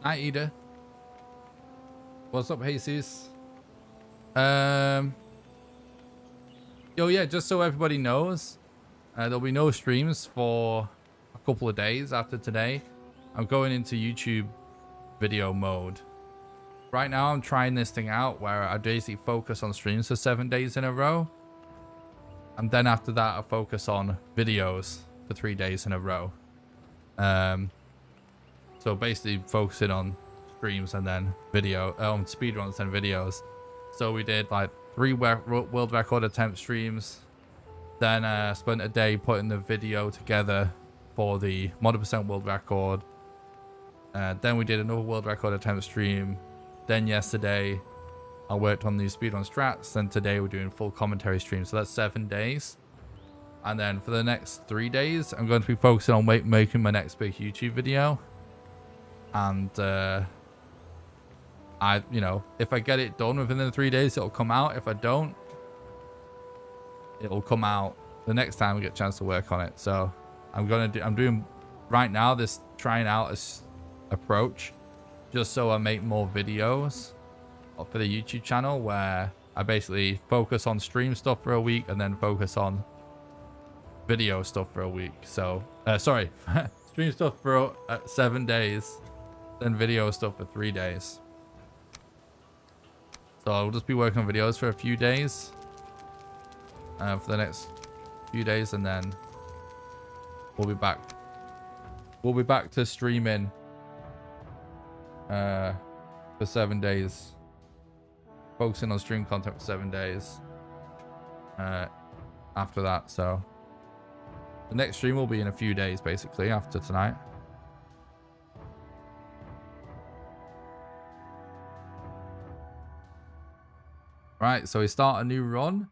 Hi, Ida. What's up, Jesus? Oh yeah, just so everybody knows, there'll be no streams for a couple of days after today. I'm going into YouTube video mode. Right now, I'm trying this thing out where I basically focus on streams for 7 days in a row. And then after that, I focus on videos for 3 days in a row. So basically focusing on streams and then video, speedruns and videos. So we did like 3 world record attempt streams. Then spent a day putting the video together for the mod% world record. Then we did another world record attempt stream. Then yesterday, I worked on these speedrun strats. Then today we're doing full commentary stream. So that's 7 days. And then for the next 3 days, I'm going to be focusing on making my next big YouTube video. And if I get it done within the 3 days, it'll come out. If I don't, it'll come out the next time we get a chance to work on it. So I'm doing right now this trying out this approach just so I make more videos for the YouTube channel where I basically focus on stream stuff for a week and then focus on video stuff for a week. So sorry, stream stuff for 7 days, then video stuff for 3 days. So I'll just be working on videos for a few days, for the next few days, and then we'll be back. We'll be back to streaming for 7 days, focusing on stream content for 7 days after that. So the next stream will be in a few days, basically, after tonight. Right, so we start a new run.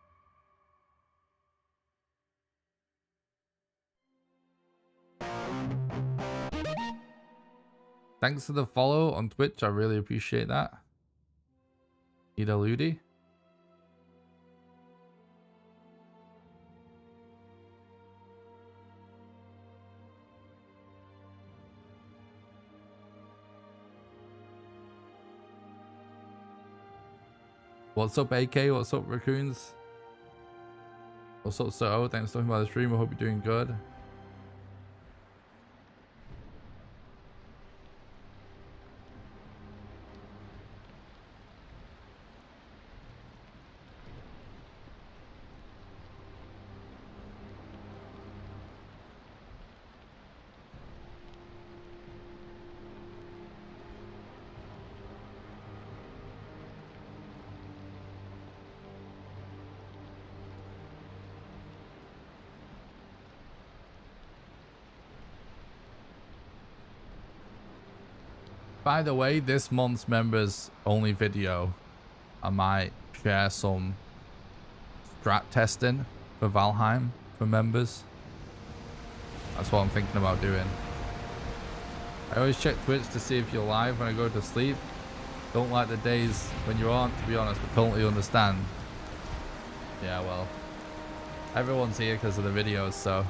Thanks for the follow on Twitch. I really appreciate that. Ida Ludi. What's up, AK? What's up, Raccoons? What's up, So? Thanks for talking about the stream. I hope you're doing good. By the way, this month's members only video, I might share some strat testing for Valheim for members. That's what I'm thinking about doing. I always check Twitch to see if you're live when I go to sleep. Don't like the days when you aren't, to be honest, but totally understand. Yeah, well, everyone's here because of the videos, so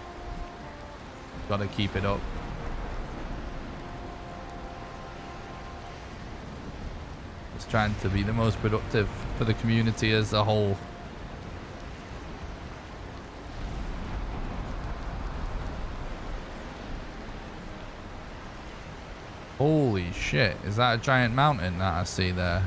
gotta keep it up. Trying to be the most productive for the community as a whole. Holy shit, is that a giant mountain that I see there?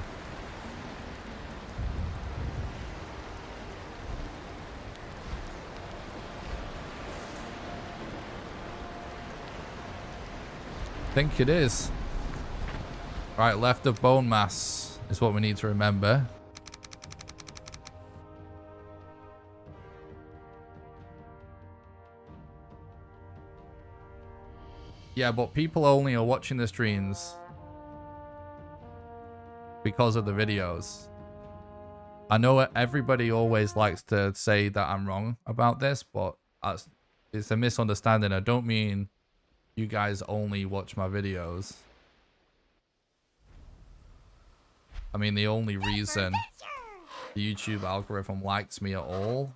I think it is. Right, left of bone mass is what we need to remember. Yeah, but people only are watching the streams because of the videos. I know everybody always likes to say that I'm wrong about this, but it's a misunderstanding. I don't mean you guys only watch my videos. I mean, the only reason the YouTube algorithm likes me at all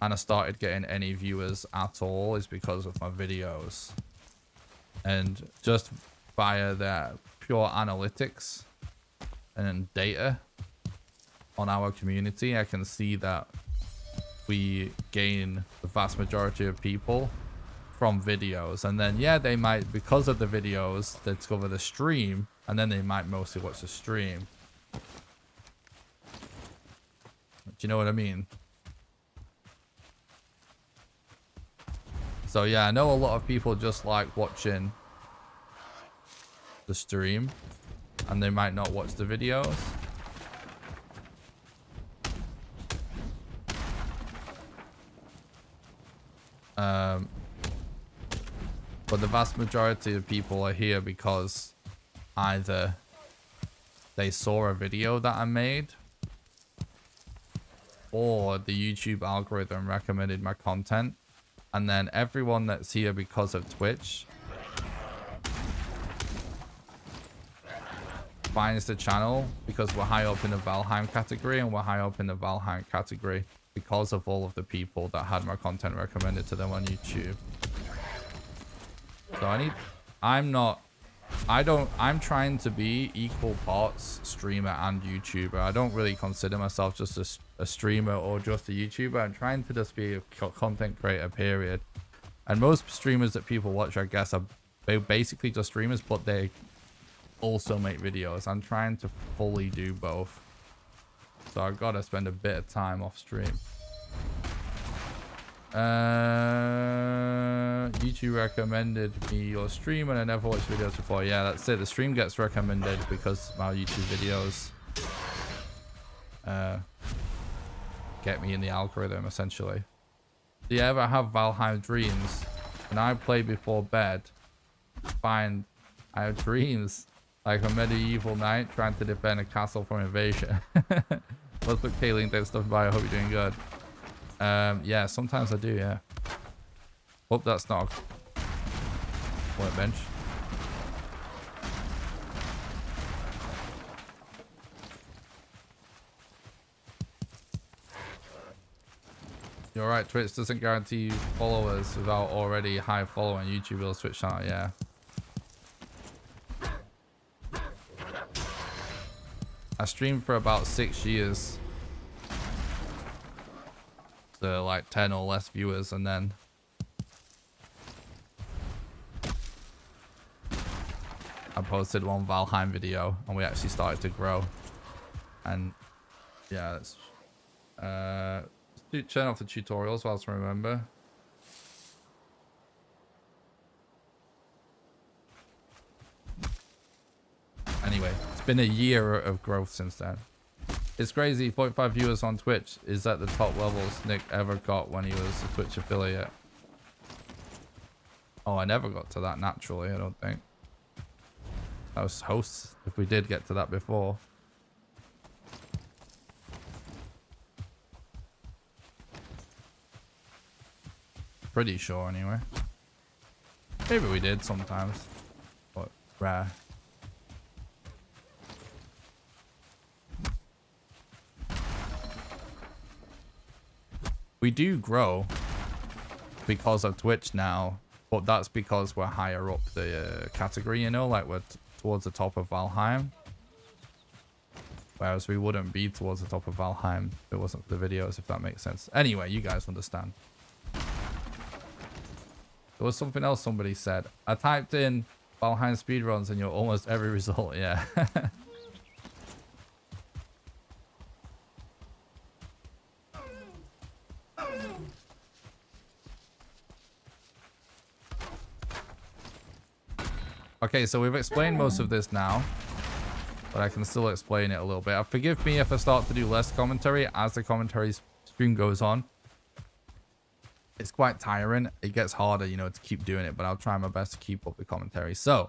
and I started getting any viewers at all is because of my videos. And just via that pure analytics and data on our community, I can see that we gain the vast majority of people from videos. And then, yeah, they might, because of the videos, discover the stream, and then they might mostly watch the stream. Do you know what I mean? So yeah, I know a lot of people just like watching the stream and they might not watch the videos. But the vast majority of people are here because either they saw a video that I made, or the YouTube algorithm recommended my content. And then everyone that's here because of Twitch finds the channel because we're high up in the Valheim category, and we're high up in the Valheim category because of all of the people that had my content recommended to them on YouTube. So I'm trying to be equal parts streamer and YouTuber. I don't really consider myself just a streamer or just a YouTuber. I'm trying to just be a content creator, period. And most streamers that people watch, I guess, are basically just streamers, but they also make videos. I'm trying to fully do both. So I've got to spend a bit of time off stream. YouTube recommended me your stream and I never watched videos before. Yeah, that's it. The stream gets recommended because my YouTube videos get me in the algorithm, essentially. Do you ever have Valheim dreams? When I play before bed, I have dreams like a medieval knight trying to defend a castle from invasion. What's with Kayleen? Thanks for stopping by. I hope you're doing good. Yeah, sometimes I do, yeah. Hope that's not a workbench. You're right, Twitch doesn't guarantee you followers without already high following. YouTube will switch channel, yeah. I streamed for about 6 years. So like 10 or less viewers, and then I posted one Valheim video and we actually started to grow. And yeah, let's turn off the tutorials whilst I remember. Anyway, it's been a year of growth since then. It's crazy, 45 viewers on Twitch is at the top levels Nick ever got when he was a Twitch affiliate. Oh, I never got to that naturally, I don't think. I was hosts if we did get to that before. Pretty sure anyway. Maybe we did sometimes, but rare. We do grow because of Twitch now, but that's because we're higher up the category, you know, like we're towards the top of Valheim. Whereas we wouldn't be towards the top of Valheim if it wasn't for the videos, if that makes sense. Anyway, you guys understand. There was something else somebody said. I typed in Valheim speedruns and you're almost every result, yeah. Okay, so we've explained most of this now, but I can still explain it a little bit. Forgive me if I start to do less commentary as the commentary stream goes on. It's quite tiring. It gets harder, you know, to keep doing it, but I'll try my best to keep up the commentary. So,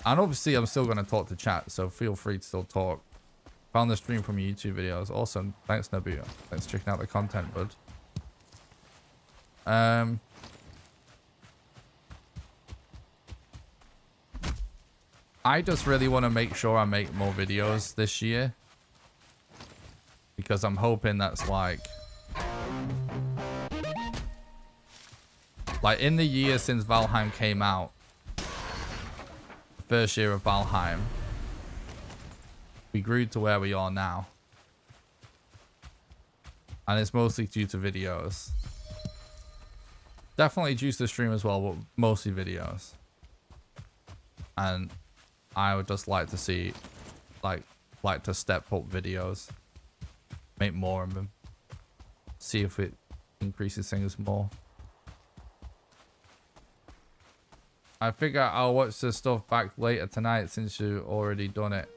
and obviously I'm still going to talk to chat, so feel free to still talk. Found the stream from your YouTube videos. Awesome. Thanks, Nabu. Thanks for checking out the content, bud. I just really want to make sure I make more videos this year, because I'm hoping that's like in the year since Valheim came out, first year of Valheim, we grew to where we are now. And it's mostly due to videos. Definitely due to the stream as well, but mostly videos. And I would just like to see, like to step up videos. Make more of them. See if it increases things more. I figure I'll watch this stuff back later tonight since you already done it.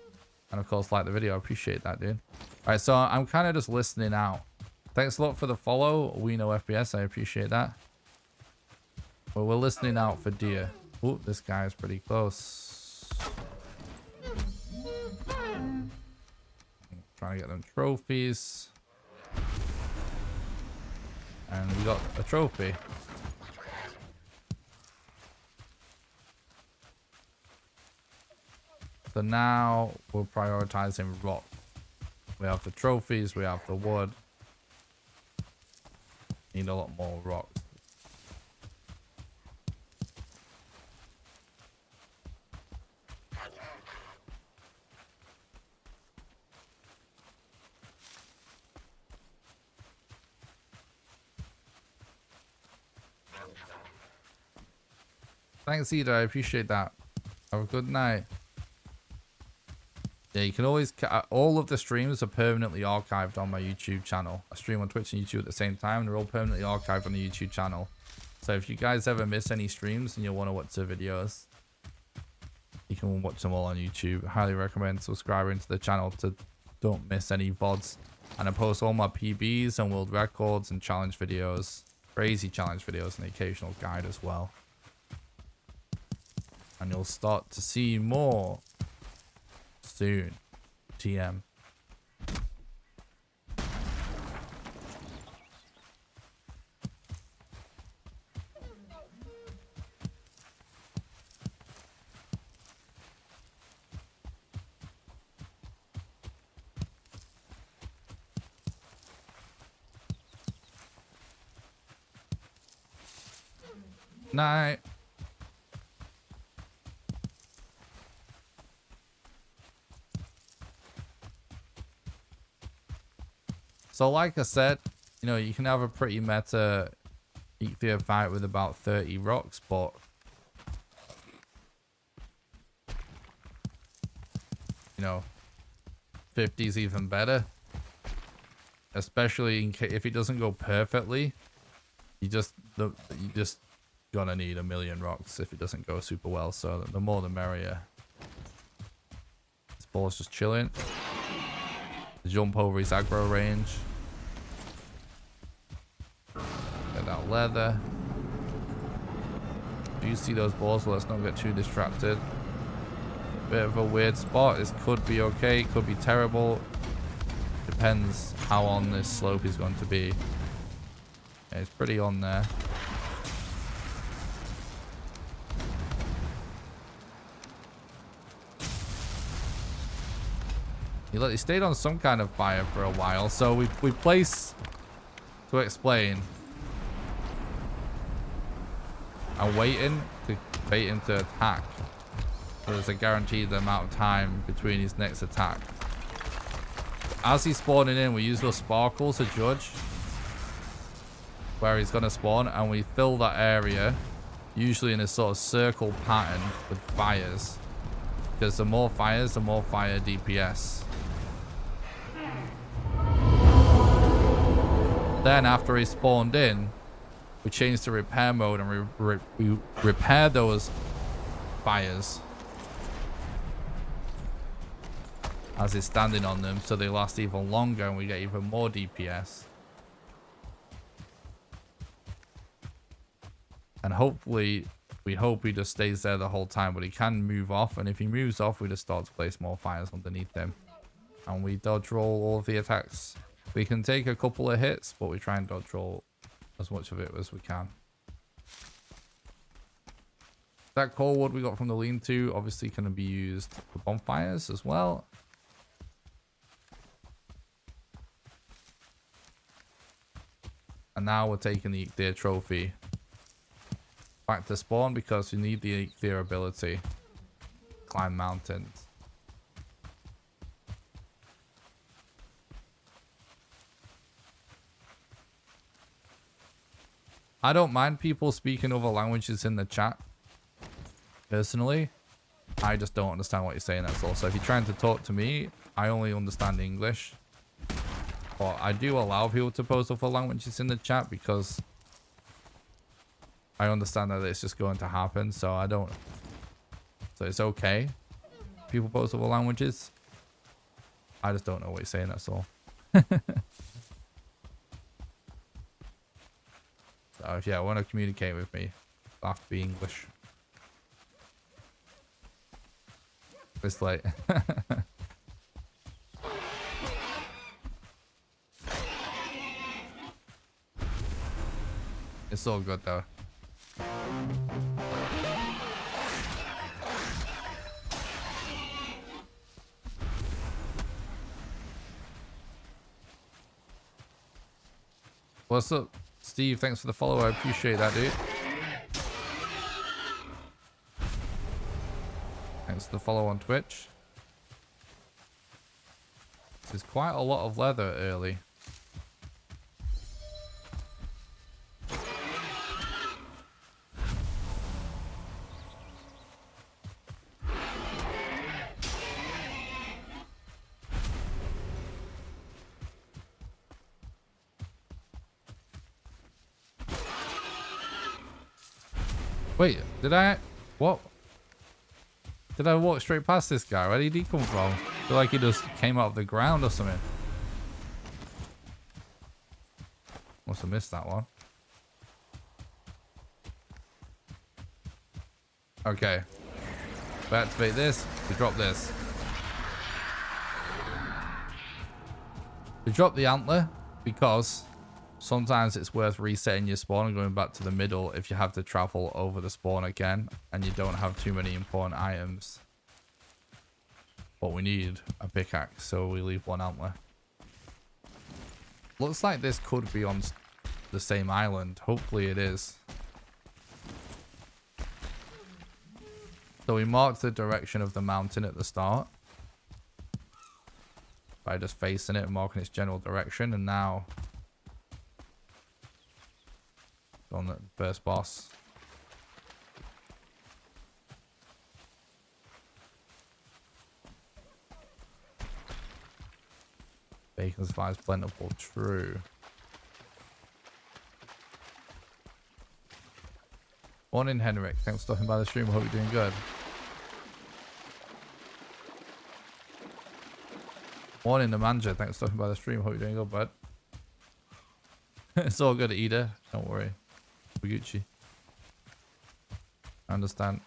And of course, like the video. I appreciate that, dude. Alright, so I'm kind of just listening out. Thanks a lot for the follow. We know FPS. I appreciate that. But we're listening out for deer. Oh, this guy is pretty close. Trying to get them trophies. And we got a trophy. So now we're prioritizing rock. We have the trophies, we have the wood. Need a lot more rocks. Thanks, Ida. I appreciate that. Have a good night. Yeah, you can always... all of the streams are permanently archived on my YouTube channel. I stream on Twitch and YouTube at the same time. They're all permanently archived on the YouTube channel. So if you guys ever miss any streams and you want to watch the videos, you can watch them all on YouTube. I highly recommend subscribing to the channel to don't miss any VODs. And I post all my PBs and world records and challenge videos. Crazy challenge videos and the occasional guide as well. And you'll start to see more soon. TM. Night. So like I said, you know, you can have a pretty meta Ethereum fight with about 30 rocks, but you know, 50 is even better. Especially in case if it doesn't go perfectly, you just gonna need a million rocks if it doesn't go super well. So the more the merrier. This ball's just chilling. Jump over his aggro range. Get that leather. Do you see those balls? Well, let's not get too distracted. Bit of a weird spot. This could be okay, could be terrible. Depends how on this slope is going to be. Yeah, it's pretty on there. He stayed on some kind of fire for a while, so we place to explain. I'm waiting to bait him to attack. So there's a guaranteed amount of time between his next attack. As he's spawning in, we use those sparkles to judge where he's going to spawn, and we fill that area usually in a sort of circle pattern with fires, because the more fires, the more fire DPS. Then after he spawned in, we change to repair mode and we repair those fires as he's standing on them, so they last even longer and we get even more DPS. And hopefully, we hope he just stays there the whole time, but he can move off, and if he moves off, we just start to place more fires underneath him. And we dodge roll all of the attacks. We can take a couple of hits, but we try and dodge roll as much of it as we can. That coal wood we got from the lean-to obviously can be used for bonfires as well. And now we're taking the Ichthyer trophy back to spawn because we need the Ichthyer ability. climb mountains. I don't mind people speaking other languages in the chat. Personally, I just don't understand what you're saying, that's all. So if you're trying to talk to me, I only understand English. But I do allow people to post other languages in the chat because I understand that it's just going to happen. So I don't... So it's okay. People post other languages. I just don't know what you're saying, that's all. So if you want to communicate with me, it'll have to be English. It's late. It's all good though. What's up, Steve? Thanks for the follow. I appreciate that, dude. Thanks for the follow on Twitch. There's quite a lot of leather early. Wait, did I... What? Did I walk straight past this guy? Where did he come from? I feel like he just came out of the ground or something. Must have missed that one. Okay. We activate this. We drop this. We drop the antler because sometimes it's worth resetting your spawn and going back to the middle if you have to travel over the spawn again and you don't have too many important items. But we need a pickaxe, so we leave one antler. Looks like this could be on the same island. Hopefully it is. So we marked the direction of the mountain at the start by just facing it and marking its general direction, and now on the first boss. Bacon supply is plentiful. True. Morning, Henrik. Thanks for stopping by the stream. I hope you're doing good. Morning, the manager. Thanks for stopping by the stream. I hope you're doing good, bud. It's all good, Ida. Don't worry. Gucci. I understand.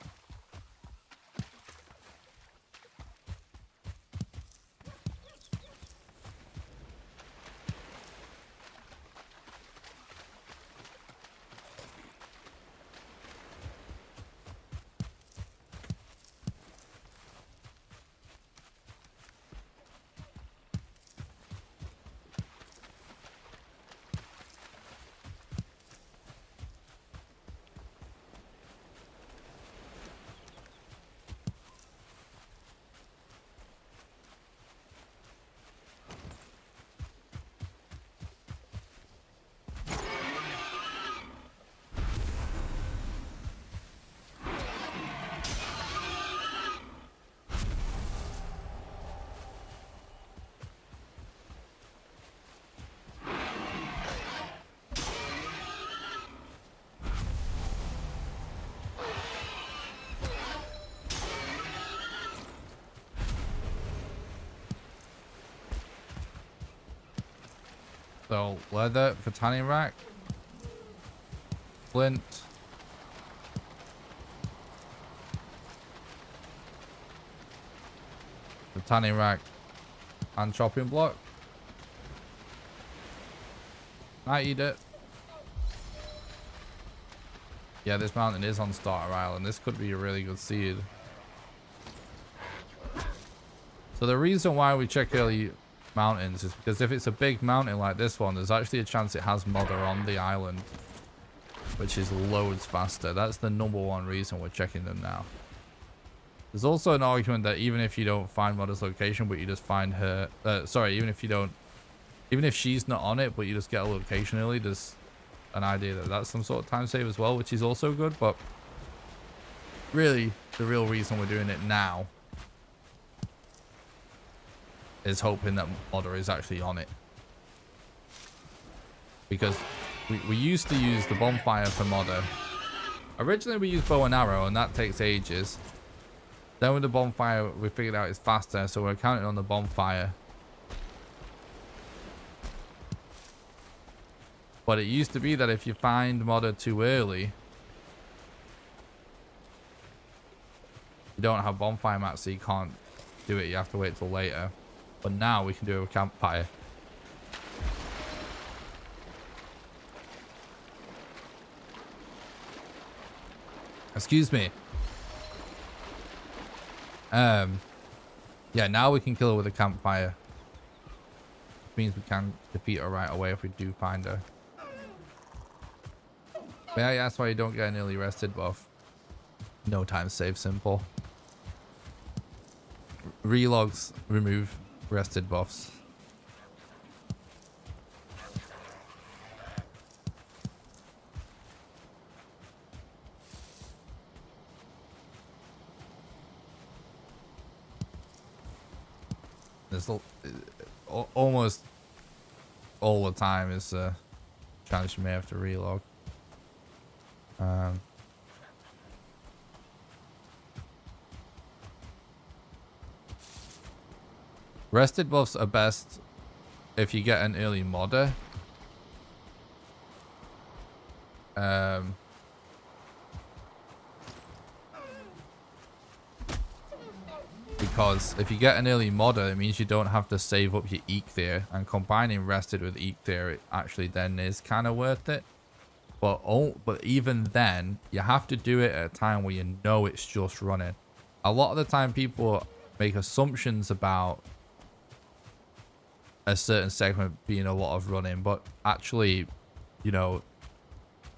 So, leather for tanning rack. Flint. The tanning rack. And chopping block. I eat it. Yeah, this mountain is on Starter Island. This could be a really good seed. So the reason why we check early mountains is because if it's a big mountain like this one, there's actually a chance it has modder on the island, which is loads faster. That's the #1 reason we're checking them now. There's also an argument that even if you don't find Modder's location, but you just find her... sorry, even if you don't... Even if she's not on it, but you just get a location early, there's an idea that that's some sort of time save as well, which is also good. But really, the real reason we're doing it now is hoping that Modder is actually on it. Because we used to use the bonfire for Modder. Originally, we used bow and arrow, and that takes ages. Then with the bonfire, we figured out it's faster, so we're counting on the bonfire. But it used to be that if you find Modder too early, you don't have bonfire mats, so you can't do it. You have to wait till later. But now we can do it with campfire. Excuse me. Yeah, now we can kill her with a campfire. Which means we can defeat her right away if we do find her. Yeah, that's why you don't get an early rested buff. No time save, simple. Relogs remove rested buffs. There's almost all the time is a chance you may have to relog. Rested buffs are best if you get an early Modder. Because if you get an early Modder, it means you don't have to save up your Eikthyr, and combining rested with Eikthyr, it actually then is kind of worth it. But even then, you have to do it at a time where you know it's just running. A lot of the time, people make assumptions about a certain segment being a lot of running, but actually, you know,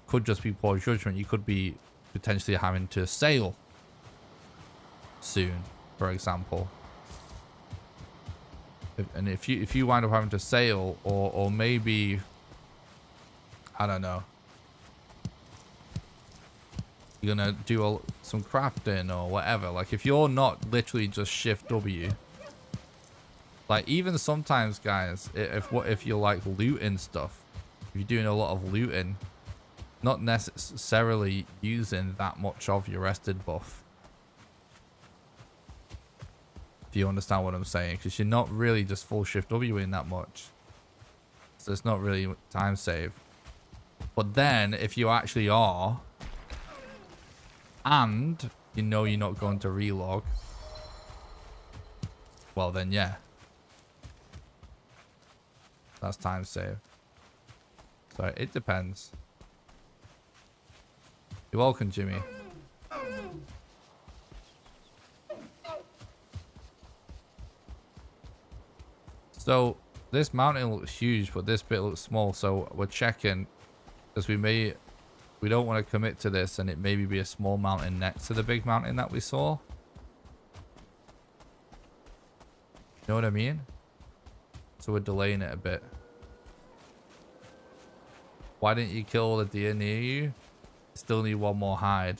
could just be poor judgment. You could be potentially having to sail soon, for example. If you wind up having to sail, or maybe, I don't know, you're gonna do some crafting or whatever. Like, if you're not literally just shift W, like, even sometimes, guys, if you're like looting stuff, if you're doing a lot of looting, not necessarily using that much of your rested buff. If you understand what I'm saying, because you're not really just full shift W in that much, so it's not really time save. But then if you actually are, and you know you're not going to relog, well then yeah, that's time save. So it depends. You're welcome, Jimmy. So this mountain looks huge, but this bit looks small. So we're checking, because we don't want to commit to this, and it maybe be a small mountain next to the big mountain that we saw. You know what I mean? So we're delaying it a bit. Why didn't you kill the deer near you? Still need one more hide.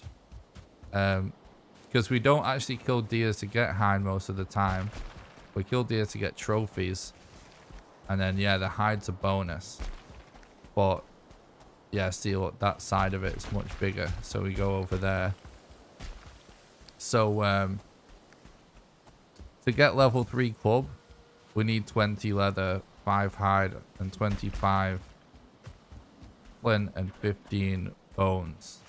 Because we don't actually kill deer to get hide most of the time. We kill deer to get trophies. And then, yeah, the hide's a bonus. But, yeah, see, look, that side of it is much bigger. So we go over there. So, to get level 3 club, we need 20 leather, 5 hide, and 25 flint, and 15 bones.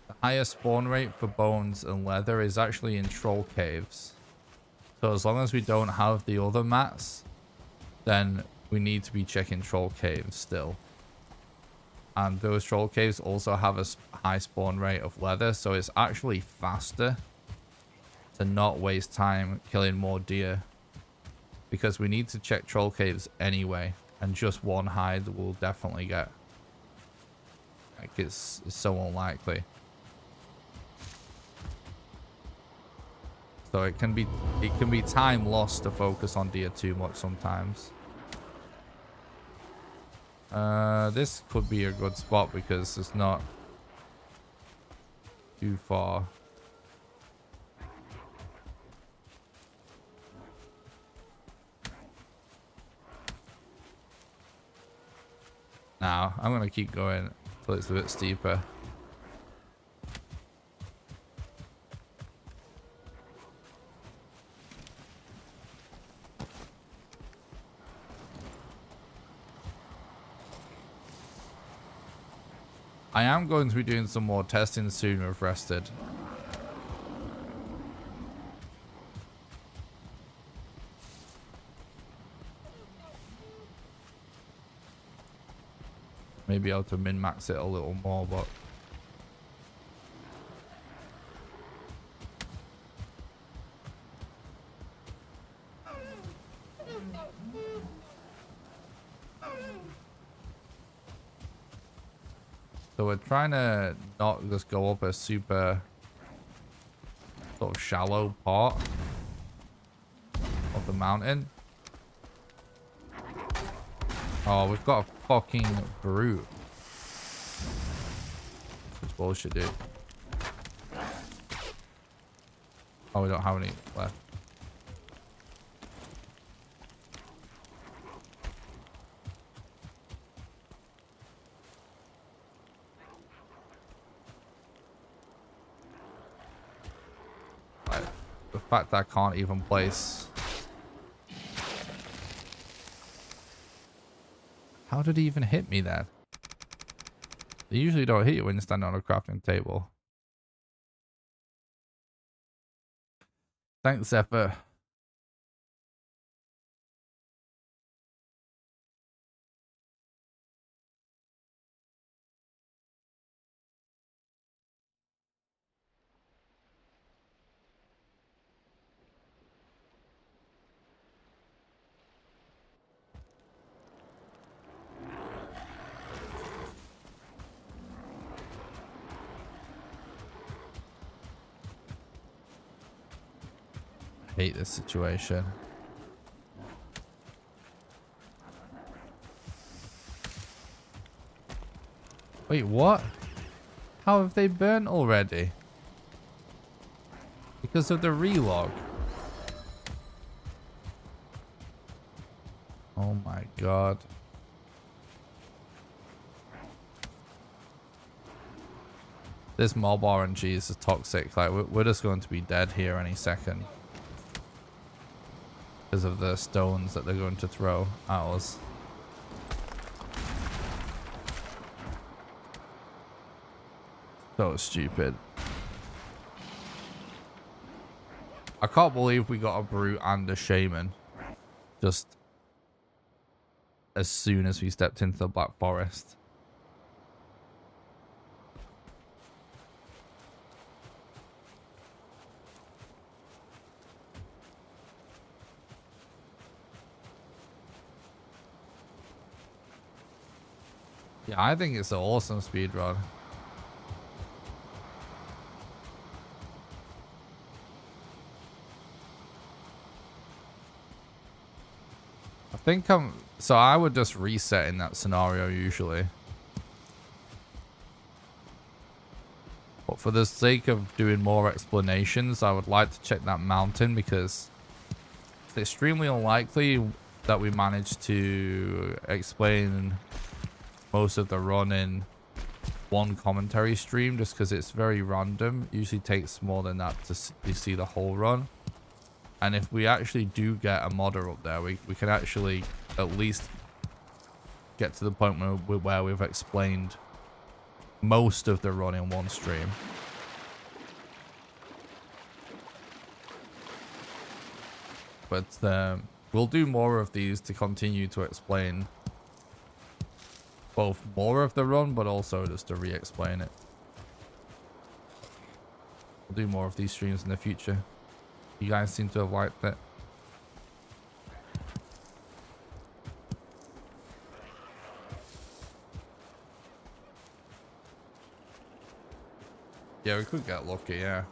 The highest spawn rate for bones and leather is actually in troll caves. So as long as we don't have the other mats, then we need to be checking troll caves still. And those troll caves also have a high spawn rate of leather, so it's actually faster to not waste time killing more deer, because we need to check troll caves anyway, and just one hide will definitely get. Like, it's so unlikely. So it can be time lost to focus on deer too much sometimes. This could be a good spot because it's not too far. Now, I'm gonna keep going until it's a bit steeper. I am going to be doing some more testing soon with Rested. Maybe able to min-max it a little more, but so we're trying to not just go up a super sort of shallow part of the mountain. Oh, we've got a fucking brute. It's bullshit, dude. Oh, we don't have any left. Like, the fact that I can't even place. How did he even hit me there? They usually don't hit you when you stand on a crafting table. Thanks, Zephyr. I hate this situation. Wait, what? How have they burnt already? Because of the relog. Oh my god. This mob RNG is toxic. Like, we're just going to be dead here any second. Because of the stones that they're going to throw at us. So stupid. I can't believe we got a brute and a shaman. Just as soon as we stepped into the Black Forest. Yeah, I think it's an awesome speedrun. I think so I would just reset in that scenario usually. But for the sake of doing more explanations, I would like to check that mountain because it's extremely unlikely that we manage to explain most of the run in one commentary stream just because it's very random. It usually takes more than that to see the whole run. And if we actually do get a modder up there, we can actually at least get to the point where we've explained most of the run in one stream. But we'll do more of these to continue to explain both more of the run, but also just to re-explain it. We'll do more of these streams in the future. You guys seem to have liked it. Yeah, we could get lucky, yeah.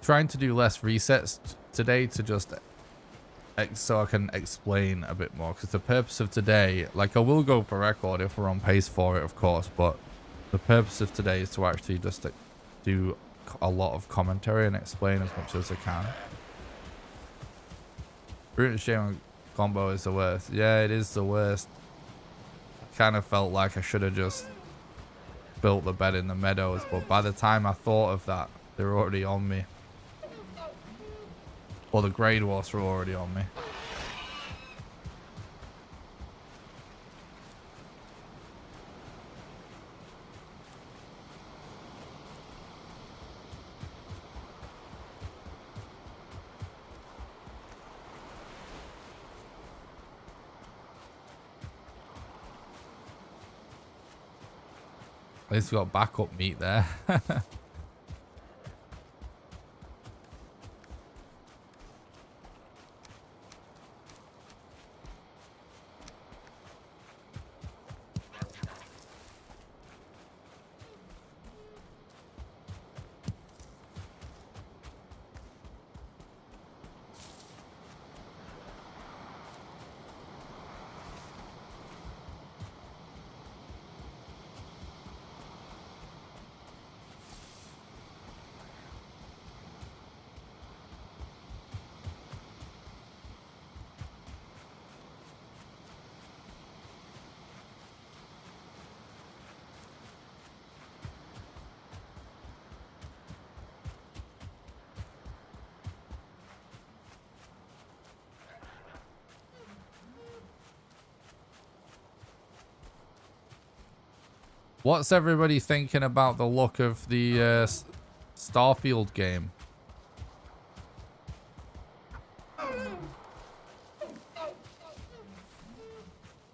trying to do less resets today to just so I can explain a bit more, because the purpose of today, like I will go for record if we're on pace for it, of course, but the purpose of today is to actually just do a lot of commentary and explain as much as I can. Brute and Shame combo is the worst. Yeah, it is the worst. I kind of felt like I should have just built the bed in the meadows, but by the time I thought of that, they were already on me. Or the Grey Dwarfs were already on me. At least we got backup meat there. What's everybody thinking about the look of the Starfield game?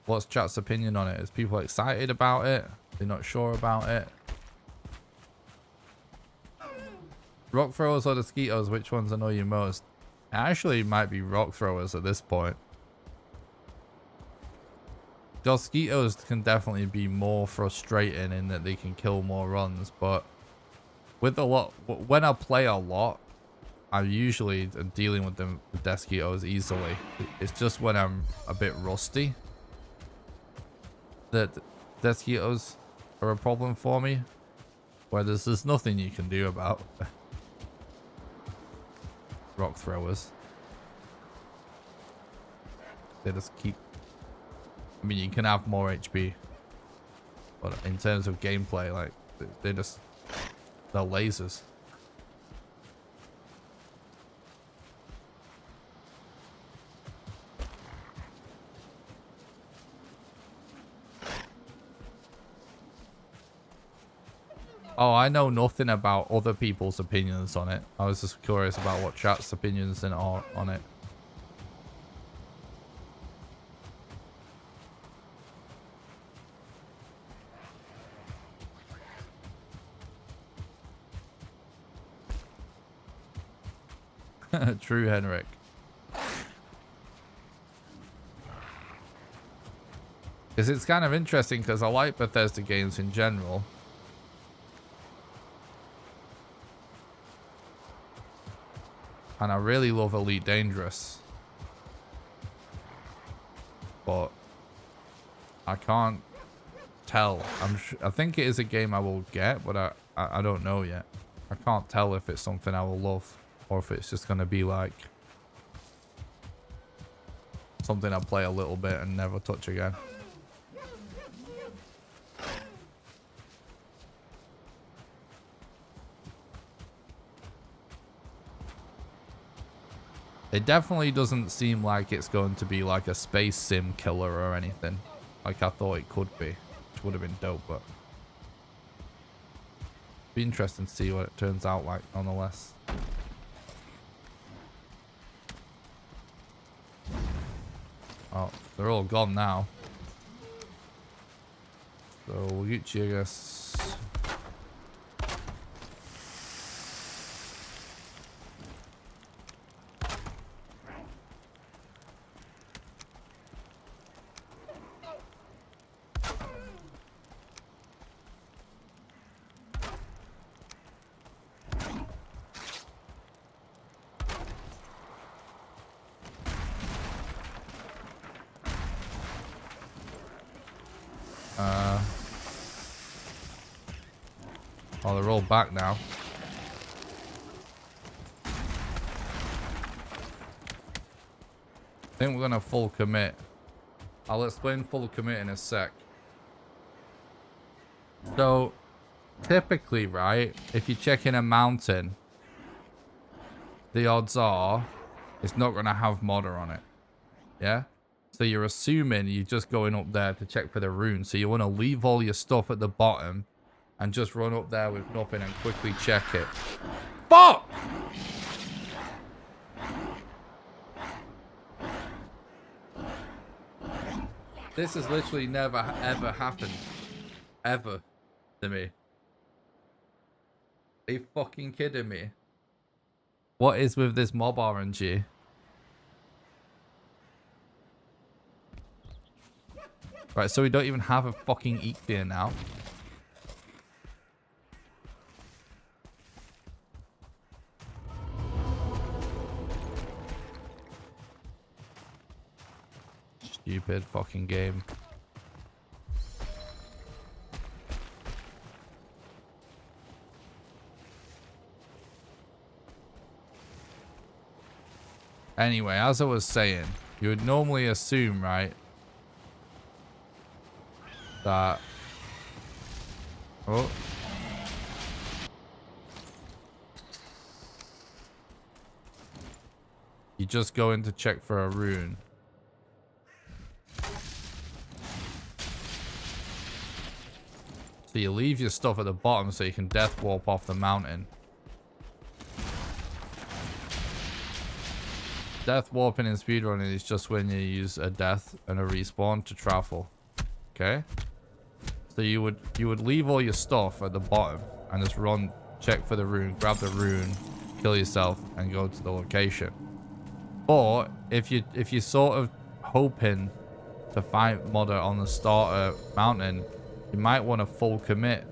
What's chat's opinion on it? Is people excited about it? They're not sure about it? Rock throwers or the mosquitoes? Which ones annoy you most? It actually might be rock throwers at this point. The mosquitoes can definitely be more frustrating in that they can kill more runs, but with a lot, when I play a lot, I'm usually dealing with the mosquitoes easily. It's just when I'm a bit rusty that mosquitoes are a problem for me, where there's nothing you can do about rock throwers. They just keep, I mean, you can have more HP, but in terms of gameplay, like, they're lasers. Oh, I know nothing about other people's opinions on it. I was just curious about what chat's opinions are on it. True, Henrik. Because it's kind of interesting, because I like Bethesda games in general. And I really love Elite Dangerous. But I can't tell. I think it is a game I will get, but I don't know yet. I can't tell if it's something I will love, or if it's just going to be like something I play a little bit and never touch again. It definitely doesn't seem like it's going to be like a space sim killer or anything, like I thought it could be, which would have been dope, but be interesting to see what it turns out like nonetheless. Oh, they're all gone now. So we'll get you, I guess. Oh, they're all back now. I think we're gonna full commit. I'll explain full commit in a sec. So, typically, right, if you check in a mountain, the odds are it's not gonna have modder on it. Yeah? So you're assuming you're just going up there to check for the rune. So you want to leave all your stuff at the bottom and just run up there with nothing and quickly check it. Fuck! This has literally never ever happened. Ever. To me. Are you fucking kidding me? What is with this mob RNG? Right, so we don't even have a fucking eat clear now. Stupid fucking game. Anyway, as I was saying, you would normally assume, right, that... Oh. You just go in to check for a rune. So you leave your stuff at the bottom so you can death warp off the mountain. Death warping in speedrunning is just when you use a death and a respawn to travel. Okay? So you would leave all your stuff at the bottom and just run, check for the rune, grab the rune, kill yourself, and go to the location. But if you're sort of hoping to find modder on the starter mountain, you might want to full commit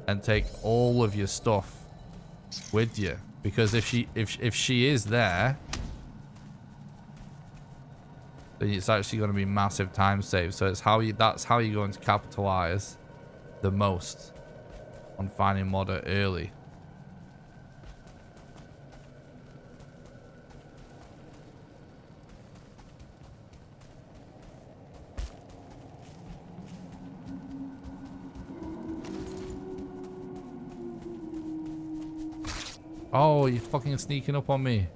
and take all of your stuff with you, because if she is there, then it's actually going to be massive time save. So it's that's how you're going to capitalize the most on finding modder early. Oh, you're fucking sneaking up on me.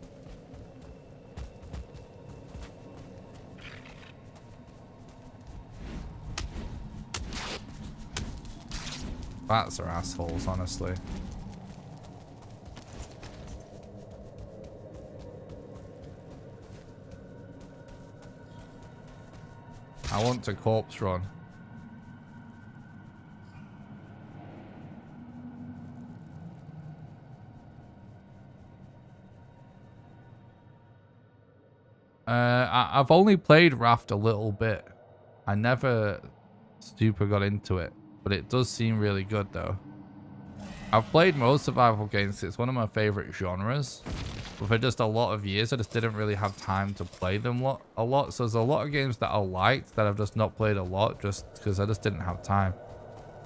Bats are assholes, honestly. I want to corpse run. I've only played Raft a little bit. I never super got into it, but it does seem really good though. I've played most survival games. It's one of my favorite genres. But for just a lot of years, I just didn't really have time to play them a lot. So there's a lot of games that I liked that I've just not played a lot just because I just didn't have time.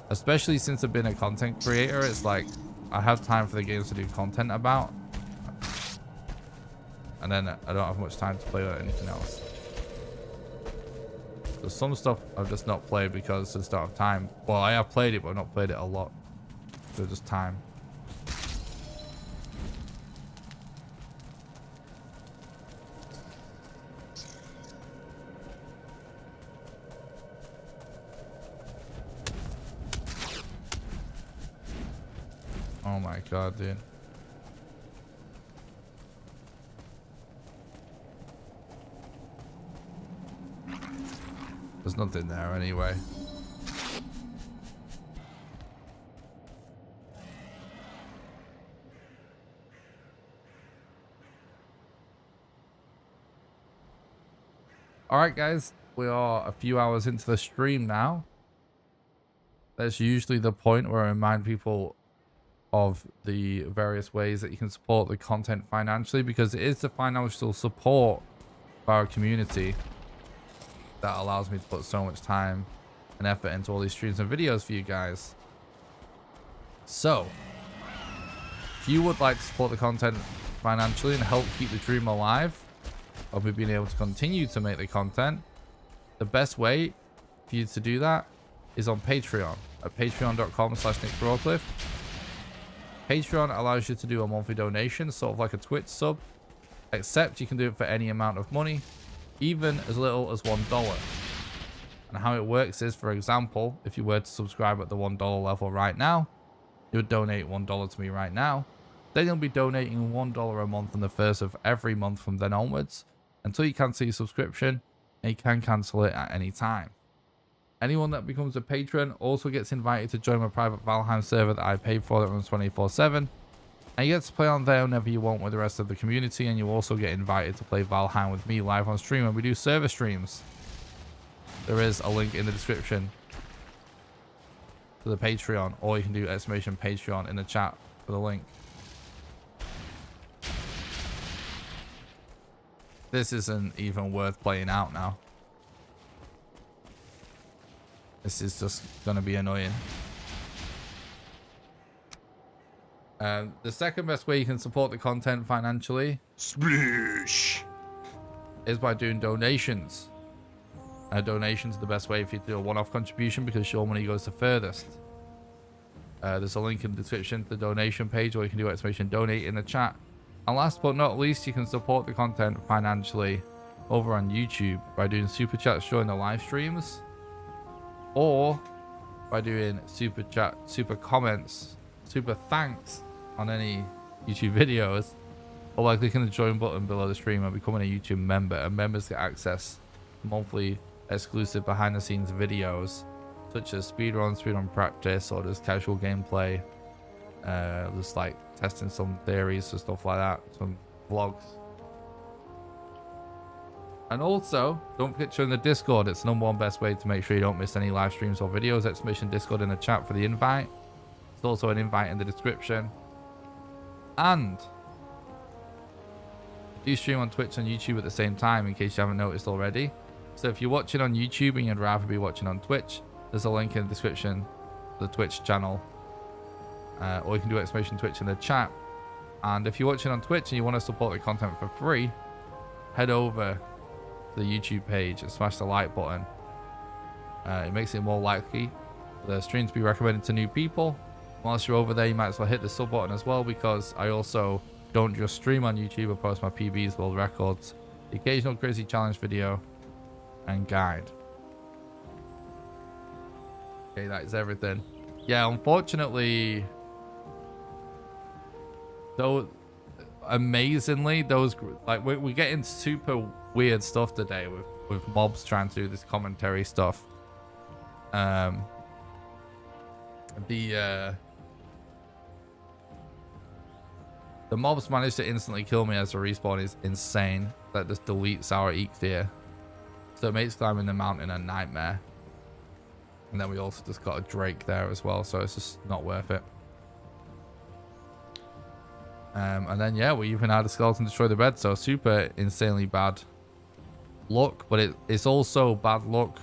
Especially since I've been a content creator, it's like I have time for the games to do content about. And then I don't have much time to play with anything else. There's some stuff I've just not played because I just don't have time. Well, I have played it, but I've not played it a lot. So just time. Oh my god, dude. There's nothing there anyway. Alright guys, we are a few hours into the stream now. That's usually the point where I remind people of the various ways that you can support the content financially, because it is the financial support of our community that allows me to put so much time and effort into all these streams and videos for you guys. So you would like to support the content financially and help keep the dream alive of me being able to continue to make the content, the best way for you to do that is on Patreon at patreon.com/nickbroadcliffe. Patreon allows you to do a monthly donation, sort of like a Twitch sub, except you can do it for any amount of money, even as little as $1. And how it works is, for example, if you were to subscribe at the $1 level right now, you would donate $1 to me right now. Then you'll be donating $1 a month on the first of every month from then onwards until you cancel your subscription, and you can cancel it at any time. Anyone that becomes a patron also gets invited to join my private Valheim server that I pay for that runs 24/7. And you get to play on there whenever you want with the rest of the community, and you also get invited to play Valheim with me live on stream when we do server streams. There is a link in the description to the Patreon, or you can do !Patreon in the chat for the link. This isn't even worth playing out now. This is just gonna be annoying. The second best way you can support the content financially Sploosh. is by doing donations. Donations are the best way for you to do a one-off contribution because your money goes the furthest. There's a link in the description to the donation page, or you can do !Donate in the chat. And last but not least, you can support the content financially over on YouTube by doing super chats during the live streams, or by doing super chat, super comments, super thanks on any YouTube videos, or by clicking the join button below the stream and becoming a YouTube member. And members get access to monthly exclusive behind the scenes videos such as speedrun practice, or just casual gameplay, just like testing some theories and stuff like that, some vlogs. And also, don't forget to join the Discord. It's the #1 best way to make sure you don't miss any live streams or videos. !Discord in the chat for the invite. There's also an invite in the description. And I do stream on Twitch and YouTube at the same time, in case you haven't noticed already. So if you're watching on YouTube and you'd rather be watching on Twitch, there's a link in the description to the Twitch channel. Or you can do !Twitch in the chat. And if you're watching on Twitch and you want to support the content for free, head over to the YouTube page and smash the like button. It makes it more likely the stream to be recommended to new people. Whilst you're over there, you might as well hit the sub button as well, because I also don't just stream on YouTube. I post my PBs, world records, the occasional crazy challenge video, and guide. Okay, that is everything. Yeah, unfortunately, though, amazingly, those, like, we're getting super weird stuff today with mobs trying to do this commentary stuff. The mobs managed to instantly kill me as a respawn is insane. That just deletes our Eekthir. So it makes climbing the mountain a nightmare. And then we also just got a Drake there as well, so it's just not worth it. And then, yeah, we even had a skeleton destroy the bed, so super insanely bad luck. But it's also bad luck,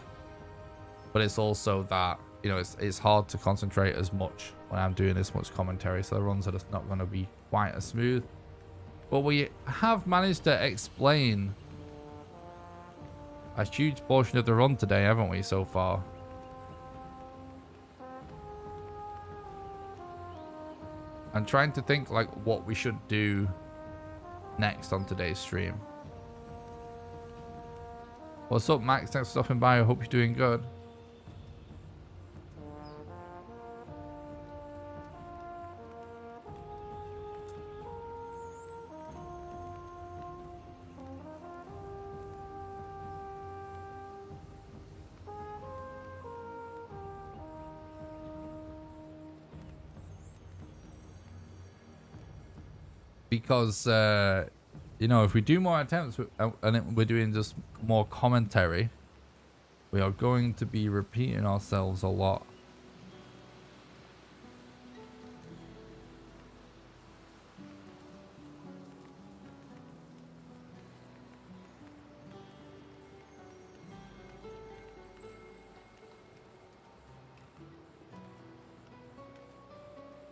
but it's also that, you know, it's hard to concentrate as much when I'm doing this much commentary, so the runs are just not going to be quite as smooth. But we have managed to explain a huge portion of the run today, haven't we, so far? I'm trying to think like what we should do next on today's stream. What's up, Max? Thanks for stopping by. I hope you're doing good. Because, you know, if we do more attempts and we're doing just more commentary, we are going to be repeating ourselves a lot.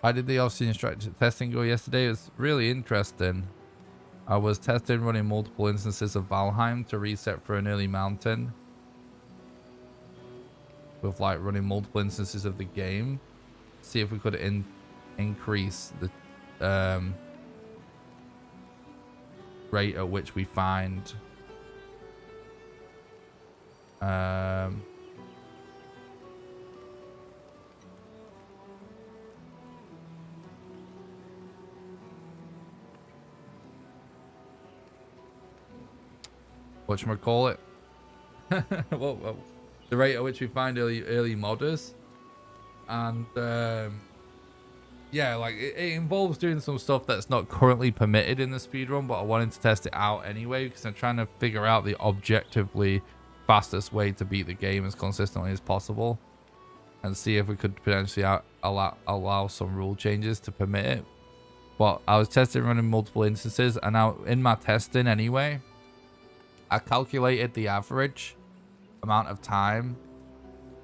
How did the off-scene instructor testing go yesterday? It was really interesting. I was testing running multiple instances of Valheim to reset for an early mountain. With like running multiple instances of the game. See if we could increase the rate at which we find whatchamacallit? Well, the rate at which we find early modders. And yeah, like it involves doing some stuff that's not currently permitted in the speedrun, but I wanted to test it out anyway because I'm trying to figure out the objectively fastest way to beat the game as consistently as possible and see if we could potentially allow some rule changes to permit it. But I was testing running multiple instances, and now in my testing anyway, I calculated the average amount of time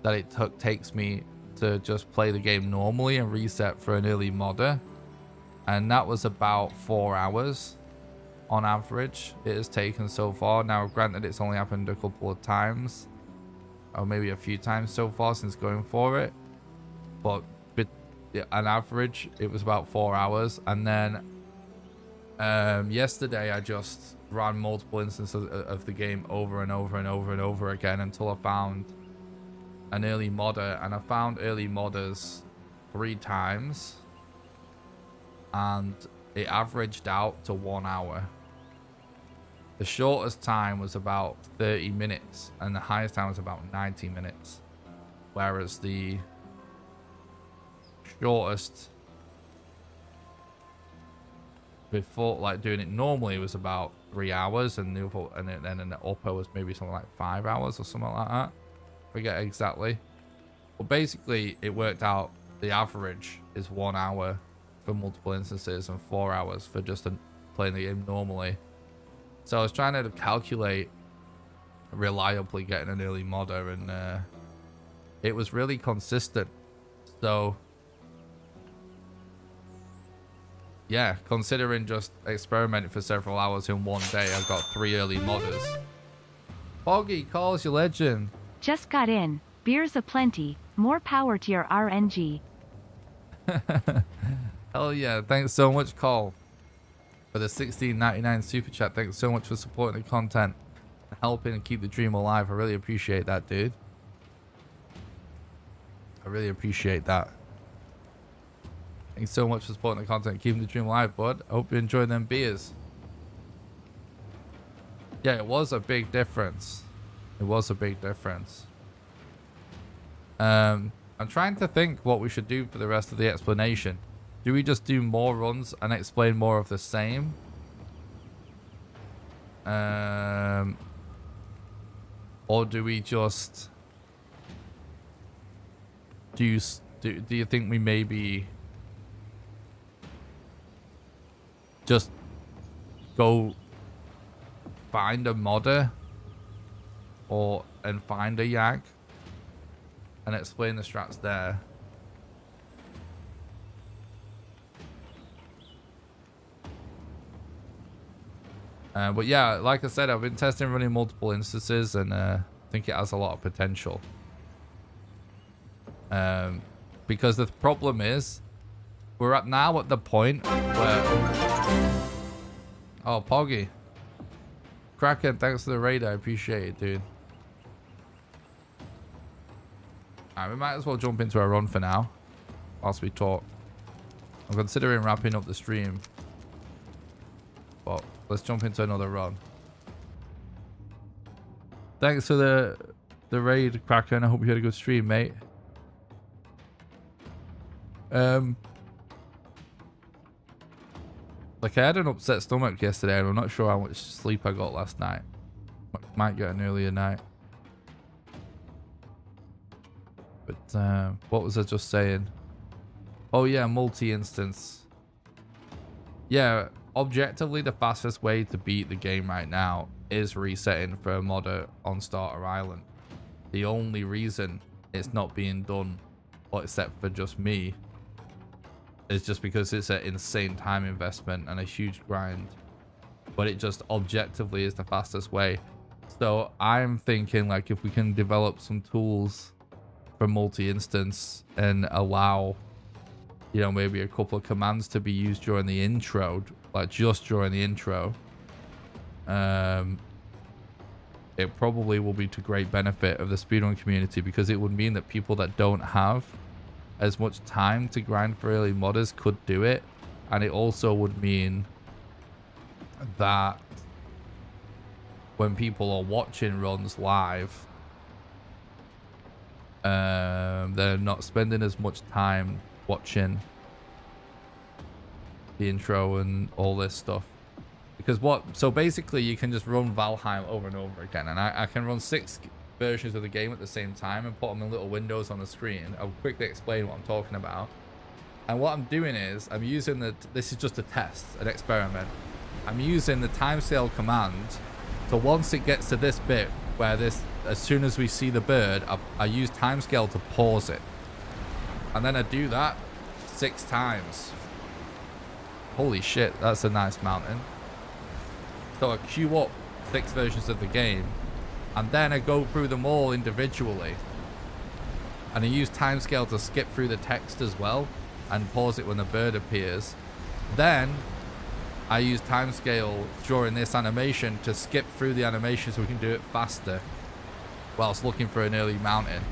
that it takes me to just play the game normally and reset for an early modder, and that was about 4 hours on average it has taken so far. Now granted, it's only happened a couple of times or maybe a few times so far since going for it, but on average it was about 4 hours. And then yesterday I just ran multiple instances of the game over and over and over and over again until I found an early modder, and I found early modders 3 times, and it averaged out to 1 hour. The shortest time was about 30 minutes, and the highest time was about 90 minutes, whereas the shortest before, like doing it normally, was about 3 hours, and the upper, and then the upper was maybe something like 5 hours or something like that. Forget exactly, but basically it worked out the average is 1 hour for multiple instances and 4 hours for just playing the game normally. So I was trying to calculate reliably getting an early modder, and it was really consistent. So yeah, considering just experimenting for several hours in one day, I got 3 early modders. Foggy calls you legend. Just got in. Beers aplenty. More power to your RNG. Hell yeah. Thanks so much, Cole, for the $16.99 super chat. Thanks so much for supporting the content and helping and keep the dream alive. I really appreciate that, dude. I really appreciate that. Thanks so much for supporting the content and keeping the dream alive, bud. I hope you enjoy them beers. Yeah, it was a big difference. It was a big difference. I'm trying to think what we should do for the rest of the explanation. Do we just do more runs and explain more of the same? Or do we just do you think we maybe just go find a modder and find a yak and explain the strats there? But yeah, like I said, I've been testing running multiple instances, and I think it has a lot of potential. Because the problem is, we're now at the point where... Oh, Poggy. Kraken, thanks for the raid. I appreciate it, dude. Alright, we might as well jump into a run for now, whilst we talk. I'm considering wrapping up the stream, but let's jump into another run. Thanks for the raid, Kraken. I hope you had a good stream, mate. Like, I had an upset stomach yesterday, and I'm not sure how much sleep I got last night. Might get an earlier night. But what was I just saying? Oh yeah, multi-instance. Yeah, objectively the fastest way to beat the game right now is resetting for a modder on Starter Island. The only reason it's not being done, except for just me, is just because it's an insane time investment and a huge grind, but it just objectively is the fastest way. So I'm thinking, like, if we can develop some tools for multi-instance and allow, you know, maybe a couple of commands to be used during the intro, like just during the intro, it probably will be to great benefit of the speedrun community, because it would mean that people that don't have as much time to grind for early modders could do it. And it also would mean that when people are watching runs live, they're not spending as much time watching the intro and all this stuff. Because so basically you can just run Valheim over and over again, and I can run 6 versions of the game at the same time and put them in little windows on the screen. I'll quickly explain what I'm talking about. And what I'm doing is I'm using this is just a test, an experiment. I'm using the timescale command. So once it gets to this bit where as soon as we see the bird, I use timescale to pause it. And then I do that 6 times. Holy shit, that's a nice mountain. So I queue up 6 versions of the game, and then I go through them all individually. And I use timescale to skip through the text as well, and pause it when the bird appears. Then I use timescale during this animation to skip through the animation so we can do it faster, whilst looking for an early mountain.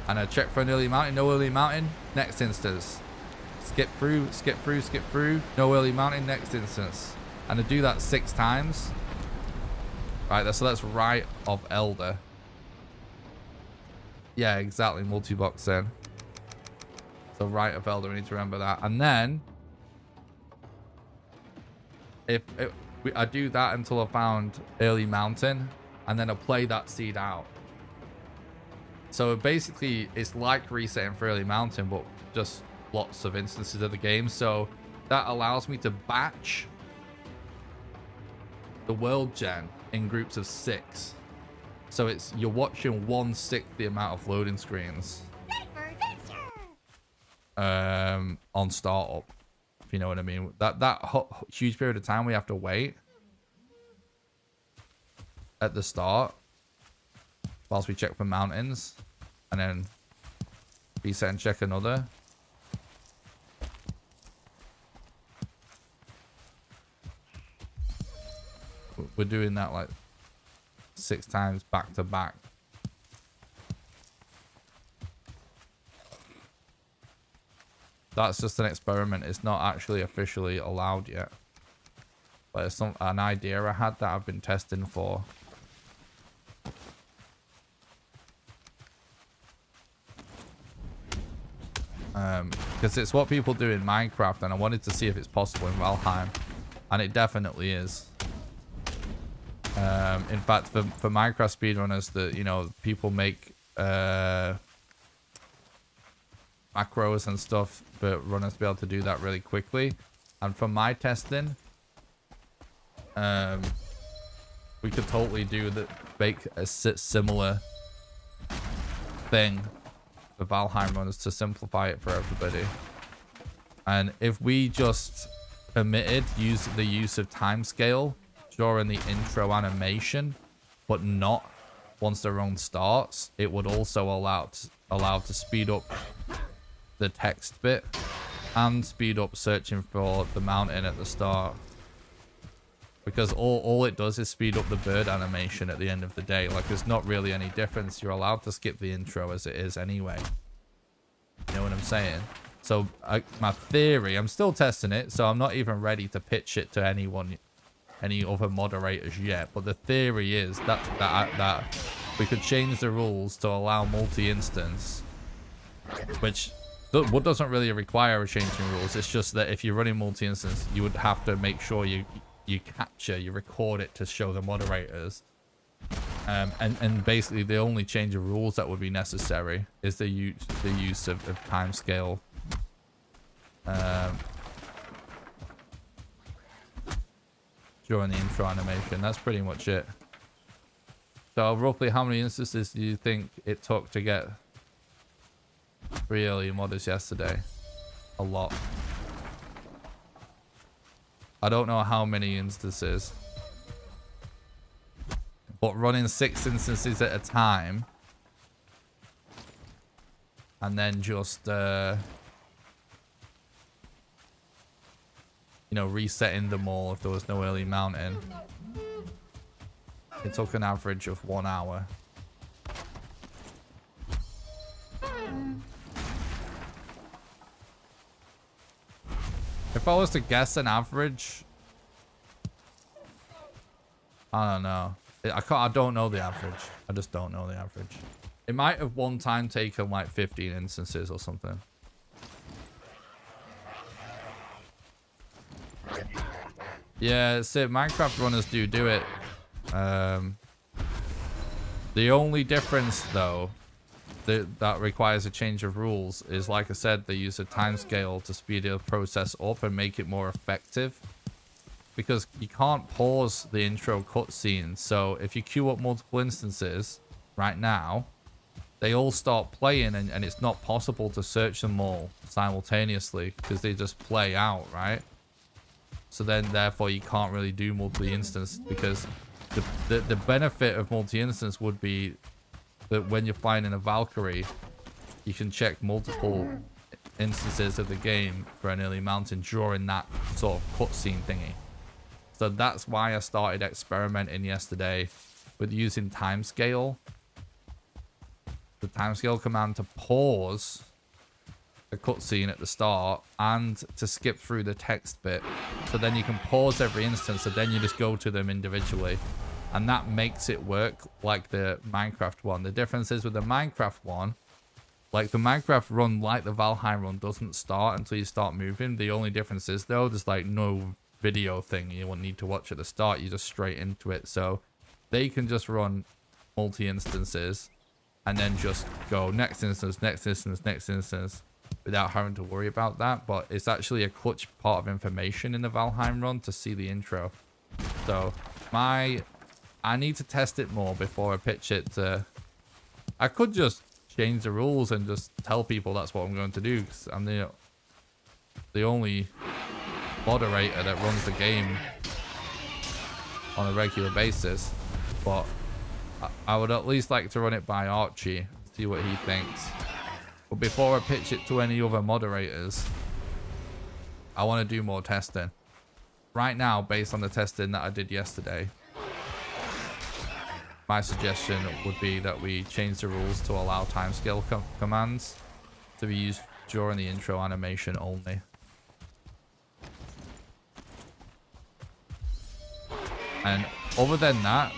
And I check for an early mountain, no early mountain, next instance. Skip through, skip through, skip through, no early mountain, next instance. And I do that 6 times. Right, so that's Right of Elder. Yeah, exactly, multi-box then. So Right of Elder, we need to remember that. And then, I do that until I found early mountain, and then I play that seed out. So basically, it's like resetting for early mountain, but just lots of instances of the game. So that allows me to batch the world gen in groups of 6. So you're watching 1/6 the amount of loading screens on startup, if you know what I mean. That huge period of time we have to wait at the start whilst we check for mountains, and then reset and check another. We're doing that like 6 times back to back. That's just an experiment. It's not actually officially allowed yet, but it's an idea I had that I've been testing for. Because it's what people do in Minecraft, and I wanted to see if it's possible in Valheim, and it definitely is. In fact, for Minecraft speedrunners, people make macros and stuff for runners to be able to do that really quickly. And from my testing, we could totally make a similar thing for Valheim runners to simplify it for everybody. And if we just permitted the use of timescale during the intro animation, but not once the run starts, it would also allow to speed up the text bit and speed up searching for the mountain at the start, because all it does is speed up the bird animation at the end of the day. Like, there's not really any difference. You're allowed to skip the intro as it is anyway. You know what I'm saying? So my theory, I'm still testing it, so I'm not even ready to pitch it to anyone, any other moderators yet, but the theory is that we could change the rules to allow multi-instance, which doesn't really require a change in rules. It's just that if you're running multi-instance, you would have to make sure you record it to show the moderators, and basically the only change of rules that would be necessary is the use of timescale. During the intro animation. That's pretty much it. So roughly how many instances do you think it took to get 3 early modders yesterday? A lot. I don't know how many instances. But running 6 instances at a time. And then just, you know, resetting them all if there was no early mounting. It took an average of 1 hour. If I was to guess an average, I don't know. I don't know the average. I just don't know the average. It might have one time taken like 15 instances or something. Yeah, so Minecraft runners do it. The only difference though that requires a change of rules is, like I said, they use a timescale to speed the process up and make it more effective. Because you can't pause the intro cutscene. So if you queue up multiple instances right now, they all start playing and it's not possible to search them all simultaneously because they just play out, right? So then therefore you can't really do multi-instance, because the benefit of multi-instance would be that when you're flying in a Valkyrie, you can check multiple instances of the game for an early mountain during that sort of cutscene thingy. So that's why I started experimenting yesterday with using timescale. The timescale command to pause the cutscene at the start and to skip through the text bit. So then you can pause every instance, so then you just go to them individually. And that makes it work like the Minecraft one. The difference is with the Minecraft one, like the Minecraft run, like the Valheim run, doesn't start until you start moving. The only difference is though, there's like no video thing you won't need to watch at the start. You just straight into it. So they can just run multi-instances and then just go next instance, next instance, next instance without having to worry about that. But it's actually a clutch part of information in the Valheim run to see the intro. So I need to test it more before I pitch it to... I could just change the rules and just tell people that's what I'm going to do, because I'm the only moderator that runs the game on a regular basis. But I would at least like to run it by Archie, see what he thinks. But before I pitch it to any other moderators, I want to do more testing. Right now, based on the testing that I did yesterday, my suggestion would be that we change the rules to allow timescale commands to be used during the intro animation only. And other than that,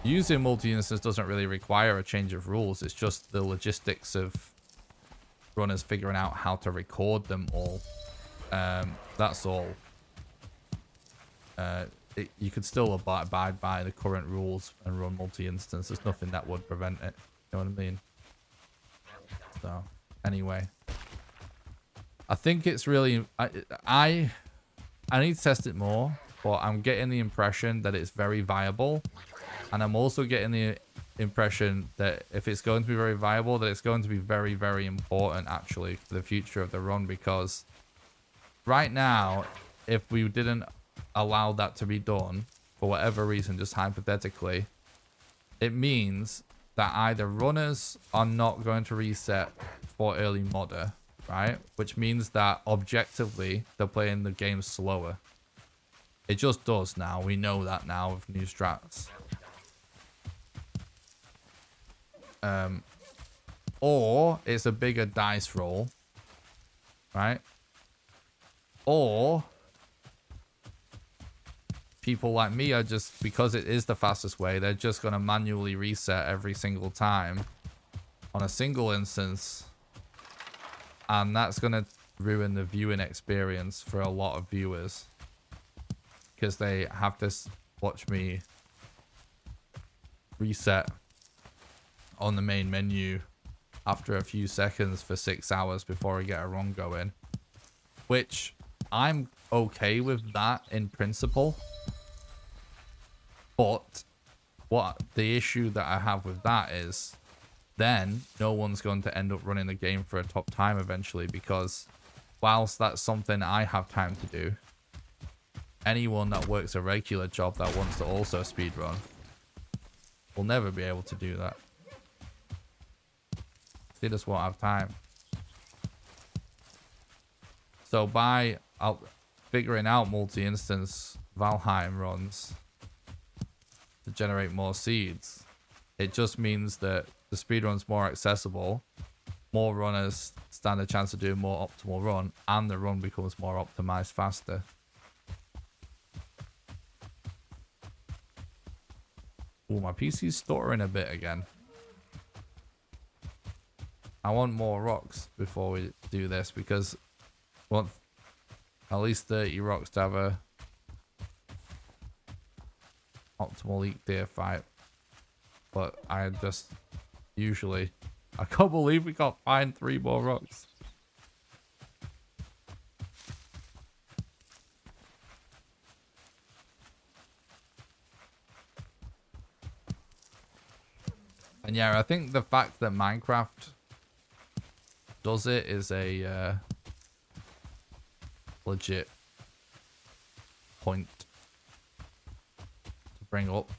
using multi-instance doesn't really require a change of rules. It's just the logistics of runners figuring out how to record them all. That's all. You could still abide by the current rules and run multi-instance. There's nothing that would prevent it. You know what I mean? So, anyway. I think it's really... I need to test it more, but I'm getting the impression that it's very viable. And I'm also getting the impression that if it's going to be very viable, that it's going to be very, very important, actually, for the future of the run. Because right now, if we didn't allow that to be done, for whatever reason, just hypothetically, it means that either runners are not going to reset for early modder, right? Which means that objectively, they're playing the game slower. It just does now. We know that now with new strats. Or it's a bigger dice roll, right? Or people like me are just, because it is the fastest way, they're just going to manually reset every single time on a single instance. And that's going to ruin the viewing experience for a lot of viewers, because they have to watch me reset on the main menu after a few seconds for 6 hours before I get a run going. Which I'm okay with that in principle. But what the issue that I have with that is, then no one's going to end up running the game for a top time eventually, because whilst that's something I have time to do, anyone that works a regular job that wants to also speedrun will never be able to do that. They just won't have time. So by figuring out multi-instance Valheim runs to generate more seeds, it just means that the speedrun's more accessible, more runners stand a chance of doing more optimal run, and the run becomes more optimized faster. Ooh, my PC's stuttering a bit again. I want more rocks before we do this, because I want at least 30 rocks to have a optimal elite deer fight. But I just usually... I can't believe we can't find 3 more rocks. And yeah, I think the fact that Minecraft does it is a legit point to bring up,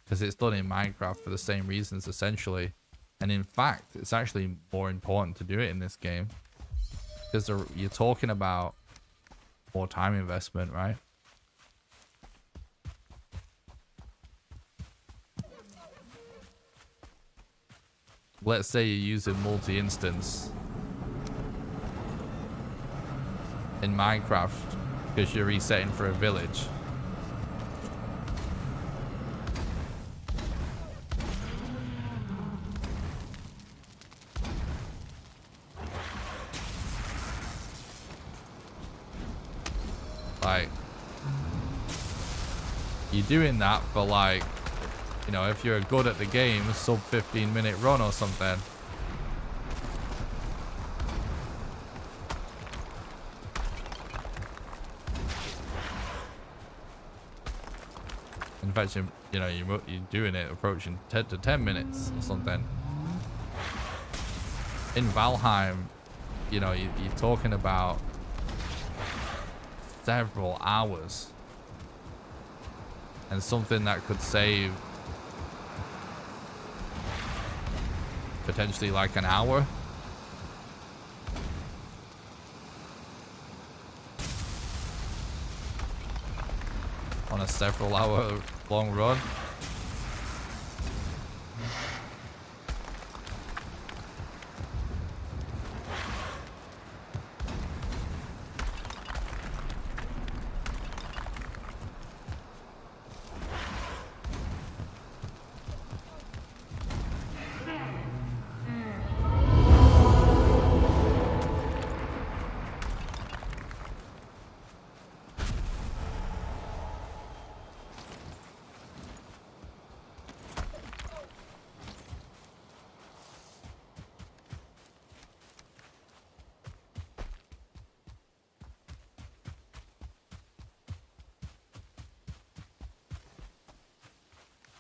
because it's done in Minecraft for the same reasons essentially, and in fact it's actually more important to do it in this game because you're talking about more time investment, right? Let's say you're using multi-instance in Minecraft because you're resetting for a village. Like, you're doing that for, like, you know, if you're good at the game, sub 15-minute run or something. In fact, you know, you're doing it approaching 10 to 10 minutes or something. In Valheim, you know, you're talking about several hours, and something that could save potentially like an hour. On a several hour long run.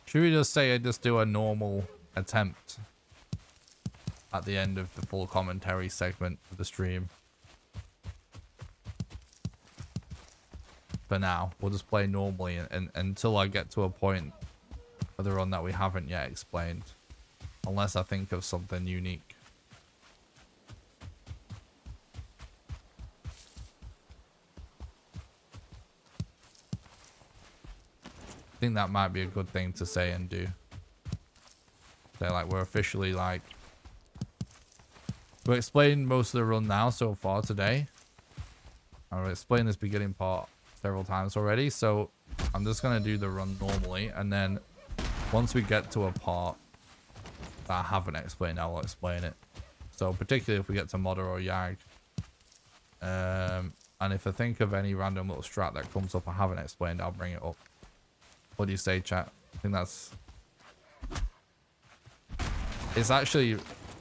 Should we just say I just do a normal attempt at the end of the full commentary segment of the stream? For now, we'll just play normally and until I get to a point of the run that we haven't yet explained. Unless I think of something unique. I think that might be a good thing to say and do. Say, like, we're officially, like... We've explained most of the run now so far today. I've explained this beginning part several times already, so I'm just going to do the run normally, and then once we get to a part that I haven't explained, I'll explain it. So particularly if we get to Modder or Yag. And if I think of any random little strat that comes up I haven't explained, I'll bring it up. What do you say, chat? I think that's... It's actually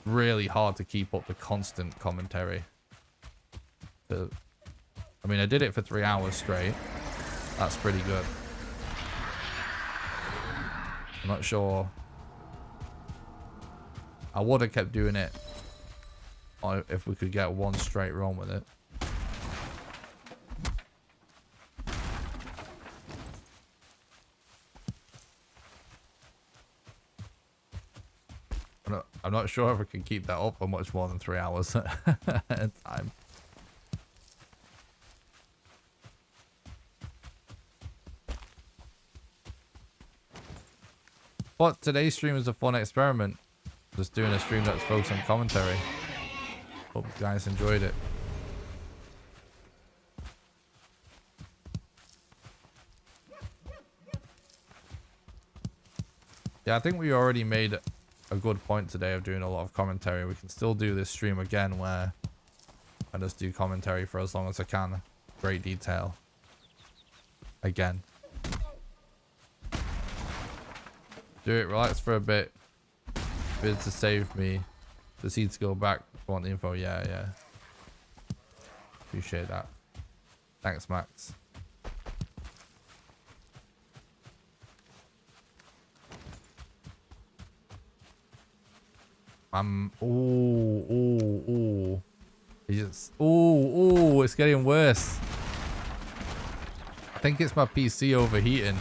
really hard to keep up the constant commentary. I mean, I did it for 3 hours straight. That's pretty good. I'm not sure. I would have kept doing it Or if we could get one straight run with it. I'm not sure if I can keep that up for much more than 3 hours at a time. But today's stream was a fun experiment. Just doing a stream that's focused on commentary. Hope you guys enjoyed it. Yeah, I think we already made a good point today of doing a lot of commentary. We can still do this stream again where I just do commentary for as long as I can. Great detail. Again. Do it, relax for a bit. Bid to save me. Proceed to go back. Want the info? Yeah, yeah. Appreciate that. Thanks, Max. Ooh. Ooh, it's getting worse. I think it's my PC overheating.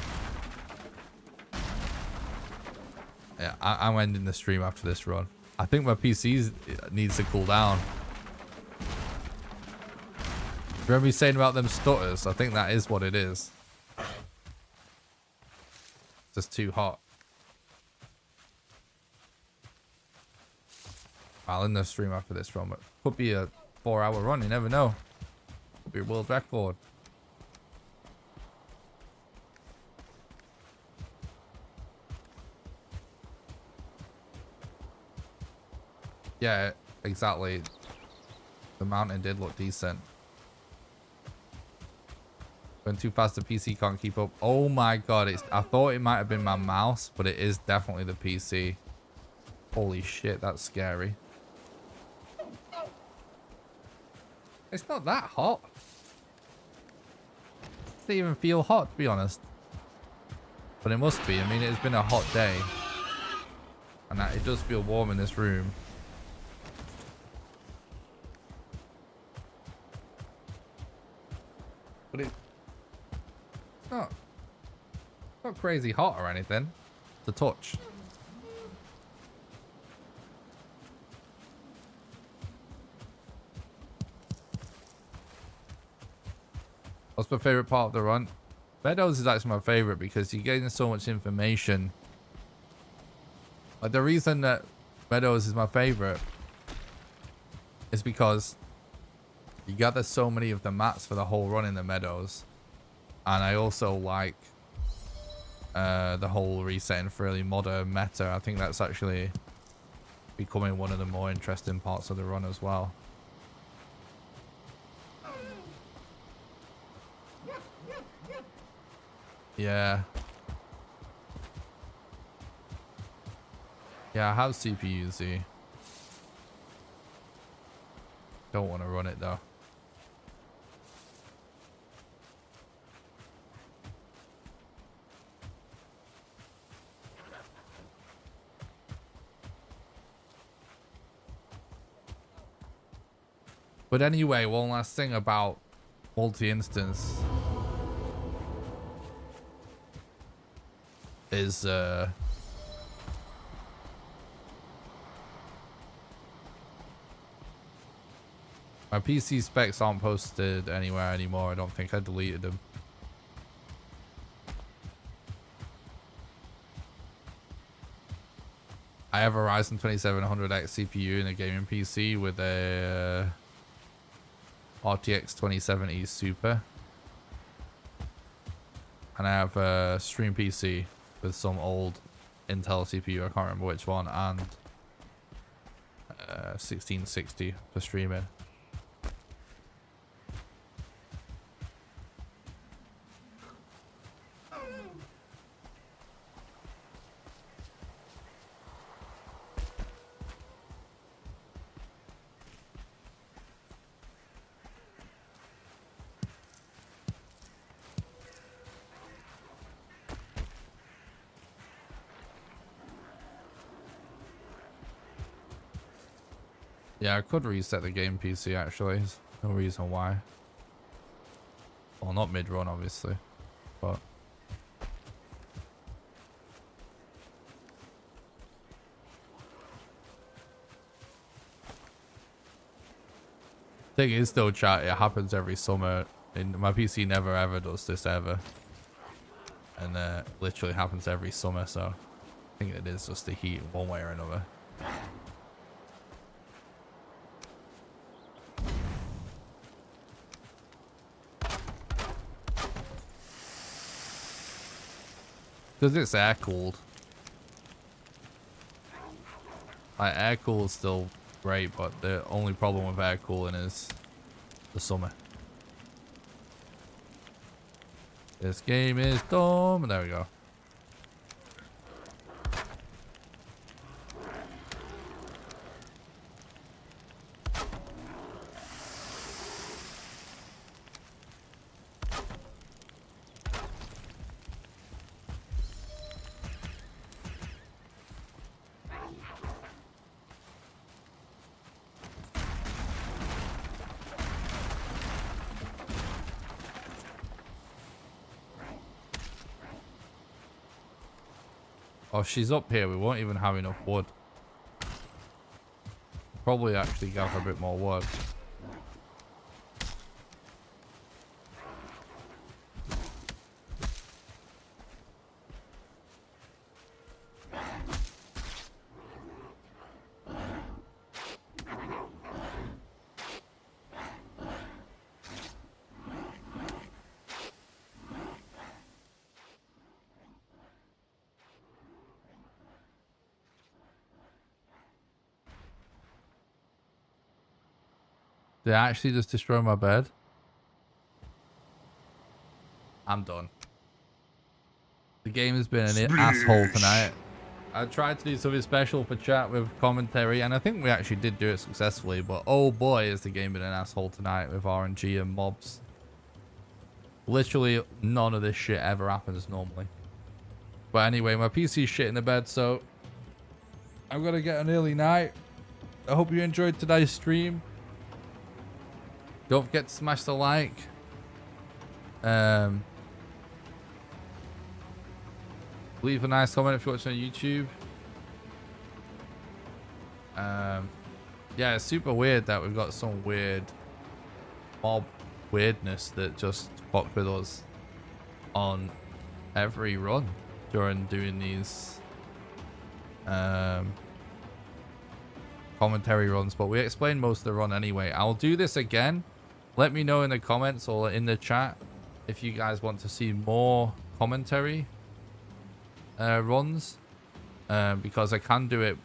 Yeah, I'm ending the stream after this run. I think my PC needs to cool down. Remember me saying about them stutters? I think that is what it is. It's just too hot. I'll end the stream after this run, but could be a 4-hour run, you never know. Could be a world record. Yeah, exactly. The mountain did look decent. Going too fast, the PC can't keep up. Oh my god, I thought it might have been my mouse, but it is definitely the PC. Holy shit, that's scary. It's not that hot. It doesn't even feel hot, to be honest. But it must be. I mean, it's been a hot day. And it does feel warm in this room. But it's not crazy hot or anything. It's a touch. What's my favorite part of the run? Meadows is actually my favorite because you're getting so much information. Like, the reason that Meadows is my favorite is because you gather so many of the mats for the whole run in the Meadows. And I also like the whole resetting for early modern meta. I think that's actually becoming one of the more interesting parts of the run as well. Yeah. Yeah, I have CPU-Z. Don't want to run it though. But anyway, one last thing about multi-instance is my PC specs aren't posted anywhere anymore. I don't think I deleted them. I have a Ryzen 2700X CPU in a gaming PC with a RTX 2070 Super. And I have a stream PC with some old Intel CPU, I can't remember which one, and 1660 for streaming. Yeah, I could reset the game PC actually. There's no reason why. Well, not mid-run obviously, but thing is though, chat, it happens every summer. And my PC never ever does this ever. And literally happens every summer, so I think it is just the heat one way or another. Because it's air cooled. Like, air cooled is still great, but the only problem with air cooling is the summer. This game is dumb. There we go. Oh, she's up here. We won't even have enough wood. Probably actually gather a bit more wood. Did I actually just destroy my bed? I'm done. The game has been an asshole tonight. I tried to do something special for chat with commentary, and I think we actually did do it successfully, but oh boy, has the game been an asshole tonight with RNG and mobs. Literally none of this shit ever happens normally. But anyway, my PC's shit in the bed, so I'm gonna get an early night. I hope you enjoyed today's stream. Don't forget to smash the like. Leave a nice comment if you're watching on YouTube. Yeah, it's super weird that we've got some weird mob weirdness that just fucked with us on every run during doing these commentary runs, but we explained most of the run anyway. I'll do this again. Let me know in the comments or in the chat if you guys want to see more commentary runs, because I can do it.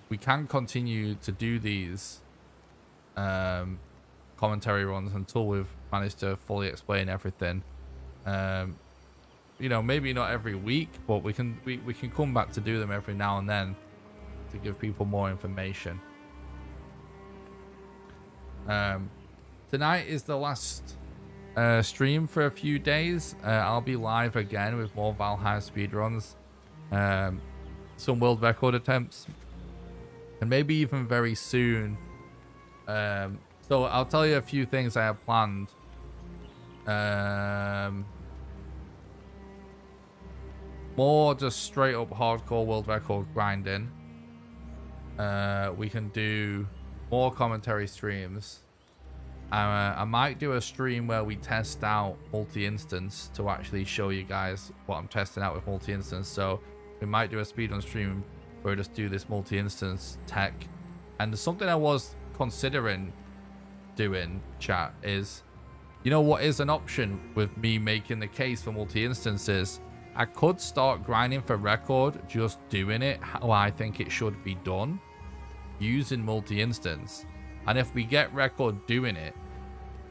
We can continue to do these commentary runs until we've managed to fully explain everything. You know, maybe not every week, but we can come back to do them every now and then to give people more information. Tonight is the last stream for a few days. I'll be live again with more Valheim speedruns, some world record attempts, and maybe even very soon. So I'll tell you a few things I have planned. More just straight up hardcore world record grinding. We can do more commentary streams. I might do a stream where we test out multi-instance to actually show you guys what I'm testing out with multi-instance. So we might do a speedrun stream where we just do this multi-instance tech. And something I was considering doing, chat, is, you know what is an option with me making the case for multi-instances? I could start grinding for record, just doing it how I think it should be done, using multi-instance. And if we get record doing it,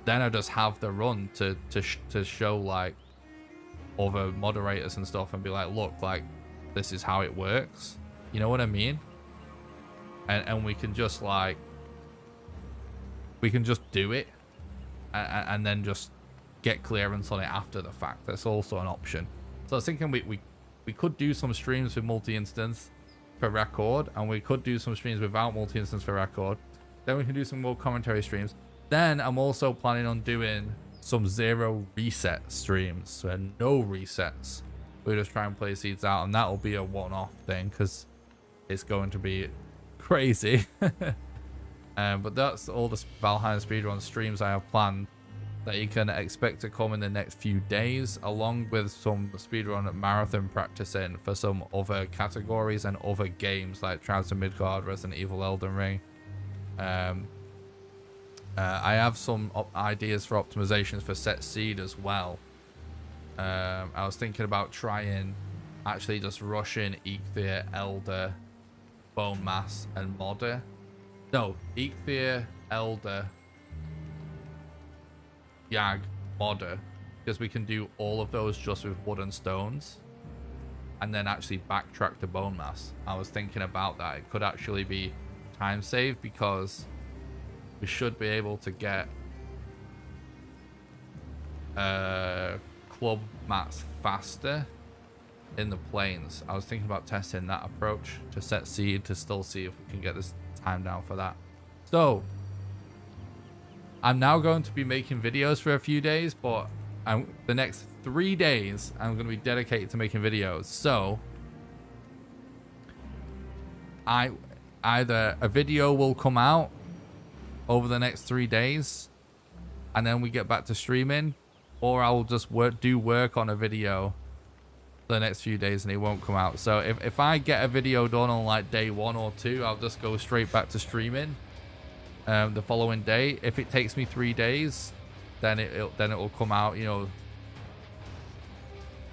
then I just have the run to show like other moderators and stuff and be like, look, like this is how it works. You know what I mean? And we can just like, we can just do it and then just get clearance on it after the fact. That's also an option. So I was thinking we could do some streams with multi-instance for record, and we could do some streams without multi-instance for record. Then we can do some more commentary streams. Then I'm also planning on doing some 0 reset streams. So no resets. We'll just try and play seeds out, and that'll be a one-off thing because it's going to be crazy. But that's all the Valheim Speedrun streams I have planned that you can expect to come in the next few days, along with some speedrun marathon practicing for some other categories and other games like Trials of Midgard, Resident Evil, Elden Ring. I have some ideas for optimizations for set seed as well. I was thinking about trying actually just rushing Eikthyr, Elder, Bone Mass, and Modder. No, Eikthyr, Elder, Yag, Modder, because we can do all of those just with wood and stones, and then actually backtrack to Bone Mass. I was thinking about that. It could actually be time save because we should be able to get club mats faster in the plains. I was thinking about testing that approach to set seed to still see if we can get this time down for that. So I'm now going to be making videos for a few days, but the next 3 days I'm going to be dedicated to making videos. So either a video will come out over the next 3 days and then we get back to streaming, or I will just do work on a video for the next few days and it won't come out. So if I get a video done on like day 1 or 2, I'll just go straight back to streaming the following day. If it takes me 3 days, then it will come out, you know,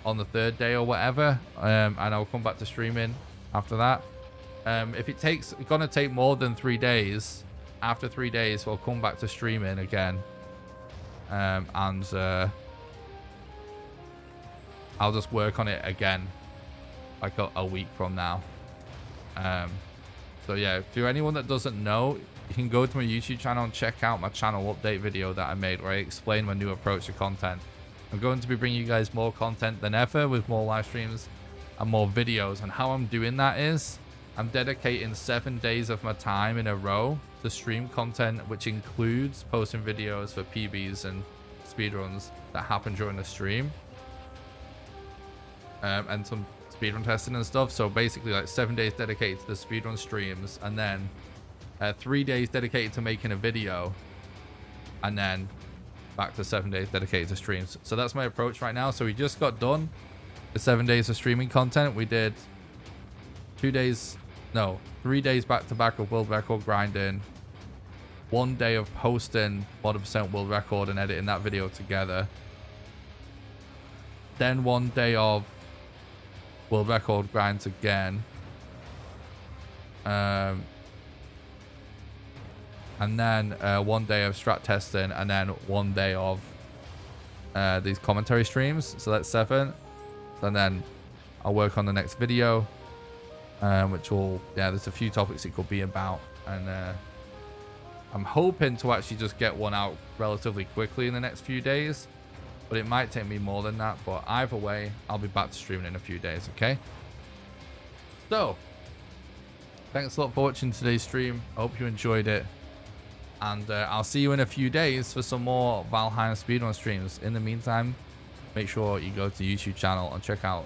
on the 3rd day or whatever, and I'll come back to streaming after that. If it's gonna take more than 3 days, after 3 days we'll come back to streaming again, and I'll just work on it again like a week from now. So yeah, for anyone that doesn't know, you can go to my YouTube channel and check out my channel update video that I made where I explain my new approach to content. I'm going to be bringing you guys more content than ever with more live streams and more videos, and how I'm doing that is I'm dedicating 7 days of my time in a row to stream content, which includes posting videos for PBs and speedruns that happen during the stream, and some speedrun testing and stuff. So basically like 7 days dedicated to the speedrun streams, and then 3 days dedicated to making a video, and then back to 7 days dedicated to streams. So that's my approach right now. So we just got done the 7 days of streaming content. We did 3 days back to back of world record grinding, 1 day of posting 100% world record and editing that video together, then 1 day of world record grinds again, and then 1 day of strat testing, and then 1 day of these commentary streams. So that's 7. And then I'll work on the next video, which will, there's a few topics it could be about, and I'm hoping to actually just get one out relatively quickly in the next few days, but it might take me more than that. But either way, I'll be back to streaming in a few days. Okay, so thanks a lot for watching today's stream. I hope you enjoyed it, and I'll see you in a few days for some more Valheim speedrun streams. In the meantime, make sure you go to the YouTube channel and check out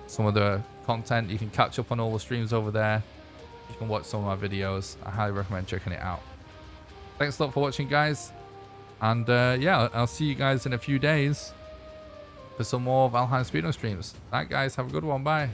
some of the content. You can catch up on all the streams over there. You can watch some of my videos. I highly recommend checking it out. Thanks a lot for watching, guys, and yeah, I'll see you guys in a few days for some more Valheim speedrun streams. All right, guys, have a good one. Bye.